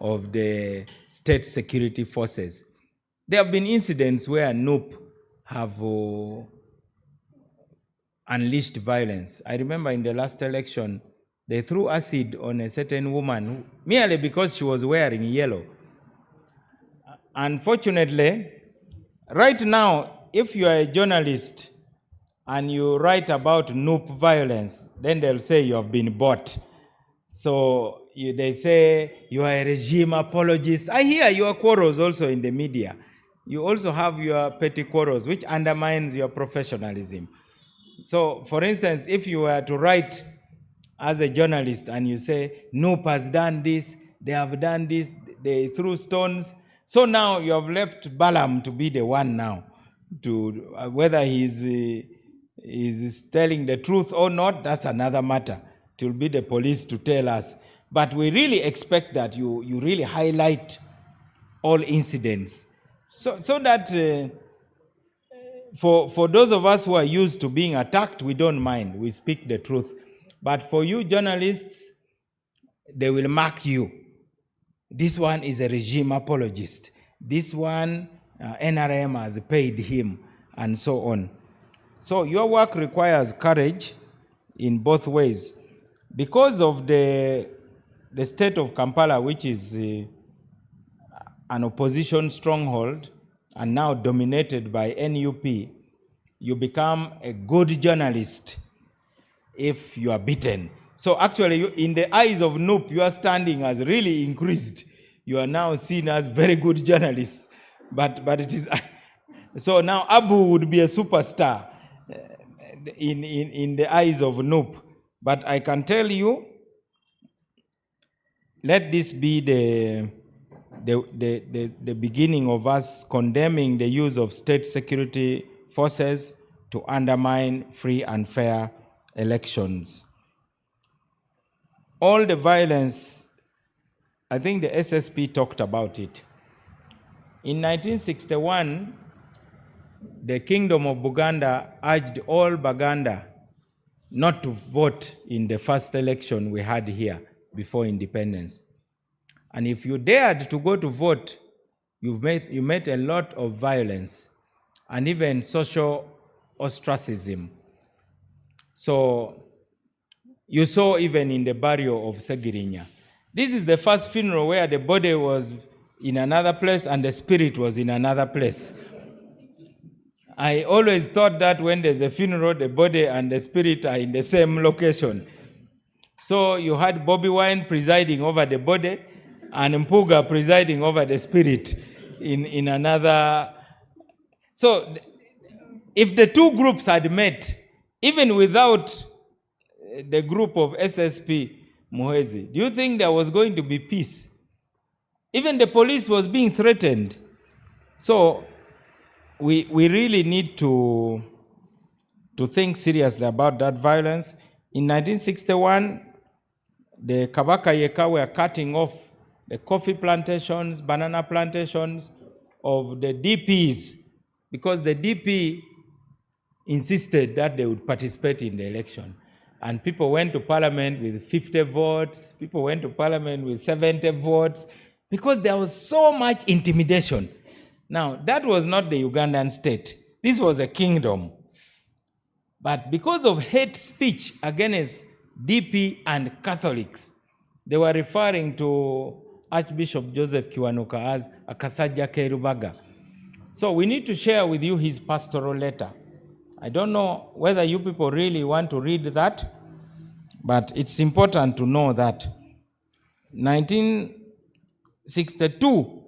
of the state security forces. There have been incidents where Nup have unleashed violence. I remember in the last election, they threw acid on a certain woman merely because she was wearing yellow. Unfortunately, right now, if you are a journalist and you write about Nup violence, then they'll say you have been bought. So they say you are a regime apologist. I hear your quarrels also in the media. You also have your petty quarrels, which undermines your professionalism. So, for instance, if you were to write as a journalist and you say, Nup has done this, they have done this, they threw stones. So now you have left Balaam to be the one now, to whether he's telling the truth or not, that's another matter. It will be the police to tell us. But we really expect that you really highlight all incidents, so that for those of us who are used to being attacked, we don't mind. We speak the truth. But for you journalists, they will mark you. This one is a regime apologist. This one, NRM has paid him, and so on. So your work requires courage in both ways. Because of the state of Kampala, which is an opposition stronghold and now dominated by NUP, you become a good journalist if you are beaten. So actually, in the eyes of Nup, your standing has really increased. You are now seen as very good journalists. But it is so now Abu would be a superstar in the eyes of Nup. But I can tell you, let this be the beginning of us condemning the use of state security forces to undermine free and fair elections. All the violence, I think the SSP talked about it. In 1961, the Kingdom of Buganda urged all Baganda not to vote in the first election we had here before independence. And if you dared to go to vote, you met a lot of violence and even social ostracism. So you saw even in the burial of Segirinya. This is the first funeral where the body was in another place and the spirit was in another place. I always thought that when there's a funeral, the body and the spirit are in the same location. So you had Bobby Wine presiding over the body and Mpuga presiding over the spirit in another. So if the two groups had met, even without the group of SSP Muhwezi, do you think there was going to be peace? Even the police was being threatened. So we really need to think seriously about that violence. In 1961, the Kabaka Yeka were cutting off the coffee plantations, banana plantations of the DPs, because the DP insisted that they would participate in the election. And people went to parliament with 50 votes, people went to parliament with 70 votes, because there was so much intimidation. Now, that was not the Ugandan state. This was a kingdom. But because of hate speech against DP and Catholics, they were referring to Archbishop Joseph Kiwanuka as a Kasajja Kerubaga. So we need to share with you his pastoral letter. I don't know whether you people really want to read that, but it's important to know that 1962,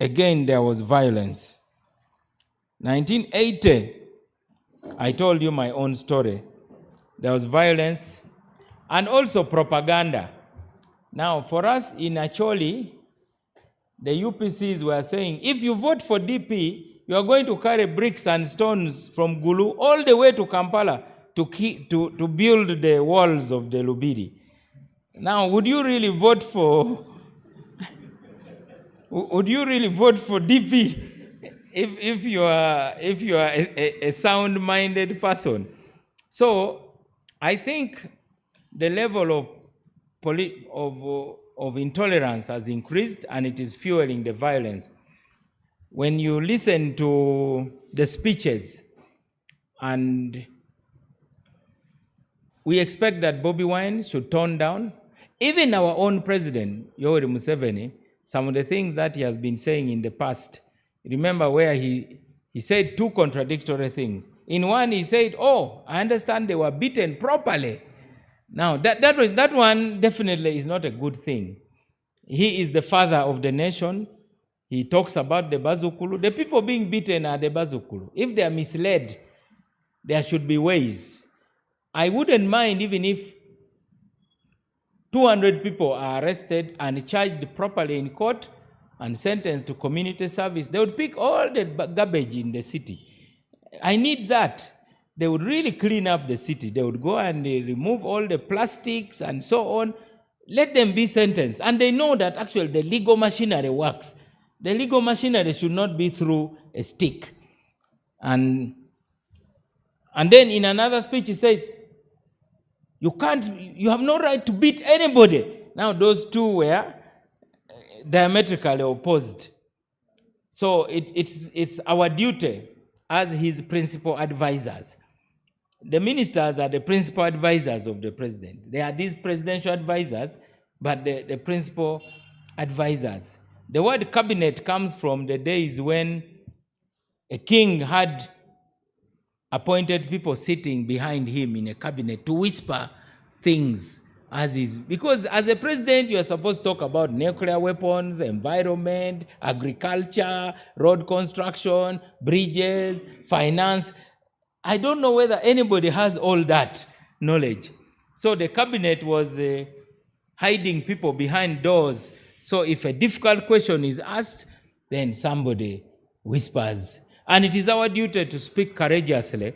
again, there was violence. 1980, I told you my own story. There was violence and also propaganda. Now, for us in Acholi, the UPCs were saying, if you vote for DP, you are going to carry bricks and stones from Gulu all the way to Kampala to build the walls of the Lubiri. Now, would you really vote for DP if you are a sound-minded person? So I think the level of intolerance has increased, and it is fueling the violence. When you listen to the speeches, and we expect that Bobby Wine should tone down, even our own president, Yoweri Museveni, some of the things that he has been saying in the past. Remember where he said two contradictory things. In one, he said, oh, I understand they were beaten properly. Now, that one definitely is not a good thing. He is the father of the nation. He talks about the Bazukulu. The people being beaten are the Bazukulu. If they are misled, there should be ways. I wouldn't mind even if 200 people are arrested and charged properly in court and sentenced to community service. They would pick all the garbage in the city. I need that. They would really clean up the city. They would go and they remove all the plastics and so on. Let them be sentenced. And they know that actually the legal machinery works. The legal machinery should not be through a stick. And then in another speech he said, you have no right to beat anybody. Now those two were diametrically opposed. So it's our duty as his principal advisors. The ministers are the principal advisors of the president. They are these presidential advisors, but the principal advisors. The word cabinet comes from the days when a king had appointed people sitting behind him in a cabinet to whisper things as is. Because as a president, you are supposed to talk about nuclear weapons, environment, agriculture, road construction, bridges, finance. I don't know whether anybody has all that knowledge. So the cabinet was hiding people behind doors. So if a difficult question is asked, then somebody whispers. And it is our duty to speak courageously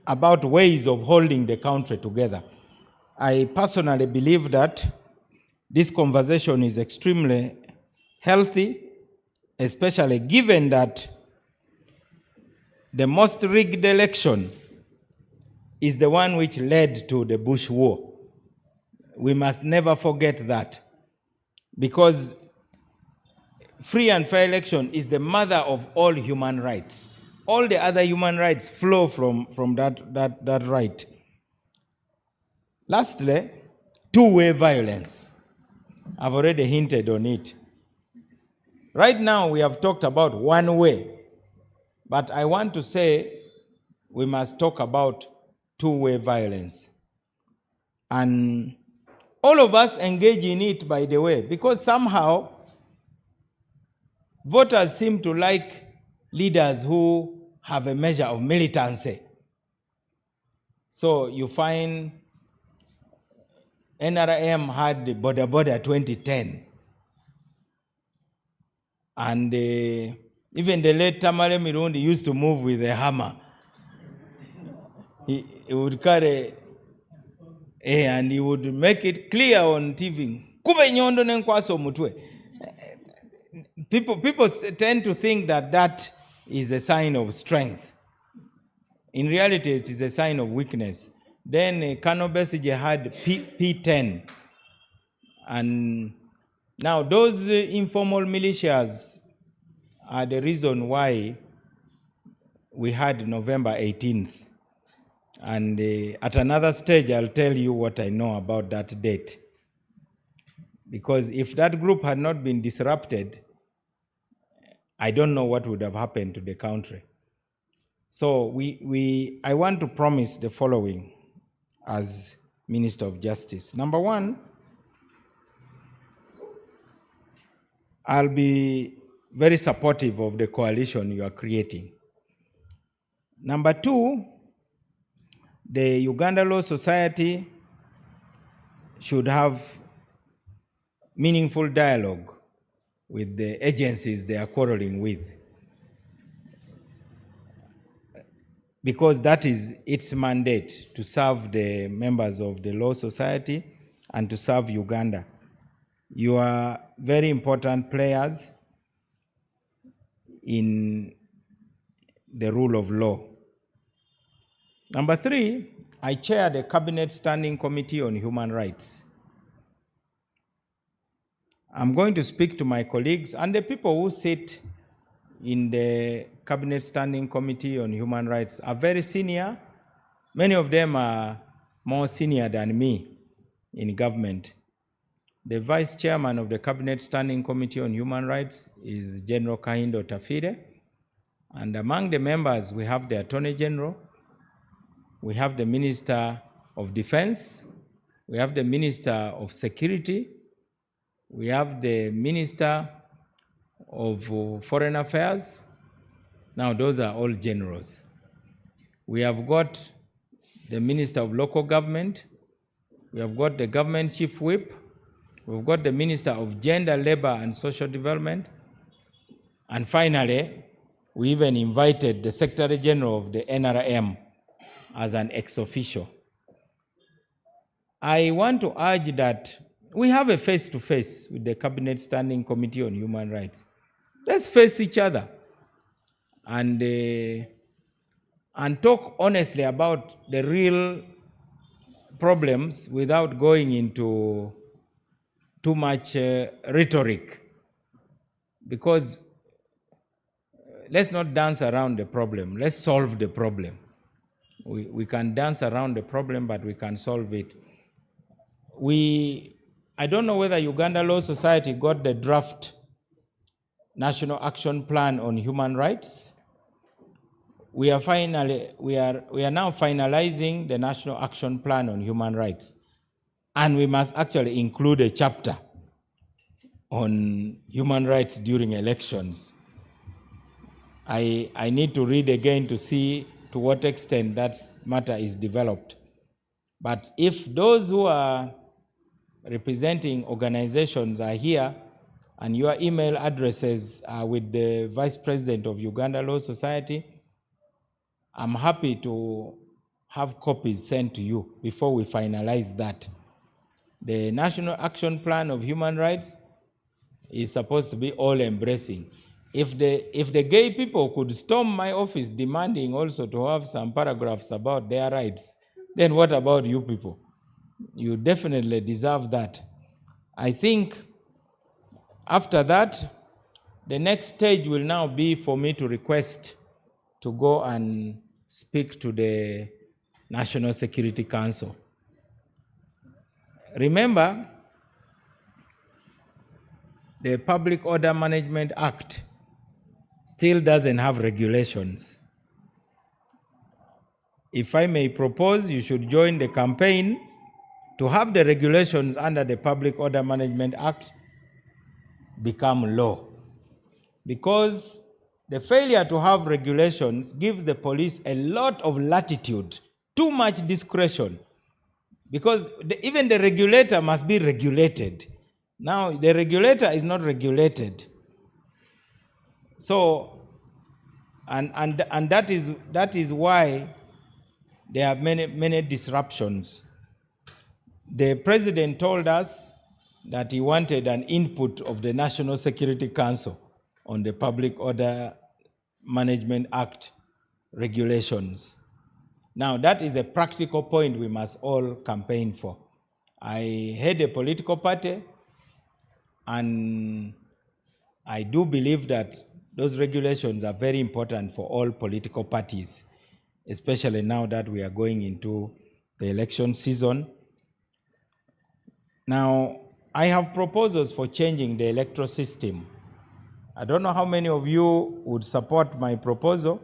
about ways of holding the country together. I personally believe that this conversation is extremely healthy, especially given that the most rigged election is the one which led to the Bush War. We must never forget that. because free and fair election is the mother of all human rights. All the other human rights flow from that right. Lastly, two-way violence. I've already hinted on it. Right now, we have talked about one way, but I want to say we must talk about two-way violence. And all of us engage in it, by the way, because somehow voters seem to like leaders who have a measure of militancy. So you find NRM had the Border 2010. And even the late Tamale Mirundi used to move with a hammer. He would carry, and he would make it clear on TV. People tend to think that is a sign of strength. In reality, it is a sign of weakness. Then Kano Besige had P10. And now those informal militias are the reason why we had November 18th. And at another stage, I'll tell you what I know about that date. Because if that group had not been disrupted, I don't know what would have happened to the country. So I want to promise the following as Minister of Justice. Number one, I'll be very supportive of the coalition you are creating. Number two, the Uganda Law Society should have meaningful dialogue with the agencies they are quarreling with, because that is its mandate, to serve the members of the Law Society and to serve Uganda. You are very important players in the rule of law. Number three, I chair the Cabinet Standing Committee on Human Rights. I'm going to speak to my colleagues and the people who sit in the Cabinet Standing Committee on Human Rights are very senior. Many of them are more senior than me in government. The Vice Chairman of the Cabinet Standing Committee on Human Rights is General Kahindo Tafire. And among the members, we have the Attorney General, we have the Minister of Defense, we have the Minister of Security, we have the Minister of Foreign Affairs. Now, those are all generals. We have got the Minister of Local Government, we have got the Government Chief Whip, we've got the Minister of Gender, Labor and Social Development, and finally, we even invited the Secretary General of the NRM as an ex-officio. I want to urge that we have a face-to-face with the Cabinet Standing Committee on Human Rights. Let's face each other and talk honestly about the real problems without going into too much rhetoric. Because let's not dance around the problem. Let's solve the problem. We can dance around the problem, but we can solve it. I don't know whether Uganda Law Society got the draft National Action Plan on Human Rights. We are now finalizing the National Action Plan on Human Rights. And we must actually include a chapter on human rights during elections. I need to read again to see to what extent that matter is developed. But if those who are representing organizations are here and your email addresses are with the Vice President of Uganda Law Society, I'm happy to have copies sent to you before we finalize that. The National Action Plan of Human Rights is supposed to be all-embracing. If the gay people could storm my office demanding also to have some paragraphs about their rights, then what about you people? You definitely deserve that. I think After that, the next stage will now be for me to request to go and speak to the National Security Council. Remember, the Public Order Management Act still doesn't have regulations. If I may propose, you should join the campaign to have the regulations under the Public Order Management Act become law. Because the failure to have regulations gives the police a lot of latitude, too much discretion. Because even the regulator must be regulated. Now, the regulator is not regulated. So, and that is why there are many disruptions. The president told us that he wanted an input of the National Security Council on the Public Order Management Act regulations. Now, that is a practical point we must all campaign for. I head a political party, and I do believe that those regulations are very important for all political parties, especially now that we are going into the election season. Now, I have proposals for changing the electoral system. I don't know how many of you would support my proposal.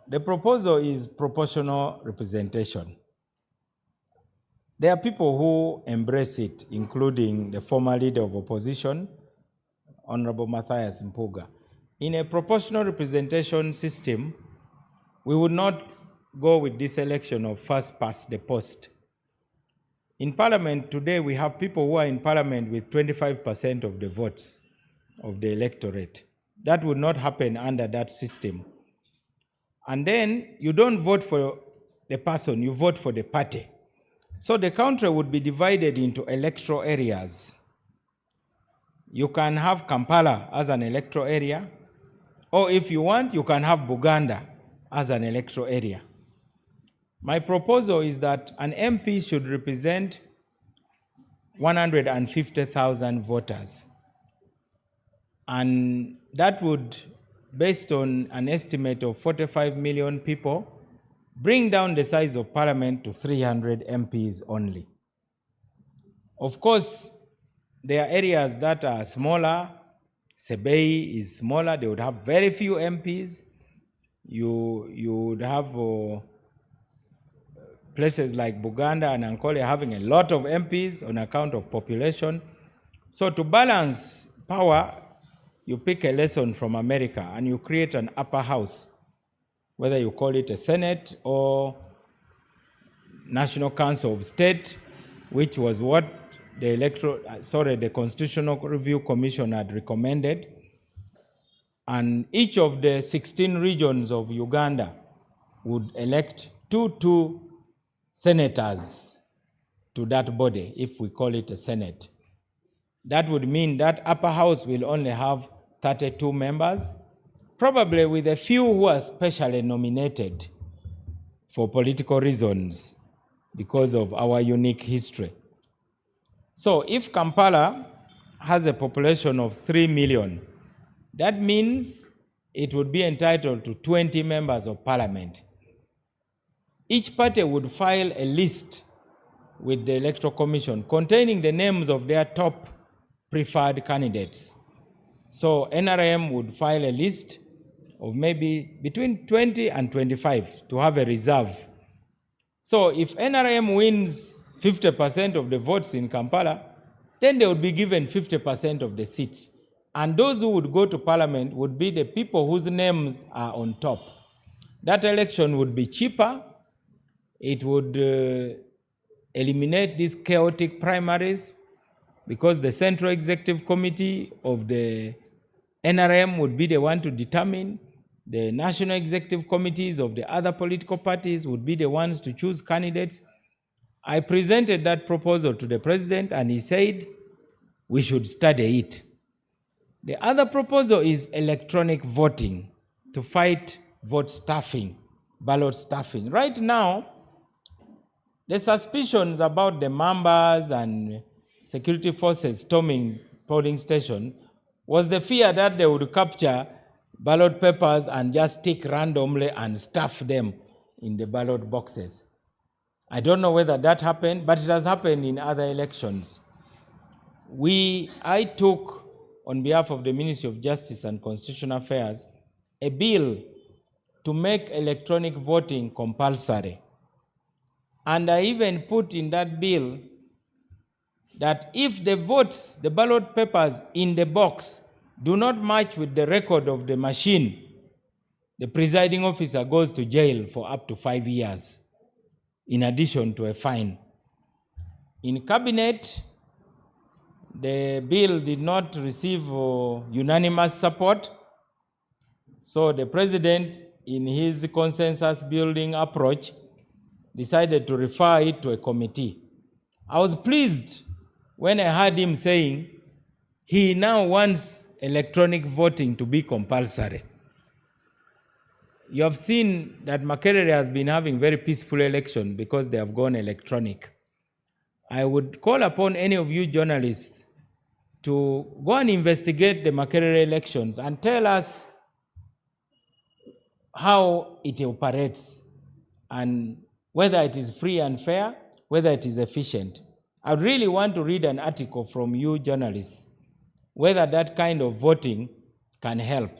The proposal is proportional representation. There are people who embrace it, including the former leader of opposition, Honorable Matthias Mpuga. In a proportional representation system, we would not go with this election of first past the post. In Parliament today, we have people who are in Parliament with 25% of the votes of the electorate. That would not happen under that system. And then you don't vote for the person, you vote for the party. So the country would be divided into electoral areas. You can have Kampala as an electoral area, or if you want, you can have Buganda as an electoral area. My proposal is that an MP should represent 150,000 voters. And that would, based on an estimate of 45 million people, bring down the size of parliament to 300 MPs only. Of course, there are areas that are smaller. Sebei is smaller, they would have very few MPs. You would have places like Buganda and Ankole having a lot of MPs on account of population. So to balance power, you pick a lesson from America and you create an upper house, whether you call it a Senate or National Council of State, which was what the Constitutional Review Commission had recommended. And each of the 16 regions of Uganda would elect two senators to that body, if we call it a Senate. That would mean that upper house will only have 32 members, probably with a few who are specially nominated for political reasons because of our unique history. So if Kampala has a population of 3 million, that means it would be entitled to 20 members of parliament. Each party would file a list with the Electoral Commission containing the names of their top preferred candidates. So NRM would file a list of maybe between 20 and 25 to have a reserve. So if NRM wins 50% of the votes in Kampala, then they would be given 50% of the seats. And those who would go to parliament would be the people whose names are on top. That election would be cheaper. It would eliminate these chaotic primaries because the Central Executive Committee of the NRM would be the one to determine. The National Executive Committees of the other political parties would be the ones to choose candidates. I presented that proposal to the president and he said we should study it. The other proposal is electronic voting to fight vote stuffing, ballot stuffing. Right now, the suspicions about the Mambas and security forces storming polling station was the fear that they would capture ballot papers and just take randomly and stuff them in the ballot boxes. I don't know whether that happened, but it has happened in other elections. I took, on behalf of the Ministry of Justice and Constitutional Affairs, a bill to make electronic voting compulsory. And I even put in that bill that if the votes, the ballot papers in the box do not match with the record of the machine, the presiding officer goes to jail for up to 5 years, in addition to a fine. In cabinet, the bill did not receive unanimous support, so the president, in his consensus building approach, decided to refer it to a committee. I was pleased when I heard him saying he now wants electronic voting to be compulsory. You have seen that Makerere has been having very peaceful election because they have gone electronic. I would call upon any of you journalists to go and investigate the Makerere elections and tell us how it operates and whether it is free and fair, whether it is efficient. I really want to read an article from you journalists, whether that kind of voting can help.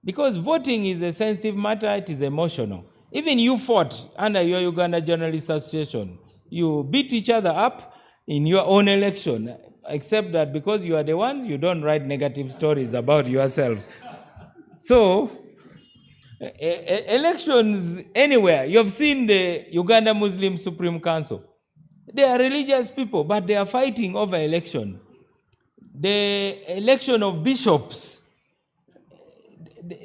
Because voting is a sensitive matter, it is emotional. Even you fought under your Uganda Journalists Association. You beat each other up in your own election, except that because you are the ones, you don't write negative stories about yourselves. So, elections anywhere, you've seen the Uganda Muslim Supreme Council. They are religious people, but they are fighting over elections. The election of bishops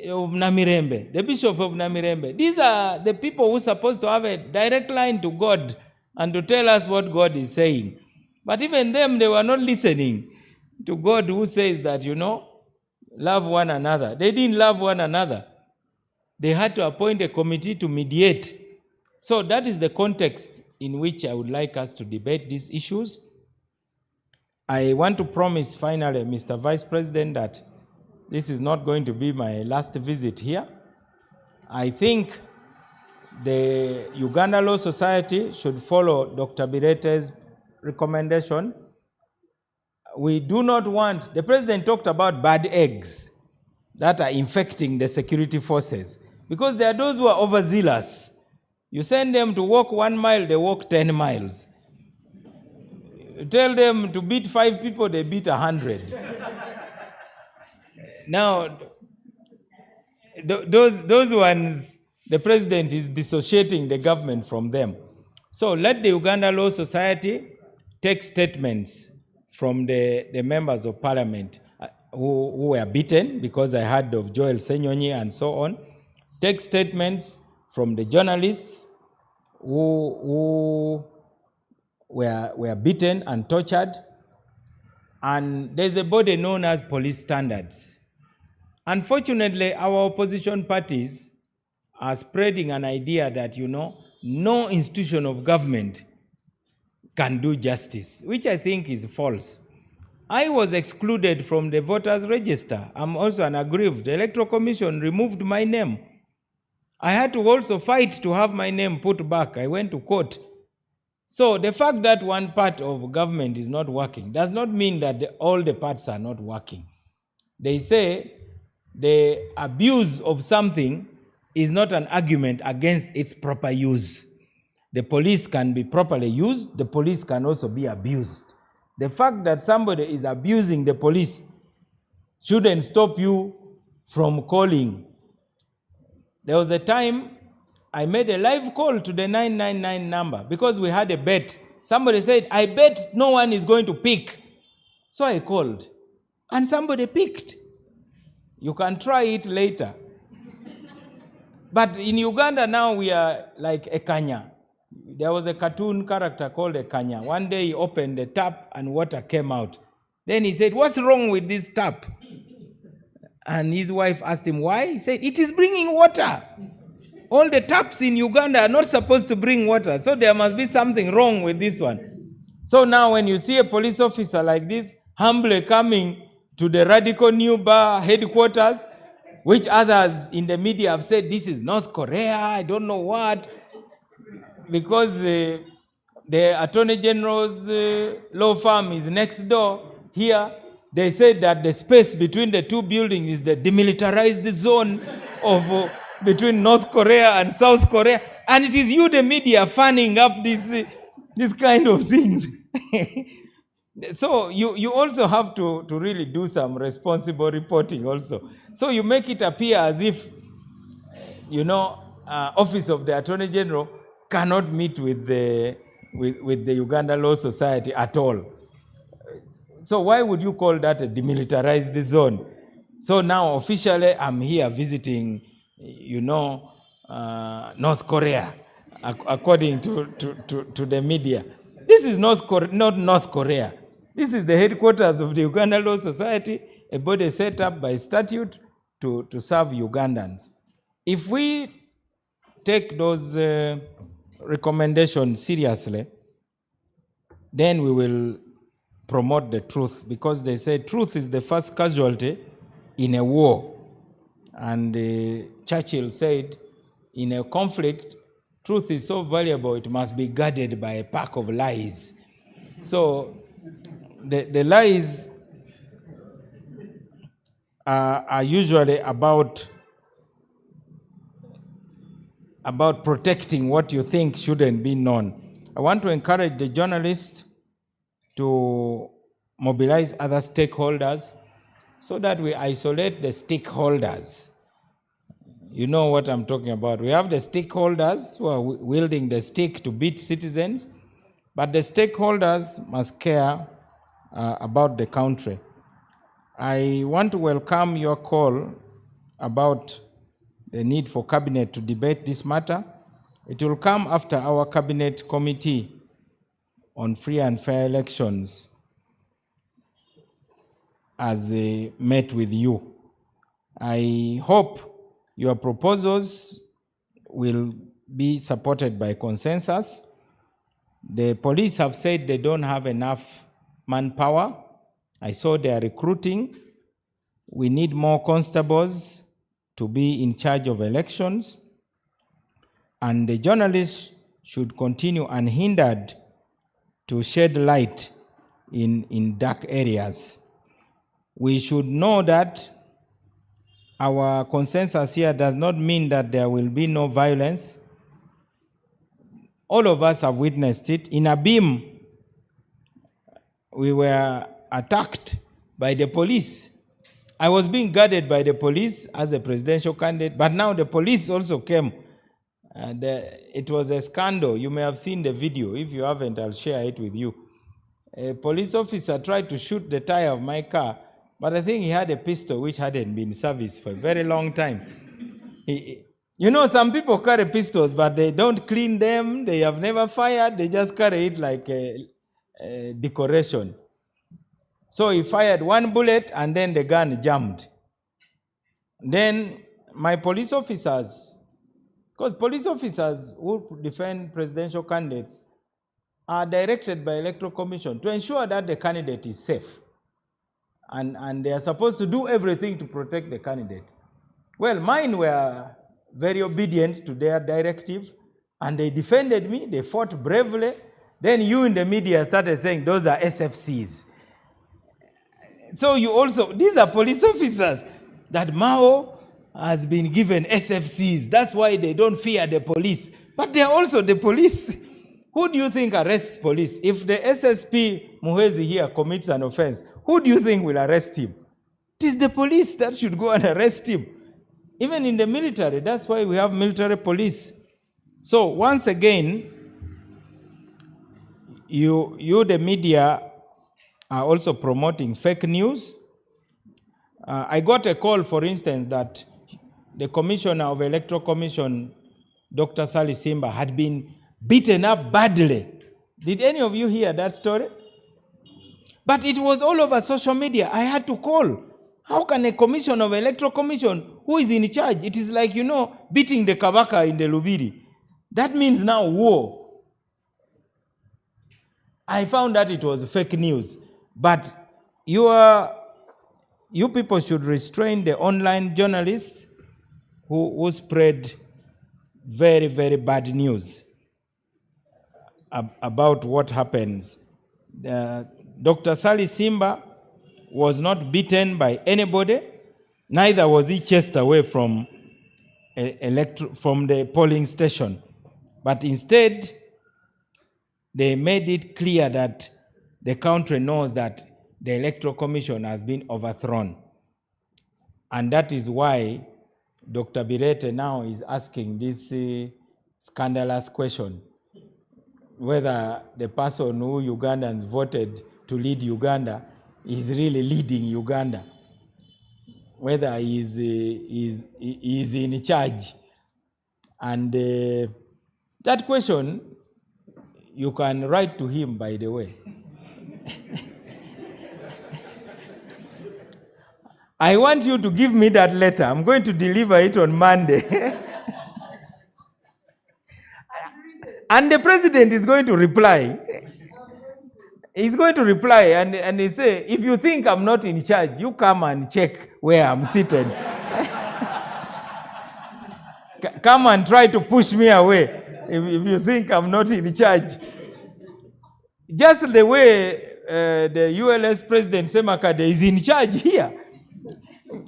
of Namirembe, the bishop of Namirembe, these are the people who are supposed to have a direct line to God and to tell us what God is saying. But even them, they were not listening to God who says that, love one another. They didn't love one another. They had to appoint a committee to mediate. So that is the context in which I would like us to debate these issues. I want to promise finally, Mr. Vice President, that this is not going to be my last visit here. I think the Uganda Law Society should follow Dr. Birete's recommendation. We do not want, the president talked about bad eggs that are infecting the security forces, because there are those who are overzealous. You send them to walk 1 mile, they walk 10 miles. You tell them to beat 5 people, they beat 100. Now, those ones, the president is dissociating the government from them. So let the Uganda Law Society take statements from the members of parliament who were beaten, because I heard of Joel Senyonyi and so on. Take statements from the journalists who were beaten and tortured. And there's a body known as police standards. Unfortunately, our opposition parties are spreading an idea that, no institution of government can do justice, which I think is false. I was excluded from the voters' register. I'm also an aggrieved. The Electoral Commission removed my name. I had to also fight to have my name put back. I went to court. So the fact that one part of government is not working does not mean that all the parts are not working. They say the abuse of something is not an argument against its proper use. The police can be properly used. The police can also be abused. The fact that somebody is abusing the police shouldn't stop you from calling. There was a time I made a live call to the 999 number because we had a bet. Somebody said, I bet no one is going to pick. So I called, and somebody picked. You can try it later. But in Uganda now we are like a Kanya. There was a cartoon character called a Kanya. One day he opened the tap and water came out. Then he said, what's wrong with this tap? And his wife asked him why. He said, it is bringing water. All the taps in Uganda are not supposed to bring water. So there must be something wrong with this one. So now when you see a police officer like this Rnblive coming to the Radical New Bar headquarters, which others in the media have said this is North Korea, I don't know what, because the Attorney General's law firm is next door here. They said that the space between the two buildings is the demilitarized zone of between North Korea and South Korea, and it is you, the media, fanning up this kind of things. So you also have to really do some responsible reporting also. So you make it appear as if, Office of the Attorney General cannot meet with the Uganda Law Society at all. So why would you call that a demilitarized zone? So now officially I'm here visiting, North Korea, according to the media. This is not North Korea. This is the headquarters of the Uganda Law Society, a body set up by statute to serve Ugandans. If we take those recommendations seriously, then we will promote the truth, because they say truth is the first casualty in a war. And Churchill said, in a conflict, truth is so valuable it must be guarded by a pack of lies. So the lies are usually about protecting what you think shouldn't be known. I want to encourage the journalists to mobilize other stakeholders so that we isolate the stakeholders. You know what I'm talking about. We have the stakeholders who are wielding the stick to beat citizens, but the stakeholders must care about the country. I want to welcome your call about the need for Cabinet to debate this matter. It will come after our Cabinet Committee on Free and Fair Elections has met with you. I hope your proposals will be supported by consensus. The police have said they don't have enough manpower. I saw they are recruiting. We need more constables to be in charge of elections. And the journalists should continue unhindered to shed light in dark areas. We should know that our consensus here does not mean that there will be no violence. All of us have witnessed it. In Abim, we were attacked by the police. I was being guarded by the police as a presidential candidate, but now the police also came. And it was a scandal. You may have seen the video. If you haven't, I'll share it with you. A police officer tried to shoot the tire of my car, but I think he had a pistol which hadn't been serviced for a very long time. Some people carry pistols, but they don't clean them. They have never fired. They just carry it like a decoration. So he fired one bullet and then the gun jammed. Then my police officers, because police officers who defend presidential candidates are directed by Electoral Commission to ensure that the candidate is safe. And they are supposed to do everything to protect the candidate. Well, mine were very obedient to their directive, and they defended me. They fought bravely. Then you in the media started saying those are SFCs. So these are police officers that Mao has been given SFCs. That's why they don't fear the police. But they are also the police. Who do you think arrests police? If the SSP Muhwezi here commits an offense, who do you think will arrest him? It is the police that should go and arrest him. Even in the military, that's why we have military police. So once again, you the media, are also promoting fake news. I got a call, for instance, that the Commissioner of Electoral Commission, Dr. Sally Simba, had been beaten up badly. Did any of you hear that story? But it was all over social media. I had to call. How can a Commissioner of Electoral Commission, who is in charge, it is like, beating the Kabaka in the Lubiri. That means now war. I found that it was fake news. But you people should restrain the online journalists who spread very, very bad news about what happens. Dr. Sally Simba was not beaten by anybody, neither was he chased away from the polling station. But instead, they made it clear that the country knows that the Electoral Commission has been overthrown. And that is why Dr. Birete now is asking this scandalous question, whether the person who Ugandans voted to lead Uganda is really leading Uganda, whether he is in charge. And that question, you can write to him, by the way. I want you to give me that letter. I'm going to deliver it on Monday. And the president is going to reply. He's going to reply and he say, if you think I'm not in charge, you come and check where I'm seated. Come and try to push me away if you think I'm not in charge. Just the way the ULS president Semakade is in charge here.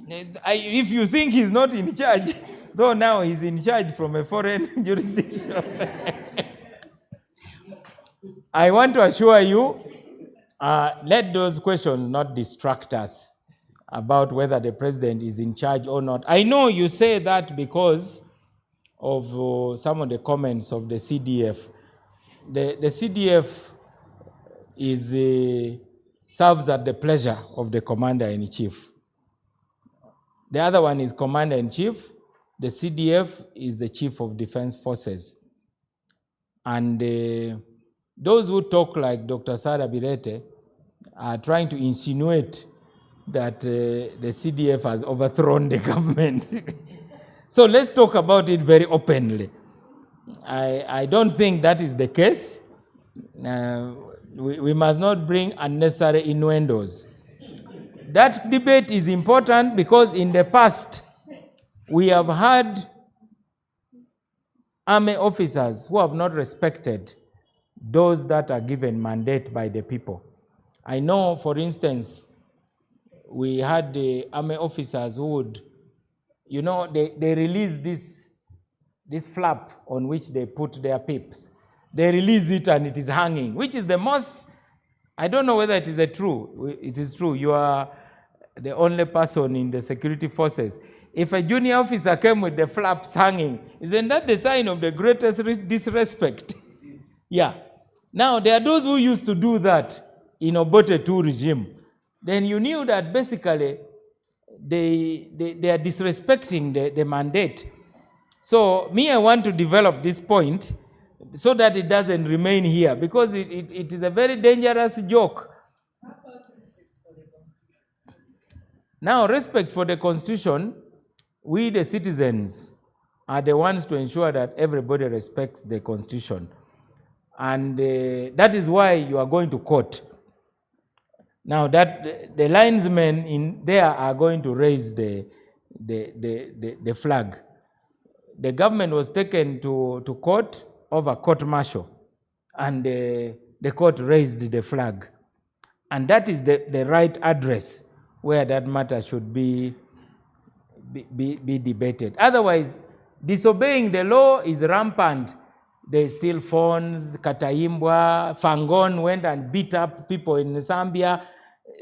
If you think he's not in charge, though now he's in charge from a foreign jurisdiction. I want to assure you, let those questions not distract us about whether the president is in charge or not. I know you say that because of some of the comments of the CDF. The CDF serves at the pleasure of the commander-in-chief. The other one is commander-in-chief. The CDF is the chief of defense forces. And those who talk like Dr. Sarah Birete are trying to insinuate that the CDF has overthrown the government. So let's talk about it very openly. I don't think that is the case. We must not bring unnecessary innuendos. That debate is important because in the past, we have had army officers who have not respected those that are given mandate by the people. I know, for instance, we had the army officers who would, you know, they release this flap on which they put their pips. They release it and it is hanging, which is the most, I don't know whether it is true. It is true. You are the only person in the security forces. If a junior officer came with the flaps hanging, isn't that the sign of the greatest disrespect? Yeah. Now, there are those who used to do that in Obote II regime. Then you knew that basically they are disrespecting the mandate. So me, I want to develop this point so that it doesn't remain here, because it is a very dangerous joke. Now, respect for the Constitution, we the citizens are the ones to ensure that everybody respects the Constitution. And that is why you are going to court. Now that the linesmen in there are going to raise the flag. The government was taken to court over court-martial, and the court raised the flag. And that is the right address where that matter should be debated. Otherwise, disobeying the law is rampant. They steal phones. Kataimbwa, Fangon went and beat up people in Zambia.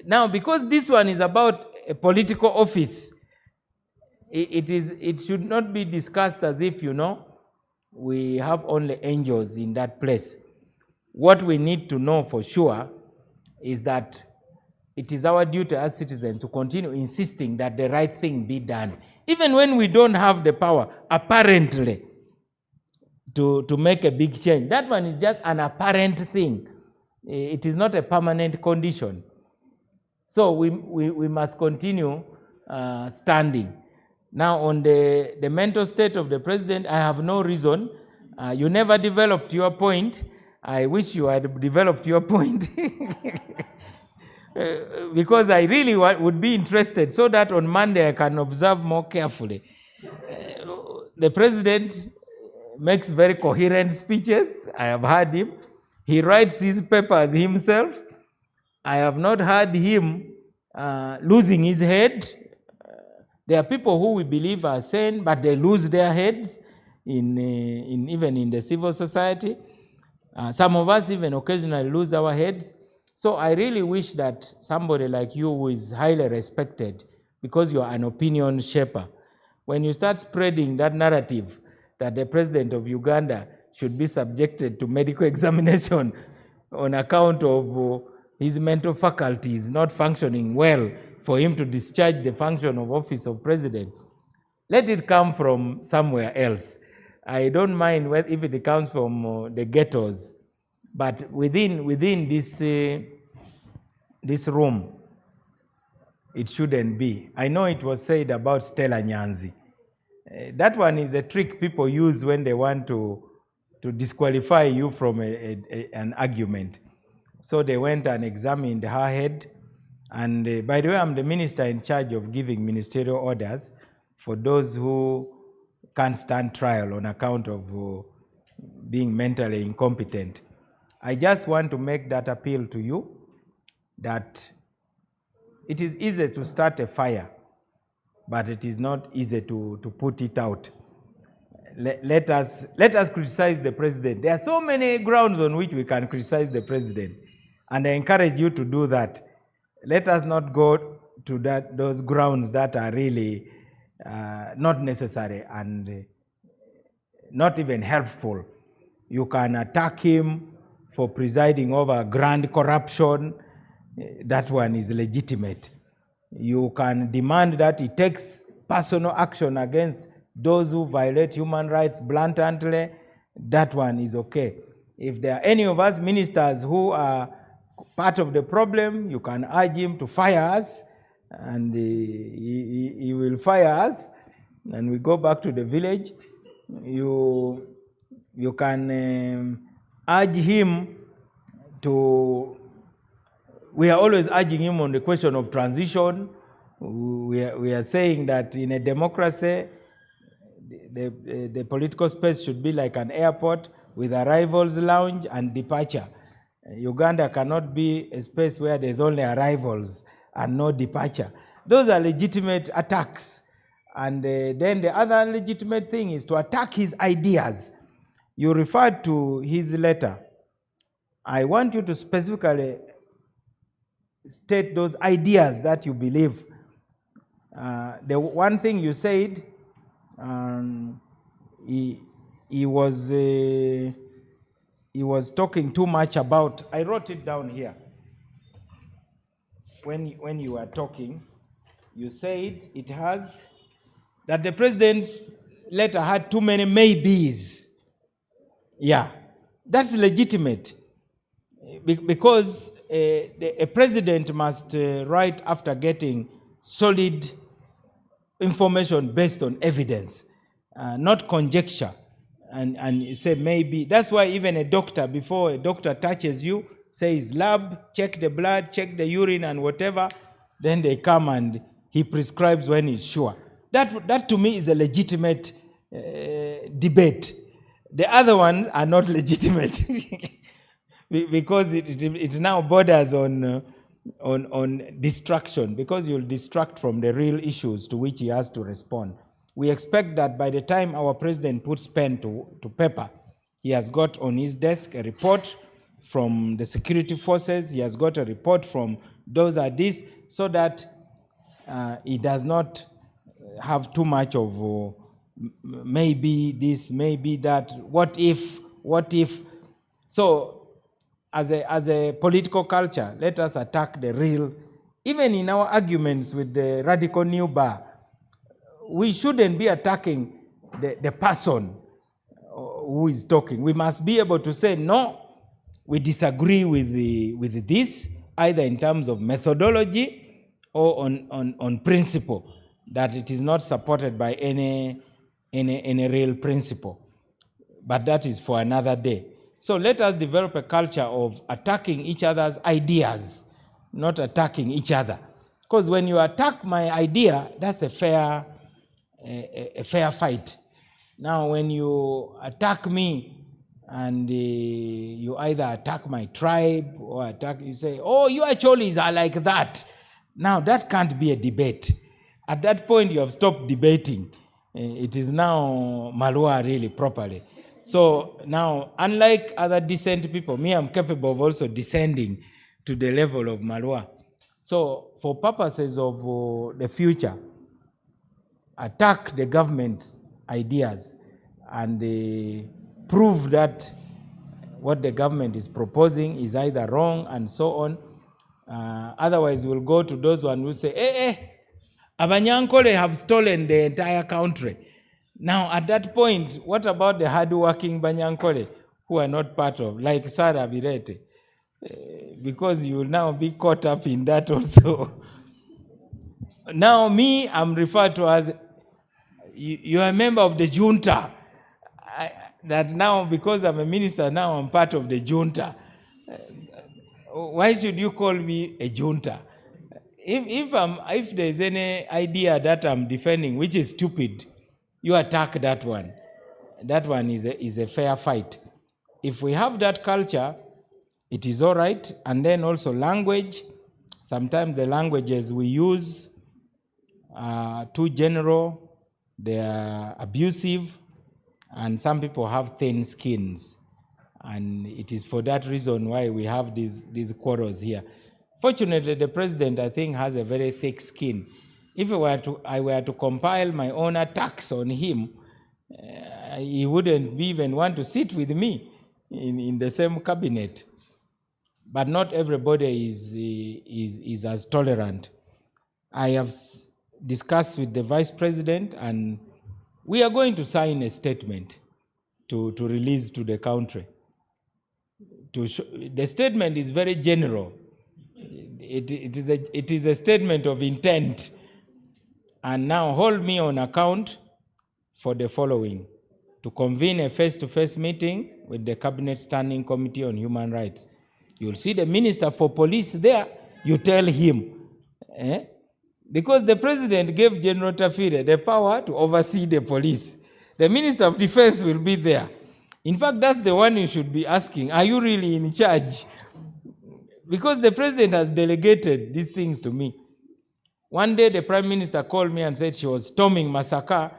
Now, because this one is about a political office, it should not be discussed as if, you know, we have only angels in that place. What we need to know for sure is that it is our duty as citizens to continue insisting that the right thing be done, even when we don't have the power, apparently, to make a big change. That one is just an apparent thing. It is not a permanent condition. So we must continue standing. Now, on the mental state of the president, I have no reason. You never developed your point. I wish you had developed your point. because I really would be interested so that on Monday I can observe more carefully. The president makes very coherent speeches. I have heard him. He writes his papers himself. I have not heard him losing his head. There are people who we believe are sane, but they lose their heads even in the civil society. Some of us even occasionally lose our heads. So I really wish that somebody like you, who is highly respected because you are an opinion shaper, when you start spreading that narrative that the president of Uganda should be subjected to medical examination on account of his mental faculties not functioning well for him to discharge the function of office of president, let it come from somewhere else. I don't mind if it comes from the ghettos, but within this room, it shouldn't be. I know it was said about Stella Nyanzi. That one is a trick people use when they want to disqualify you from an argument. So they went and examined her head. And by the way, I'm the minister in charge of giving ministerial orders for those who can't stand trial on account of being mentally incompetent. I just want to make that appeal to you that it is easy to start a fire, but it is not easy to put it out. Let us criticize the president. There are so many grounds on which we can criticize the president, and I encourage you to do that. Let us not go to those grounds that are really not necessary and not even helpful. You can attack him for presiding over grand corruption. That one is legitimate. You can demand that he takes personal action against those who violate human rights blatantly. That one is okay. If there are any of us ministers who are part of the problem, you can urge him to fire us, and he will fire us, and we go back to the village. You can urge him to. We are always urging him on the question of transition. We are saying that in a democracy, the political space should be like an airport with arrivals lounge and departure. Uganda cannot be a space where there's only arrivals and no departure. Those are legitimate attacks. And then the other legitimate thing is to attack his ideas. You referred to his letter. I want you to specifically state those ideas that you believe. The one thing you said, he was talking too much about. I wrote it down here. When you were talking, you said that the president's letter had too many maybes. Yeah, that's legitimate, because a president must write after getting solid information based on evidence, not conjecture, and you say maybe. That's why even a doctor, before a doctor touches you, says lab, check the blood, check the urine and whatever, then they come and he prescribes when he's sure. That to me is a legitimate debate. The other ones are not legitimate because it now borders on distraction, because you'll distract from the real issues to which he has to respond. We expect that by the time our president puts pen to paper, he has got on his desk a report from the security forces, he has got a report from those are this, so that he does not have too much of maybe this, maybe that, what if. So as a political culture, let us attack the real. Even in our arguments with the radical new bar, we shouldn't be attacking the person who is talking. We must be able to say, no, we disagree with this, either in terms of methodology or on principle, that it is not supported by any real principle. But that is for another day. So let us develop a culture of attacking each other's ideas, not attacking each other. Because when you attack my idea, that's a fair fight. Now, when you attack me and you either attack my tribe or you say, oh, you Acholis are like that. Now, that can't be a debate. At that point, you have stopped debating. It is now Malwa really properly. So now, unlike other decent people, me, I'm capable of also descending to the level of Malwa. So for purposes of the future, attack the government ideas and prove that what the government is proposing is either wrong and so on. Otherwise, we'll go to those ones who say, Abanyankole have stolen the entire country. Now, at that point, what about the hard-working Banyankole who are not part of, like Sarah Birete? Because you will now be caught up in that also. Now, me, I'm referred to as, you are a member of the junta. That now, because I'm a minister, now I'm part of the junta. Why should you call me a junta? If there's any idea that I'm defending, which is stupid, you attack that one. That one is a fair fight. If we have that culture, it is all right. And then also language. Sometimes the languages we use are too general, they are abusive, and some people have thin skins. And it is for that reason why we have these quarrels here. Fortunately, the president, I think, has a very thick skin. If I were to compile my own attacks on him, he wouldn't even want to sit with me in the same cabinet. But not everybody is as tolerant. I have discussed with the vice president, and we are going to sign a statement to release to the country. The statement is very general. It is a statement of intent. And now hold me on account for the following: to convene a face-to-face meeting with the Cabinet Standing Committee on Human Rights. You'll see the Minister for Police there, you tell him. Because the President gave General Tafire the power to oversee the police. The Minister of Defense will be there. In fact, that's the one you should be asking, are you really in charge? Because the President has delegated these things to me. One day, the Prime Minister called me and said she was storming Masaka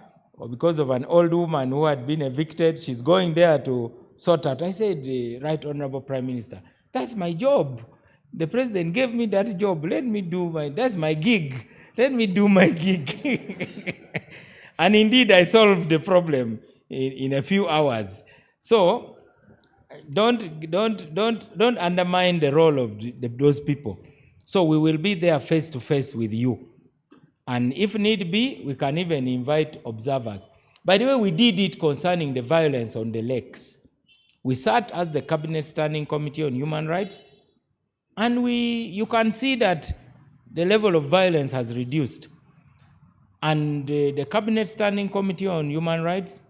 because of an old woman who had been evicted. She's going there to sort out. I said, Right Honorable Prime Minister, that's my job. The President gave me that job. Let me do that's my gig. Let me do my gig. And indeed, I solved the problem in a few hours. So, don't undermine the role of those people. So we will be there face to face with you. And if need be, we can even invite observers. By the way, we did it concerning the violence on the lakes. We sat as the Cabinet Standing Committee on Human Rights, and you can see that the level of violence has reduced. And the Cabinet Standing Committee on Human Rights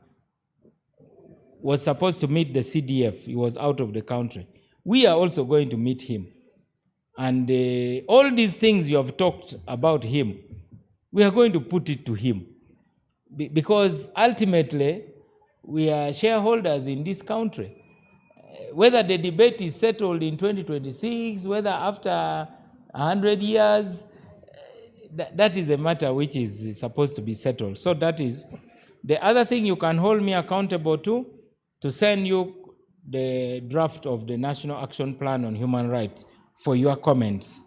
was supposed to meet the CDF. He was out of the country. We are also going to meet him. And all these things you have talked about him, we are going to put it to him. Because ultimately, we are shareholders in this country. Whether the debate is settled in 2026, whether after 100 years, that is a matter which is supposed to be settled. So that is the other thing you can hold me accountable to send you the draft of the National Action Plan on Human Rights for your comments,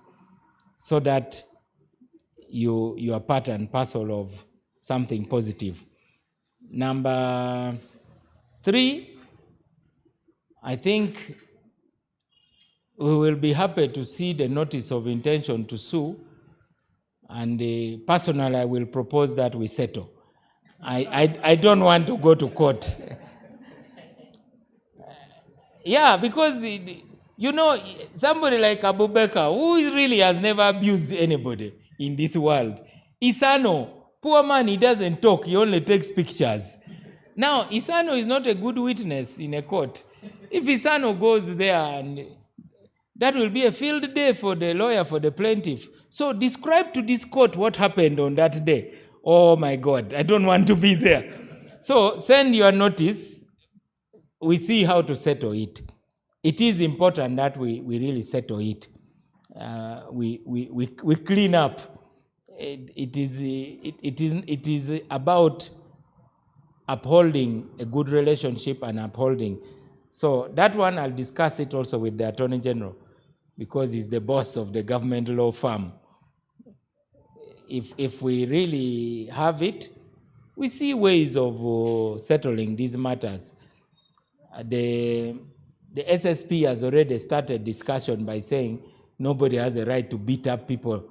so that you are part and parcel of something positive. Number 3, I think we will be happy to see the notice of intention to sue, and personally I will propose that we settle. I don't want to go to court. Yeah, because somebody like Abubakar, who really has never abused anybody in this world. Isano, poor man, he doesn't talk, he only takes pictures. Now, Isano is not a good witness in a court. If Isano goes there and That will be a field day for the lawyer, for the plaintiff. So describe to this court what happened on that day. Oh my God, I don't want to be there. So send your notice. We see how to settle it. It is important that we really settle it. We clean up. It is about upholding a good relationship and upholding. So that one, I'll discuss it also with the Attorney General, because he's the boss of the government law firm. If we really have it, we see ways of settling these matters. The SSP has already started discussion by saying nobody has a right to beat up people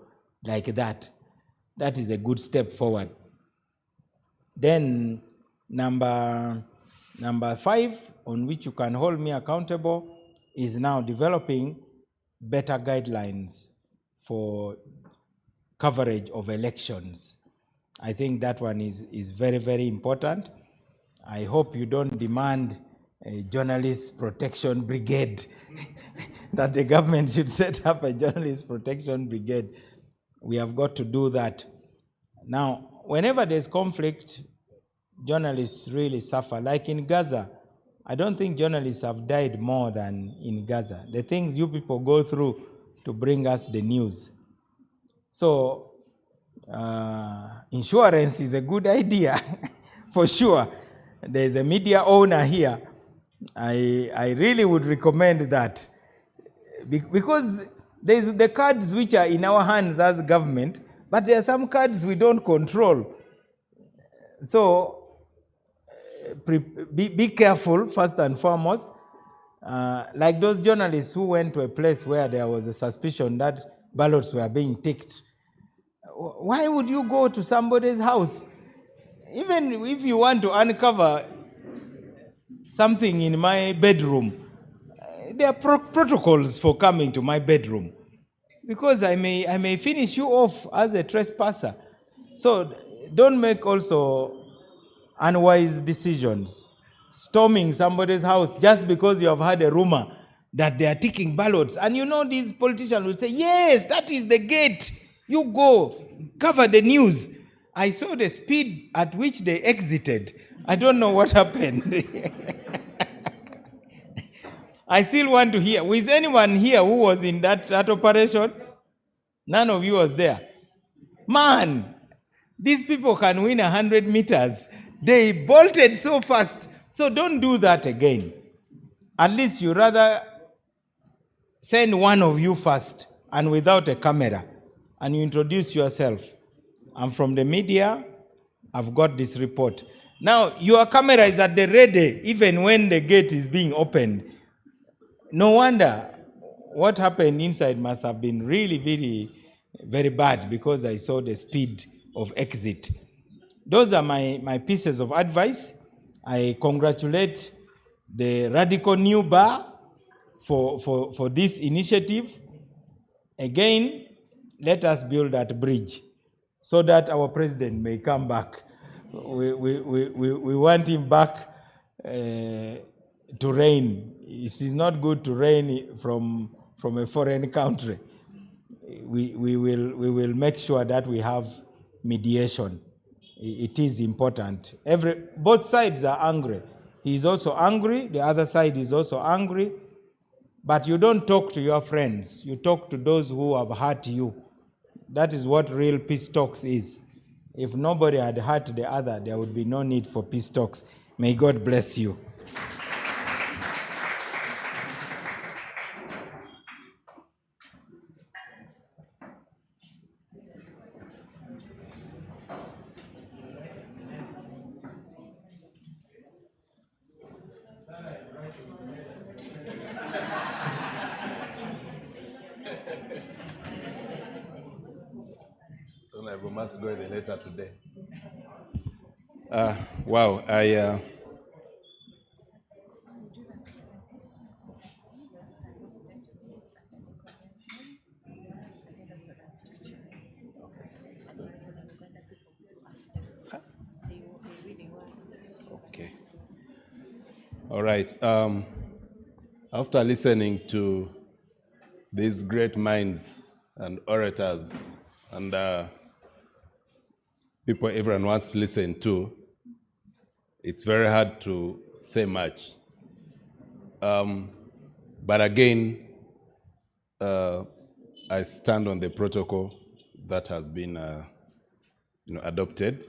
like that. That is a good step forward. Then number 5, on which you can hold me accountable, is now developing better guidelines for coverage of elections. I think that one is very, very important. I hope you don't demand a journalist protection brigade, that the government should set up a journalist protection brigade. We have got to do that. Now, whenever there's conflict, journalists really suffer. Like in Gaza, I don't think journalists have died more than in Gaza. The things you people go through to bring us the news. So, insurance is a good idea, for sure. There's a media owner here. I really would recommend that. Because there's the cards which are in our hands as government, but there are some cards we don't control. So, be careful, first and foremost. Like those journalists who went to a place where there was a suspicion that ballots were being ticked. Why would you go to somebody's house? Even if you want to uncover something in my bedroom, there are protocols for coming to my bedroom, because I may finish you off as a trespasser. So don't make also unwise decisions, storming somebody's house just because you have heard a rumor that they are ticking ballots. And you know these politicians will say, yes, that is the gate. You go, cover the news. I saw the speed at which they exited. I don't know what happened. I still want to hear. Was anyone here who was in that operation? None of you was there. Man, these people can win 100 meters. They bolted so fast. So don't do that again. At least you rather send one of you first and without a camera, and you introduce yourself. I'm from the media. I've got this report. Now, your camera is at the ready even when the gate is being opened. No wonder what happened inside must have been really, very, very bad, because I saw the speed of exit. Those are my pieces of advice. I congratulate the Radical New Bar for this initiative. Again, let us build that bridge so that our president may come back. We want him back to reign. It is not good to reign from a foreign country. We will make sure that we have mediation. It is important. Both sides are angry. He is also angry. The other side is also angry. But you don't talk to your friends. You talk to those who have hurt you. That is what real peace talks is. If nobody had hurt the other, there would be no need for peace talks. May God bless you.
We must go the later today.
Wow,
Okay. All right. After listening to these great minds and orators and people everyone wants to listen to, it's very hard to say much. But again, I stand on the protocol that has been adopted.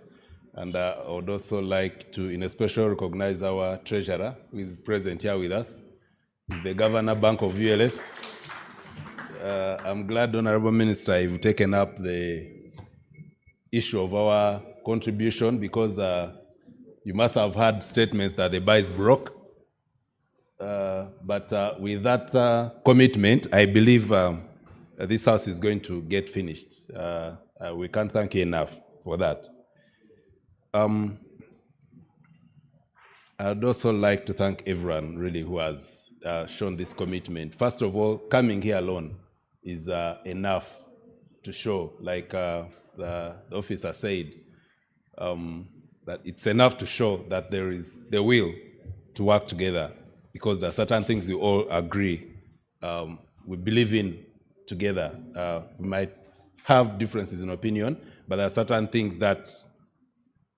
And I would also like to, in a special, recognize our treasurer, who is present here with us. He's the Governor Bank of ULS. I'm glad, Honorable Minister, you've taken up the issue of our contribution, because you must have had statements that the bar is broke. But with that commitment, I believe this house is going to get finished. We can't thank you enough for that. I'd also like to thank everyone, really, who has shown this commitment. First of all, coming here alone is enough to show, like the officer said, that it's enough to show that there is the will to work together, because there are certain things we all agree, we believe in together. We might have differences in opinion, but there are certain things that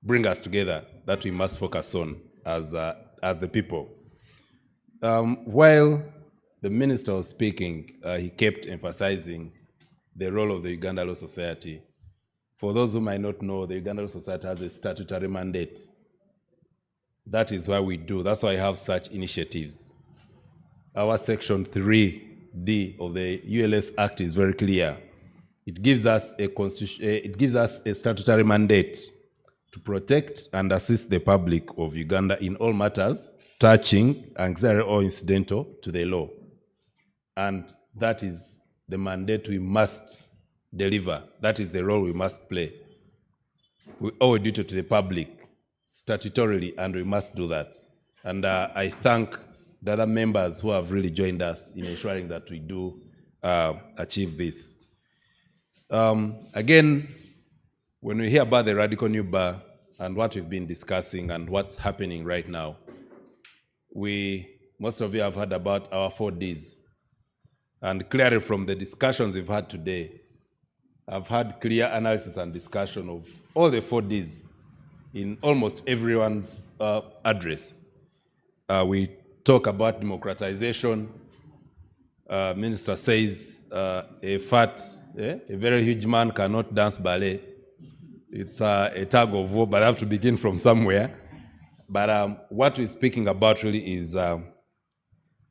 bring us together that we must focus on as the people. While the minister was speaking, he kept emphasizing the role of the Uganda Law Society. For those who might not know, the Uganda Law Society has a statutory mandate. That is why we do. That's why I have such initiatives. Our Section 3D of the ULS Act is very clear. It gives us a statutory mandate to protect and assist the public of Uganda in all matters touching, auxiliary or incidental to the law. And that is the mandate we must deliver. That is the role we must play. We owe a duty to the public statutorily, and we must do that. And I thank the other members who have really joined us in ensuring that we do achieve this. Again, when we hear about the Radical New Bar and what we've been discussing and what's happening right now, most of you have heard about our 4 Ds. And clearly from the discussions we've had today, I've had clear analysis and discussion of all the 4 Ds in almost everyone's address. We talk about democratization. Minister says a very huge man cannot dance ballet. It's a tug of war, but I have to begin from somewhere. But what we're speaking about really is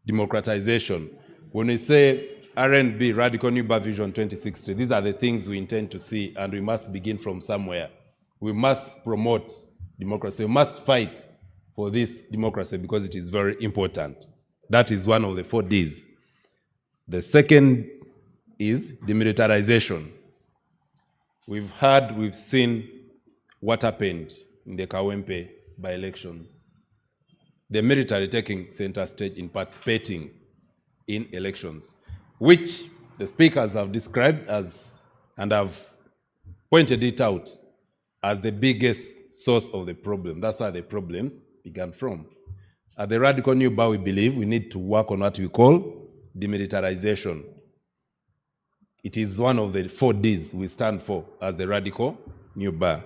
democratization. When we say Rnblive, Radical New Bar Vision 2060, these are the things we intend to see, and we must begin from somewhere. We must promote democracy. We must fight for this democracy because it is very important. That is one of the 4 Ds. The second is demilitarization. We've seen what happened in the Kawempe by-election. The military taking center stage in participating in elections, which the speakers have described as, and have pointed it out, as the biggest source of the problem. That's where the problems began from. At the Radical New Bar, we believe we need to work on what we call demilitarization. It is one of the 4 Ds we stand for as the Radical New Bar.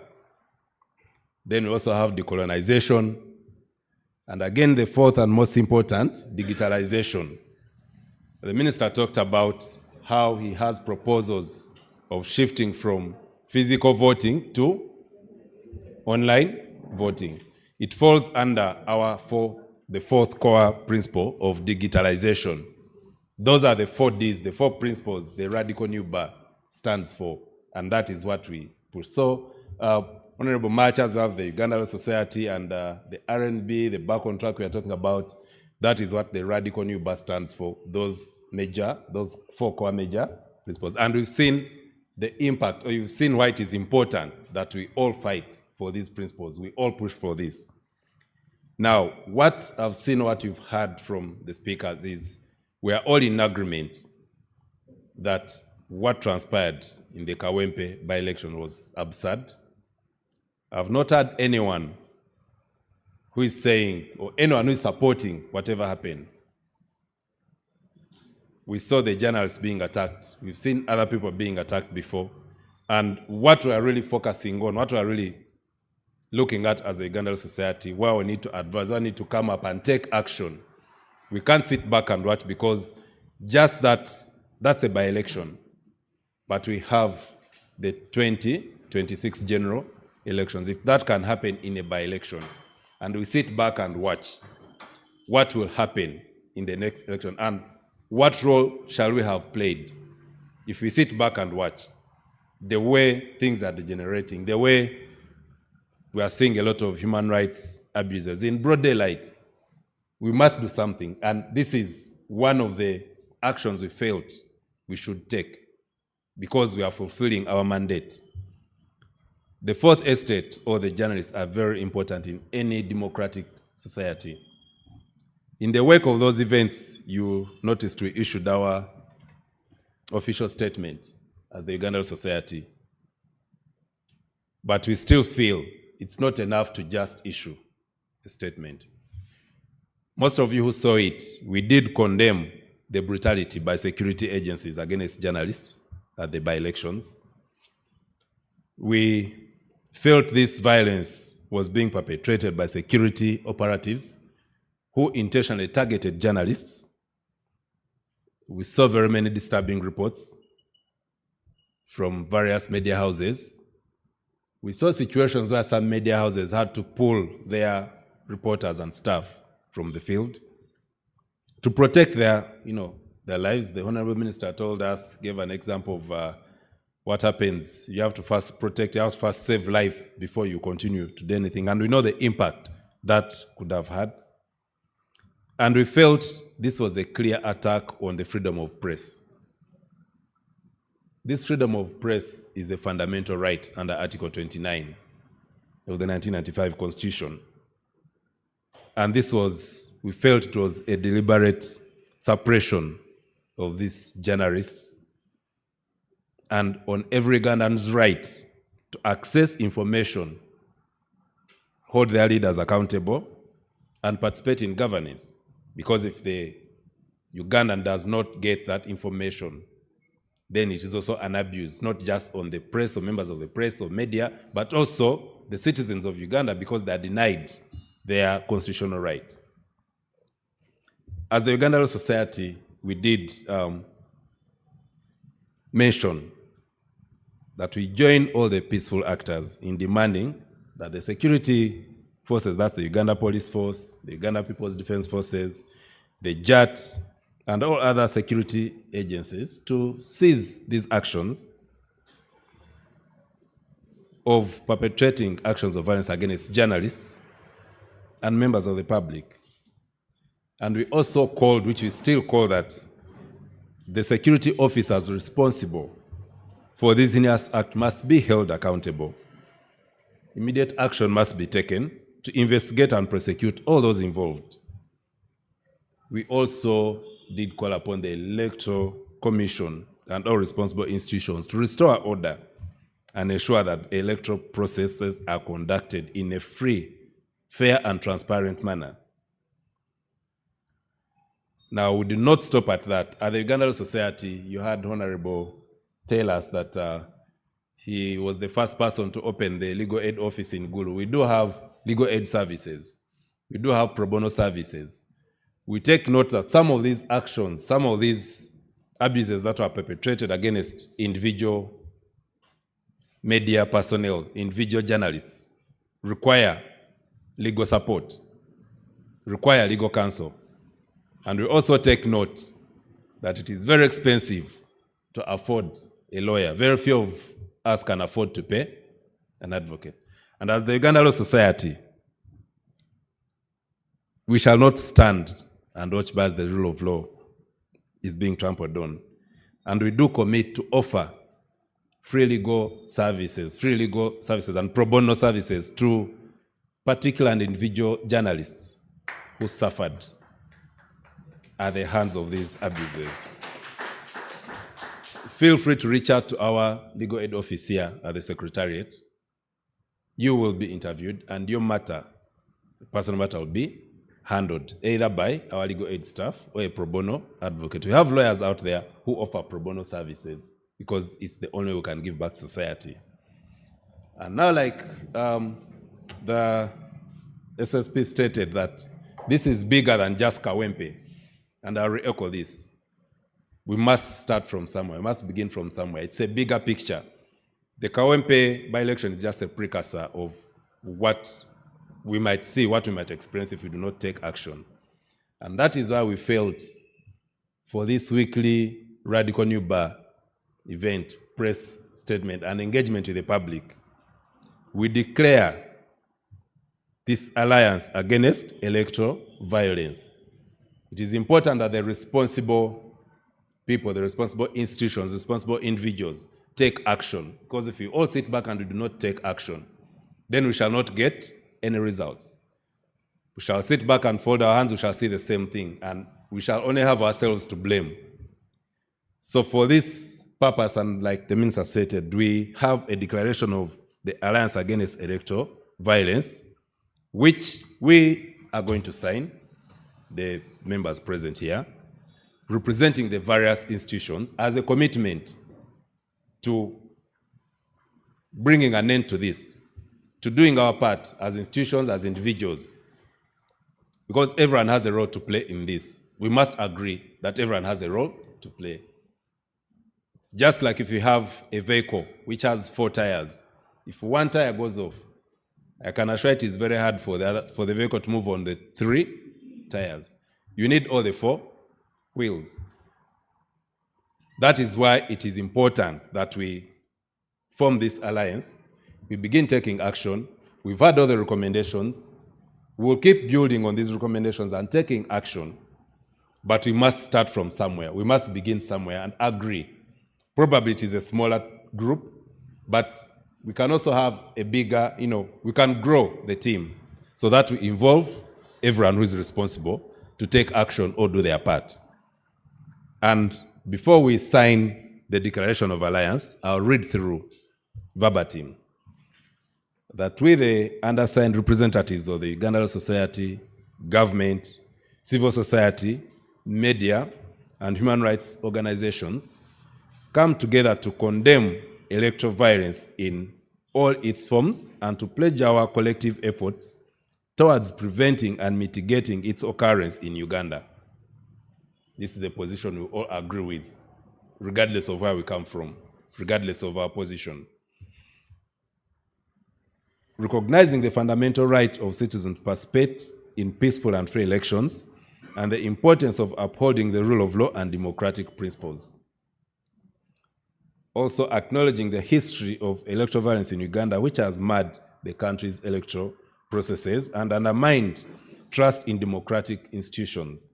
Then we also have decolonization. And again, the 4th and most important, digitalization. The minister talked about how he has proposals of shifting from physical voting to online voting. It falls under the 4th core principle of digitalization. Those are the 4 Ds, the 4 principles the Radical New Bar stands for, and that is what we push. So, Honorable Marchers have the Uganda Law Society and the Rnblive, the bar contract we are talking about. That is what the Radical New Bar stands for, those 4 core major principles. And we've seen the impact, or you've seen why it is important that we all fight for these principles. We all push for this. Now, what I've seen, what you've heard from the speakers is we are all in agreement that what transpired in the Kawempe by-election was absurd. I've not heard anyone who is saying, or anyone who is supporting whatever happened. we saw the journalists being attacked. We've seen other people being attacked before. And what we are really focusing on, what we are really looking at as the Ugandan society, where we need to advise, we need to come up and take action. We can't sit back and watch, because just that's a by-election. But we have the 2026 general elections. If that can happen in a by-election, and we sit back and watch what will happen in the next election, and what role shall we have played if we sit back and watch the way things are degenerating, the way we are seeing a lot of human rights abuses in broad daylight. We must do something, and this is one of the actions we felt we should take, because we are fulfilling our mandate. The fourth estate, or the journalists, are very important in any democratic society. In the wake of those events, you noticed we issued our official statement as the Ugandan society. But we still feel it's not enough to just issue a statement. Most of you who saw it, we did condemn the brutality by security agencies against journalists at the by-elections. We felt this violence was being perpetrated by security operatives who intentionally targeted journalists. We saw very many disturbing reports from various media houses. We saw situations where some media houses had to pull their reporters and staff from the field to protect their lives. The Honorable Minister told us, gave an example of what happens. You have to first protect, you have to first save life before you continue to do anything. And we know the impact that could have had. And we felt this was a clear attack on the freedom of press. This freedom of press is a fundamental right under Article 29 of the 1995 Constitution. And we felt it was a deliberate suppression of these journalists, and on every Ugandan's right to access information, hold their leaders accountable, and participate in governance. Because if the Ugandan does not get that information, then it is also an abuse, not just on the press or members of the press or media, but also the citizens of Uganda, because they are denied their constitutional right. As the Ugandan society, we did mention that we join all the peaceful actors in demanding that the security forces, that's the Uganda Police Force, the Uganda People's Defense Forces, the JAT, and all other security agencies, to cease these actions of perpetrating actions of violence against journalists and members of the public. And we also called, which we still call, that the security officers responsible for this heinous act must be held accountable. Immediate action must be taken to investigate and prosecute all those involved. We also did call upon the Electoral Commission and all responsible institutions to restore order and ensure that electoral processes are conducted in a free, fair, and transparent manner. Now, we did not stop at that. At the Ugandan Society, you had Honorable tell us that he was the first person to open the legal aid office in Gulu. We do have legal aid services. We do have pro bono services. We take note that some of these actions, some of these abuses that were perpetrated against individual media personnel, individual journalists, require legal support, require legal counsel. And we also take note that it is very expensive to afford a lawyer. Very few of us can afford to pay an advocate. And as the Uganda Law Society, we shall not stand and watch by as the rule of law is being trampled on. And we do commit to offer free legal services and pro bono services to particular and individual journalists who suffered at the hands of these abuses. Feel free to reach out to our legal aid office here at the Secretariat. You will be interviewed, and your matter, the personal matter, will be handled either by our legal aid staff or a pro bono advocate. We have lawyers out there who offer pro bono services because it's the only way we can give back to society. And now, like the SSP stated, that this is bigger than just Kawempe, and I'll re-echo this. We must start from somewhere. We must begin from somewhere. It's a bigger picture. The Kawempe by-election is just a precursor of what we might see, what we might experience if we do not take action. And that is why we felt for this weekly Radical New Bar event, press statement, and engagement with the public, we declare this alliance against electoral violence. It is important that the responsible people, the responsible institutions, responsible individuals take action. Because if we all sit back and we do not take action, then we shall not get any results. We shall sit back and fold our hands, we shall see the same thing, and we shall only have ourselves to blame. So for this purpose, and like the minister stated, we have a declaration of the Alliance Against Electoral Violence, which we are going to sign, the members present here, representing the various institutions as a commitment to bringing an end to this, to doing our part as institutions, as individuals, because everyone has a role to play in this. We must agree that everyone has a role to play. It's just like if you have a vehicle which has 4 tires. If one tire goes off, I can assure it is very hard for the vehicle to move on the 3 tires. You need all the 4 wheels. That is why it is important that we form this alliance. We begin taking action. We've had all the recommendations. We'll keep building on these recommendations and taking action. But we must start from somewhere. We must begin somewhere and agree. Probably it is a smaller group, but we can also have a bigger, we can grow the team so that we involve everyone who is responsible to take action or do their part. And before we sign the Declaration of Alliance, I'll read through verbatim that we, the undersigned representatives of the Uganda Law Society, government, civil society, media, and human rights organizations, come together to condemn electoral violence in all its forms and to pledge our collective efforts towards preventing and mitigating its occurrence in Uganda. This is a position we all agree with, regardless of where we come from, regardless of our position. Recognizing the fundamental right of citizens to participate in peaceful and free elections and the importance of upholding the rule of law and democratic principles. Also acknowledging the history of electoral violence in Uganda, which has marred the country's electoral processes and undermined trust in democratic institutions.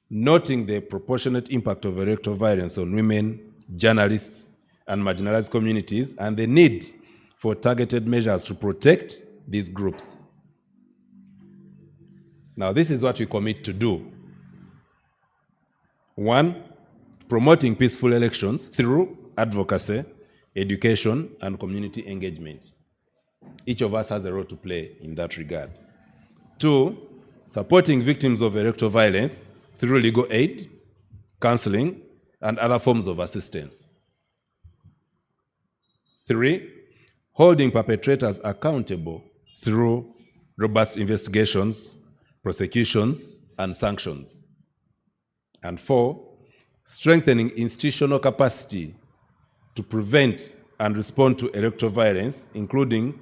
Noting the proportionate impact of electoral violence on women, journalists, and marginalized communities, and the need for targeted measures to protect these groups. Now, this is what we commit to do. 1, promoting peaceful elections through advocacy, education, and community engagement. Each of us has a role to play in that regard. 2, supporting victims of electoral violence through legal aid, counseling, and other forms of assistance. 3, holding perpetrators accountable through robust investigations, prosecutions, and sanctions. And 4, strengthening institutional capacity to prevent and respond to electoral violence, including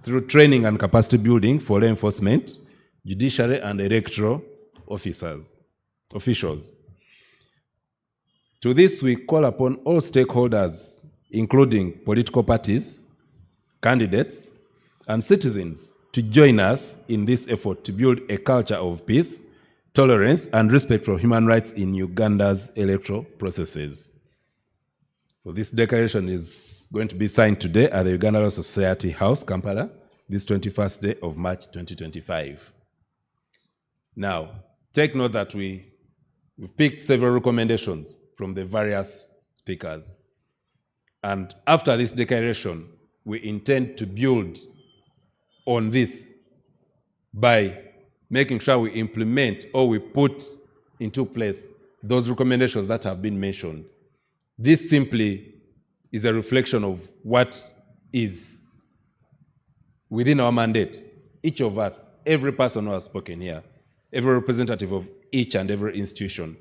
through training and capacity building for law enforcement, judiciary, and electoral officials. To this, we call upon all stakeholders, including political parties, candidates, and citizens, to join us in this effort to build a culture of peace, tolerance, and respect for human rights in Uganda's electoral processes. So this declaration is going to be signed today at the Uganda Law Society House, Kampala, this 21st day of March 2025. Now, take note that we've picked several recommendations from the various speakers. And after this declaration, we intend to build on this by making sure we implement or we put into place those recommendations that have been mentioned. This simply is a reflection of what is within our mandate. Each of us, every person who has spoken here, every representative of each and every institution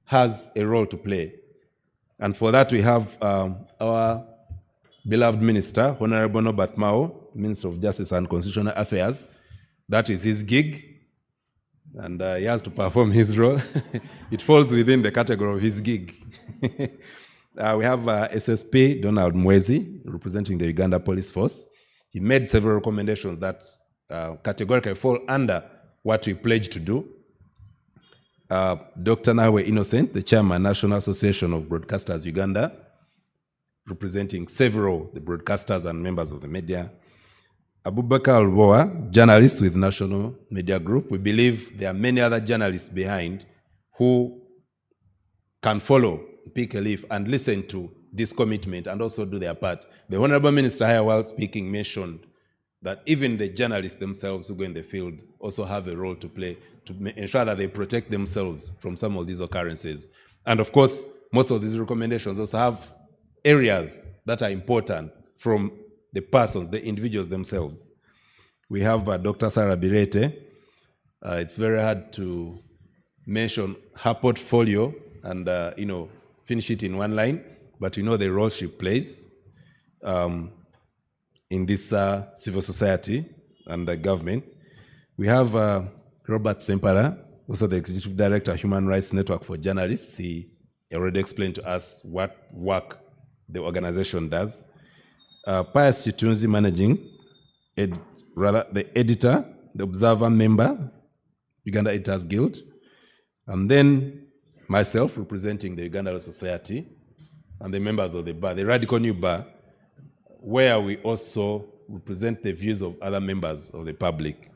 has a role to play. And for that, we have our beloved minister, Honorable Norbert Mao, Minister of Justice and Constitutional Affairs. That is his gig, and he has to perform his role. It falls within the category of his gig. We have SSP Donald Mwezi, representing the Uganda Police Force. He made several recommendations that categorically fall under what we pledged to do. Dr. Nawe Innocent, the Chairman, National Association of Broadcasters Uganda, representing several the broadcasters and members of the media. Abubakar Alboa, journalist with National Media Group. We believe there are many other journalists behind who can follow, pick a leaf, and listen to this commitment and also do their part. The Honorable Minister here, while speaking, mentioned that even the journalists themselves who go in the field also have a role to play to ensure that they protect themselves from some of these occurrences. And of course, most of these recommendations also have areas that are important from the persons, the individuals themselves. We have Dr. Sarah Birete. It's very hard to mention her portfolio and finish it in one line, but we know the role she plays in this civil society and the government. We have Robert Sempala, also the Executive Director, Human Rights Network for Journalists. He already explained to us what work the organization does. Pius Chitunzi, the editor, the observer member, Uganda Editors Guild, and then myself representing the Uganda Law Society and the members of the bar, the Radical New Bar, where we also represent the views of other members of the public.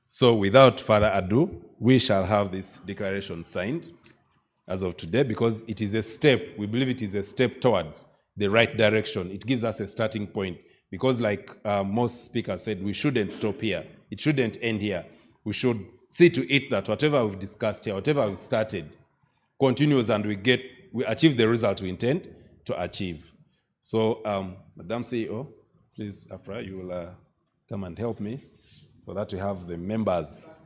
So without further ado, we shall have this declaration signed as of today because it is a step, we believe it is a step towards the right direction. It gives us a starting point because like most speakers said, we shouldn't stop here. It shouldn't end here. We should see to it that whatever we've discussed here, whatever we've started, continues and we achieve the result we intend to achieve. So, Madam CEO, please, Afra, you will come and help me so that we have the members.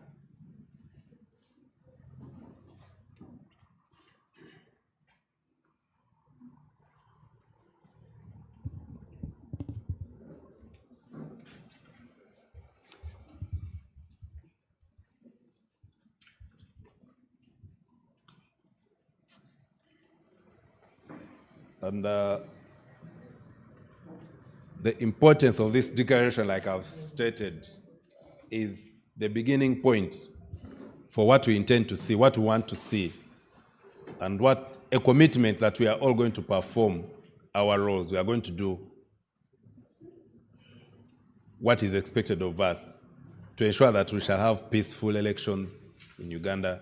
And the importance of this declaration, like I've stated, is the beginning point for what we intend to see, what we want to see, and what a commitment that we are all going to perform our roles. We are going to do what is expected of us to ensure that we shall have peaceful elections in Uganda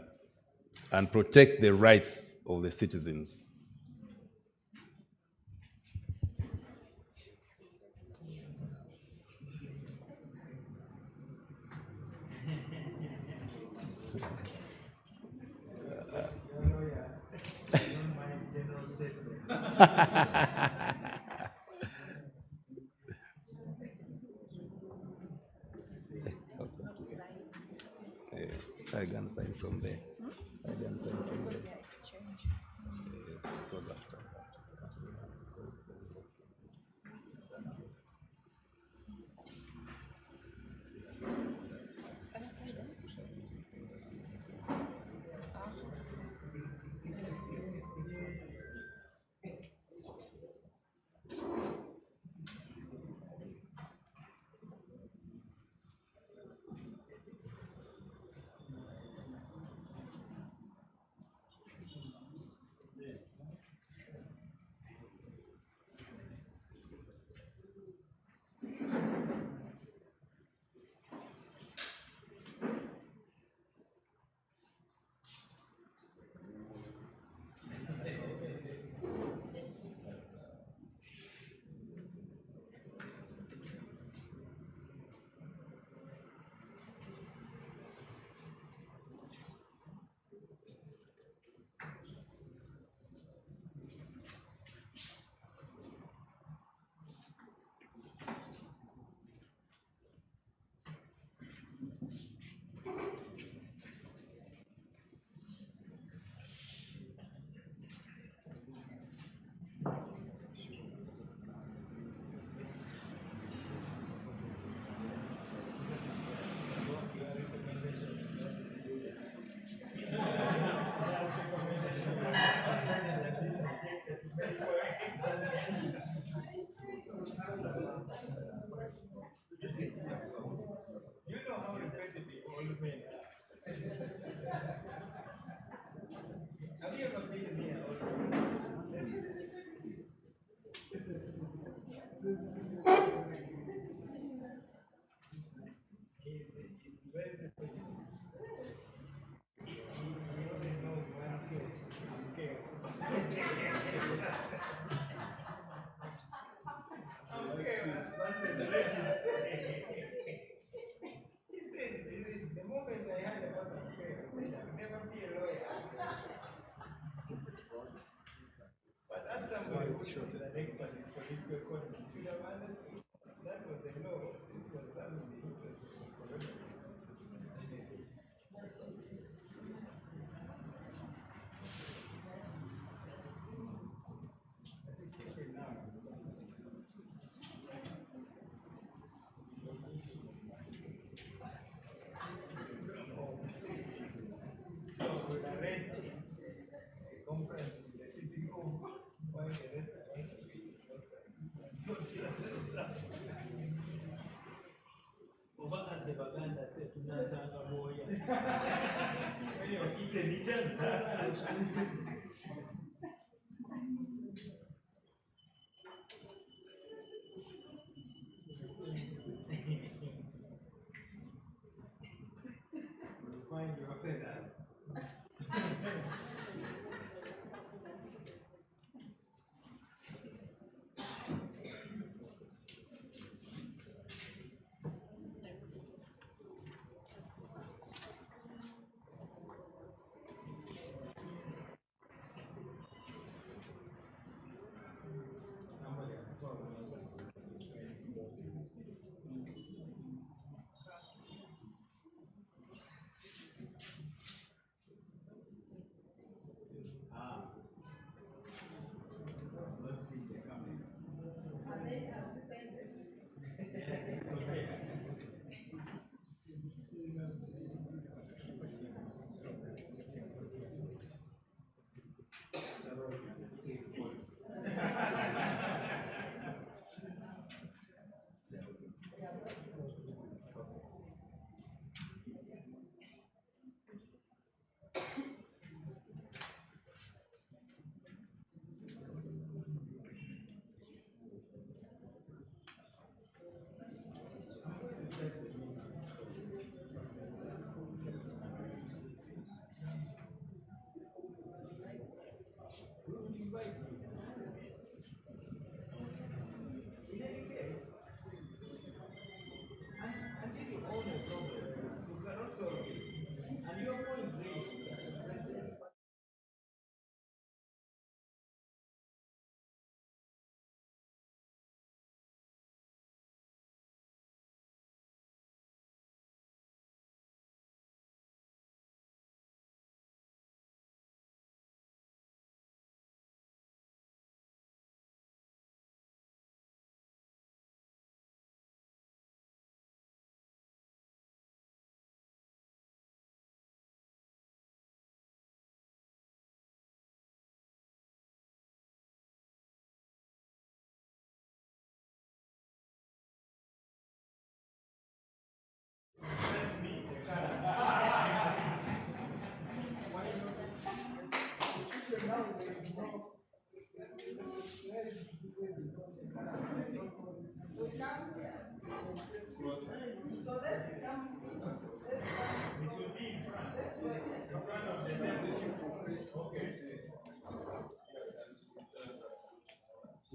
and protect the rights of the citizens. I can sign from there. I can sign from there. Because after.
We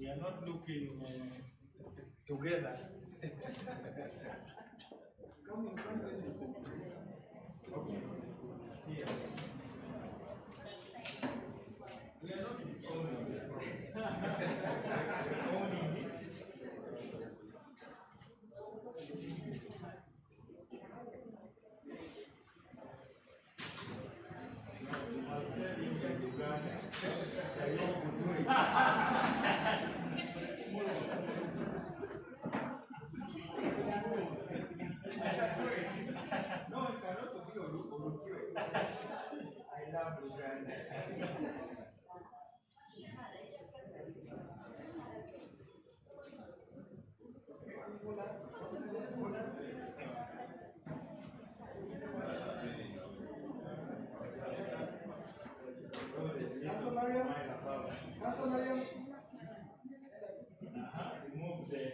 are not looking together. We are not disowning. Owning it. I love Uganda. Remove the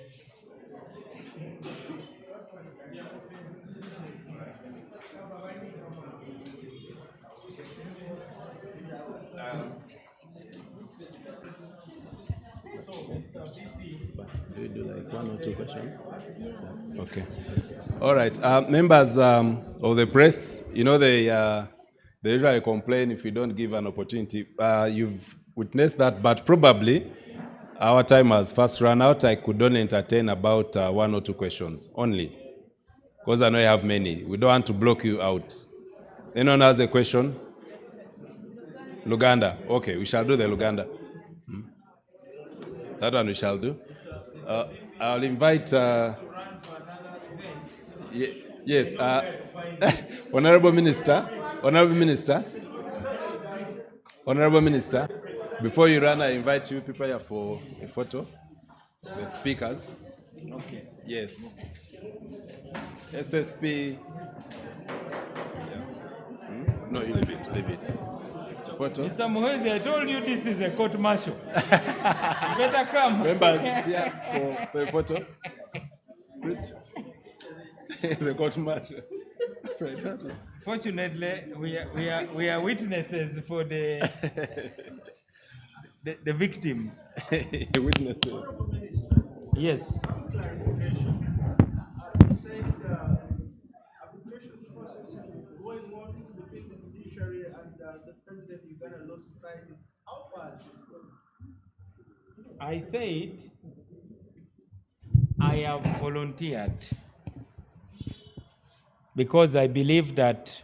Do you do like 1 or 2 questions? Okay. All right. Members of the press, you know, they usually complain if you don't give an opportunity. You've witnessed that, but probably our time has fast run out. I could only entertain about 1 or 2 questions only, because I know you have many. We don't want to block you out. Anyone has a question? Luganda. Okay, we shall do the Luganda. That one we shall do. I'll invite... yes, Honorable Minister, before you run, I invite you people here for a photo. The speakers. Okay. Yes. SSP. Yeah. No, you leave it. Photo.
Mr. Muhezi, I told you this is a court martial. You better come.
Members here for a photo. The court martial.
Fortunately, we are witnesses for the victims.
Witnesses.
Yes. I said I have volunteered because I believe that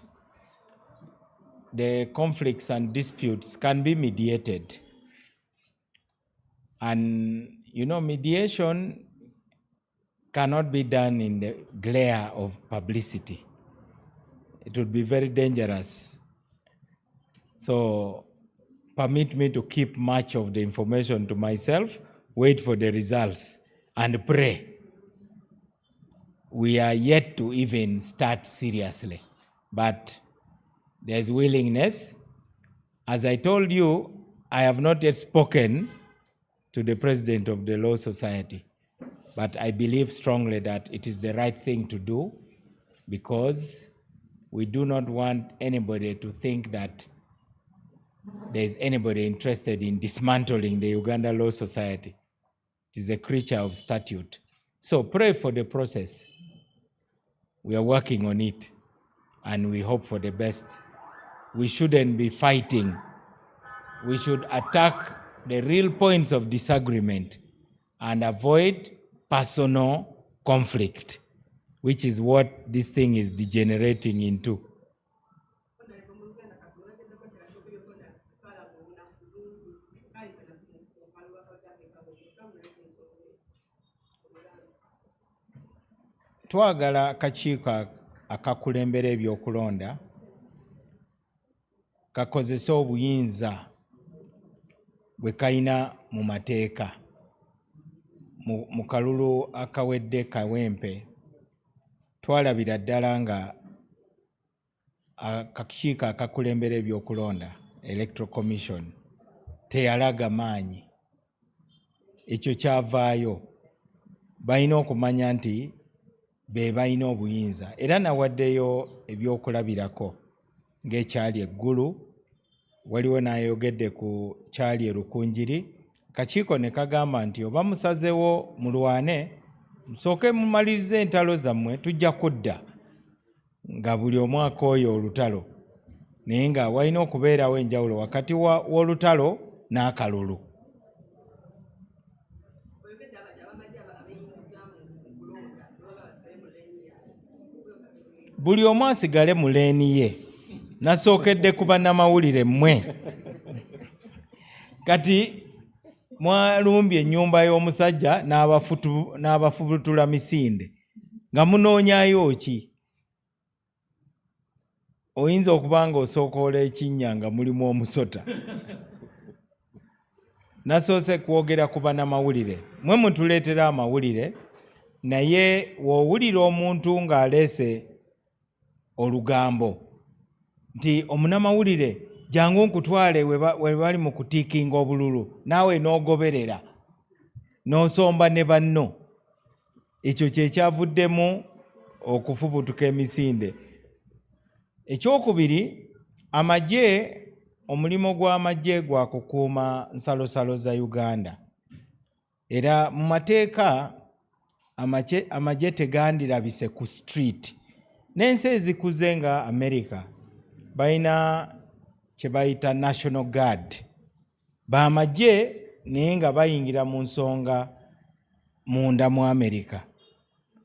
the conflicts and disputes can be mediated. And, you know, mediation cannot be done in the glare of publicity. It would be very dangerous. So, permit me to keep much of the information to myself, wait for the results, and pray. We are yet to even start seriously, but there's willingness. As I told you, I have not yet spoken to the president of the Law Society, but I believe strongly that it is the right thing to do, because we do not want anybody to think that there is anybody interested in dismantling the Uganda Law Society. It is a creature of statute. So pray for the process. We are working on it, and we hope for the best. We shouldn't be fighting. We should attack the real points of disagreement and avoid personal conflict, which is what this thing is degenerating into. Twagala akakiiko akakulembera ebyokulonda kakozese obuyinza bwe kayina mu mateeka. Mu kalulu akawedde kawempe twalabira ddala nga akakiiko akakulembera ebyokulonda, Electoral Commission, teyalaga maanyi. Ekyo kyavaayo. Balina okumanya nti be balina obuyinza. Era nawaddeyo ebyokulabirako ng'ekyali eggulu, waliwo n'ayogedde ku kyali erukunjiri. Kakiiko ne kagamba nti oba musazewo mulwane, musooke mumalirize entalo zammwe, tujja kudda nga buli omwaka oyo olutalo. Naye nga walina okubeerawo enjawulo wakati w'olutalo n'akalulu. Buli omu asigale mu leeni ye. Nasookedde ku bannamawulire mmwe. Kati mwalumbye ennyumba y'omusajja n'abafubutula misinde. Nga munoonyayo ki? Oyinza okuba nga osokoola ekinnya nga mulimu omusota. Nasoose kwogera ku bannamawulire. Mmwe mutuleetera amawulire, naye w'owulira omuntu ng'aleese olugambo nti omunnamawulire jangu nkutwale we bali mu kutiikinga obululu, naawe n'ogoberera n'osomba ne banno. Ekyo kye kyavuddemu okufubutuka emisinde. Ekyokubiri, amagye, omulimo gw'amagye gwa kukuuma nsalosalo za Uganda. Era mu mateeka amagye tegandirabise ku street. N'ensi ezikuze nga America balina kye bayita National Guard. Bamagye naye nga bayingira mu nsonga munda mu America.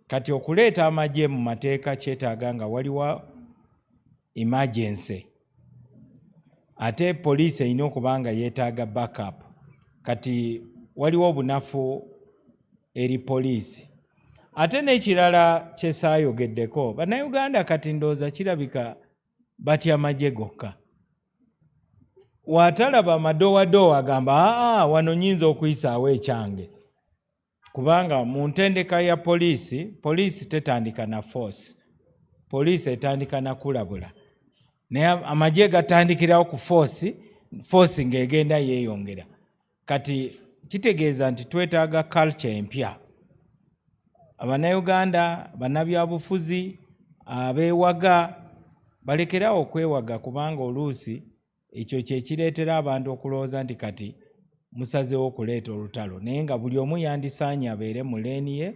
Kati okuleeta amagye mu mateeka kyetaaga nga waliwo emergency. Ate poliisi erina okuba nga yeetaaga backup. Kati waliwo obunafu eri poliisi. Ate n'ekirala kye saayogeddeko, bannayuganda kati ndowooza kirabika batya amagye gokka. Waatalaba amadowadowa agamba wano nnyinza okuyisaawo ekyange. Kubanga mu ntendeka ya poliisi tetandika na force. Poliisi etandika na kulabula. Naye amagye gatandikirawo ku force ng'egenda yeeyongera. Kati kitegeeza nti twetaaga culture empya. Abannayuganda, bannabyabufuzi, abeewaga balekerawo okwewaga, kubanga oluusi ekyo kye kireetera abantu okulowooza nti kati musazeewo okuleeta olutalo. Naye nga buli omu yandisaanye abeere mu leeni ye.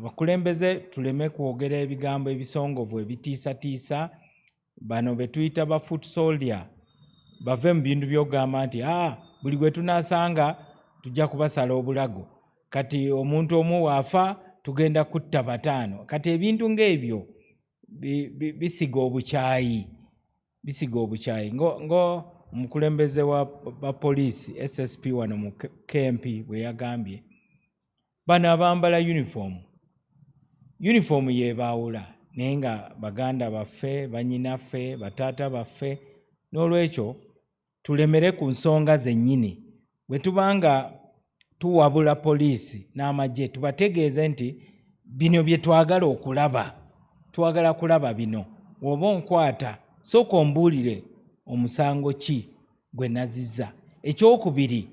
Bakulembeze tuleme kwogera ebigambo ebisongovu ebitiisatiisa. Bano be tuyita ba foot soldier bave mu bintu by'okugamba nti buli gwe tunaasanga tujja kubasala obulago. Kati omuntu omu waafa tugenda kutta bataano. Kati ebintu ng'ebyo bisiga obukyayi. Ngo omukulembeze wa poliisi SSP wano mu KMP bwe yagambye, bano abambala uniform yebaawula, naye nga baganda baffe, bannyinaffe, bataata baffe. N'olwekyo tulemere ku nsonga zennyini. Bwe tubanga tuwabula poliisi n'amagye, tubategeeze nti bino bye twagala okulaba. Twagala kulaba bino. Woba onkwata, sooka ombuulire omusango ki gwe nazizza. Ekyokubiri,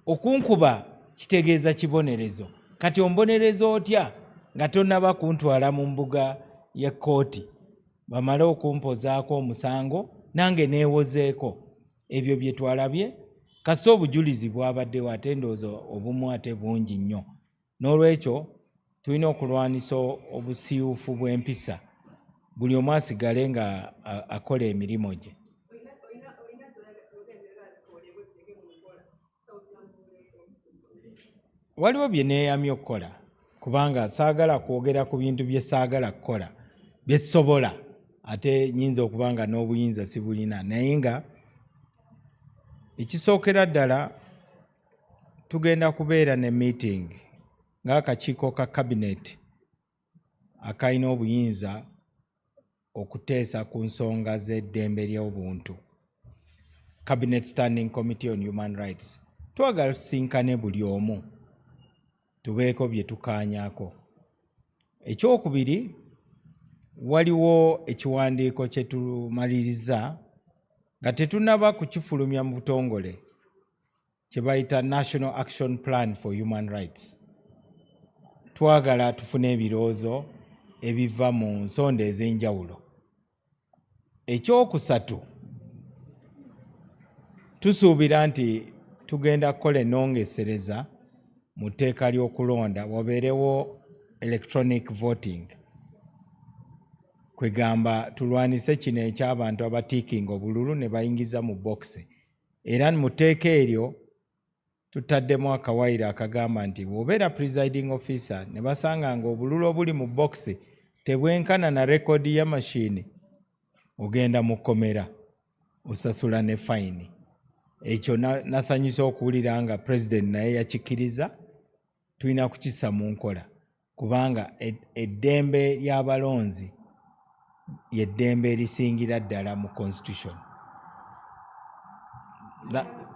okunkuba kitegeeza kibonerezo. Kati ombonereza otya nga tonnaba kuntwala mu mbuga y'ekkooti bamale okumpozaako omusango nange neewozeeko? Ebyo bye twalabye kasita obujulizi bwabaddewo, ate ndowooza obumu ate bungi nnyo. N'olwekyo tulina okulwanisa obusiiwufu bw'empisa, buli omu asigale nga akola emirimu gye. Waliwo bye neeyamye okukola, kubanga saagala kwogera ku bintu bye saagala kukola, bye sobola, ate nyinza okuba nga n'obuyinza sibulina. Naye nga ekisookera ddala tugenda kubeera ne meeting ng'akakiiko ka cabinet akalina obuyinza okuteesa ku nsonga z'eddembe ly'obuntu. Cabinet Standing Committee on Human Rights. Twagala tusinkane buli omu, tubeeko bye tukaanyaako. Ekyokubiri, waliwo ekiwandiiko kye tumaliriza nga tetunnaba kukifulumya mu butongole, kye bayita National Action Plan for Human Rights. Twagala tufune ebirowoozo ebiva mu nsonda ez'enjawulo. Ekyokusatu, tusuubira nti tugenda kukola ennongesereza mu tteeka ly'okulonda, wabeerewo electronic voting. Kwegamba tulwanise kino eky'abantu abatiikinga obululu ne bayingiza mu bokisi. Era mu tteeka eryo tutaddemu akawaayiro akagamba nti bw'obeera presiding officer ne basanga nga obululu obuli mu bokisi tebwenkana na rekodi ya mashini, ogenda mu kkomera, osasula ne fayini. Ekyo nasanyusa okuwulira nga president naye yakikkiriza. Tulina kukissa mu nkola, kubanga eddembe ly'abalonzi y'eddembe erisingira ddala mu constitution.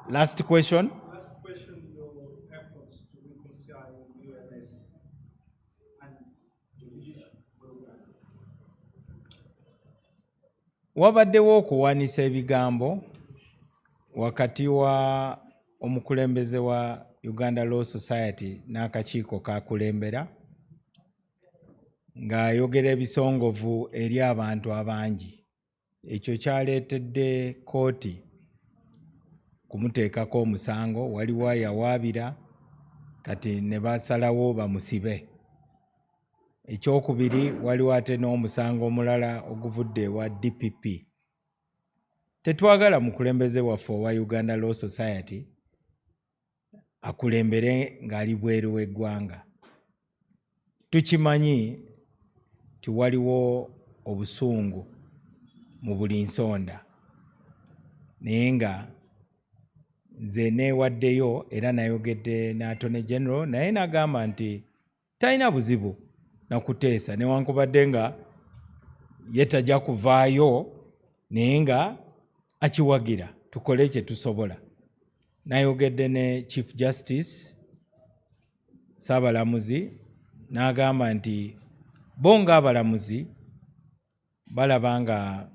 Last question.
Last question, your efforts to reconcile ULS and judicial program.
Wabaddewo okuwanisa ebigambo wakati wa omukulembeze wa Uganda Law Society n'akakiiko kakulembera ng'ayogera ebisongovu eri abantu abangi. Ekyo kyaleetedde kkooti kumuteekako omusango, waliwo yawaabira kati ne basalawo bamusibe. Ekyokubiri, waliwo ate n'omusango omulala oguvudde ewa DPP. Tetwagala mukulembeze waffe owa Uganda Law Society akulembere ng'ali bweru w'eggwanga. Tukimanyi ti waliwo obusungu mu buli nsonda, naye nga nze neewaddeyo era nayogedde n'Attorney General, naye n'agamba nti talina buzibu na kuteesa newankubadde nga ye tajja kuvaayo naye nga akiwagira tukole kye tusobola. Nayogedde ne Chief Justice Ssaabalamuzi n'agamba nti bo ng'abalamuzi balaba nga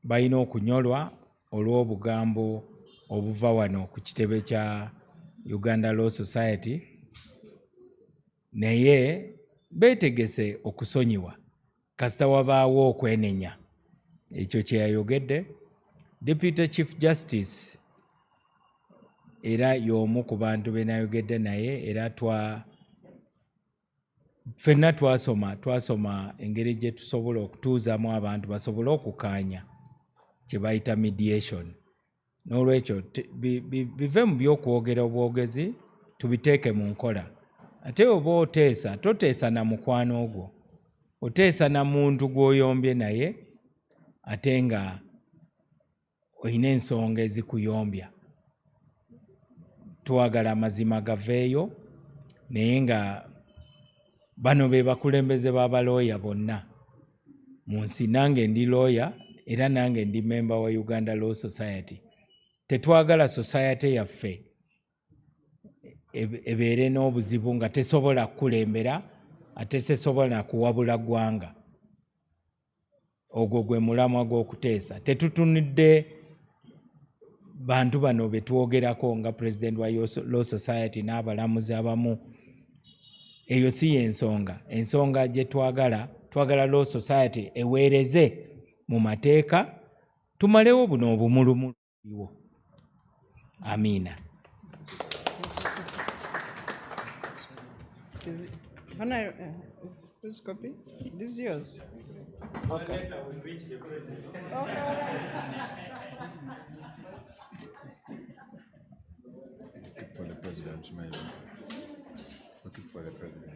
balina okunyolwa olw'obugambo obuva wano ku kitebe kya Uganda Law Society, naye beetegese okusonyiwa kasita wabaawo okwenenya. Ekyo kye yayogedde. Deputy Chief Justice era y'omu ku bantu be nayogedde naye, era ffenna twasoma engeri gye tusobola okutuuzamu abantu basobole okukaanya kye bayita mediation. N'olwekyo bive mu by'okwogera obwogezi tubiteeke mu nkola. Ate oba oteesa, toteesa na mukwano gwo, oteesa na muntu gw'oyombye naye ate nga olina ensonga ezikuyombya. Twagala amazima gaveeyo, naye nga bano be bakulembeze b'abalooya bonna mu nsi. Nange ndi looya era nange ndi memba wa Uganda Law Society. Tetwagala society yaffe ebeere n'obuzibu nga tesobola kukulembera ate tesobola na kuwabula ggwanga. Ogwo gwe mulamwa gw'okuteesa. Tetutunudde bantu bano be twogerako nga President wa Law Society n'abalamuzi abamu. Eyo si y'ensonga. Ensonga gye twagala Law Society eweereze mu mateeka, tumalewo buno obumulumulu. Amiina.
Whose copy? This is yours. Okay.
For the president, maybe. Looking for the president.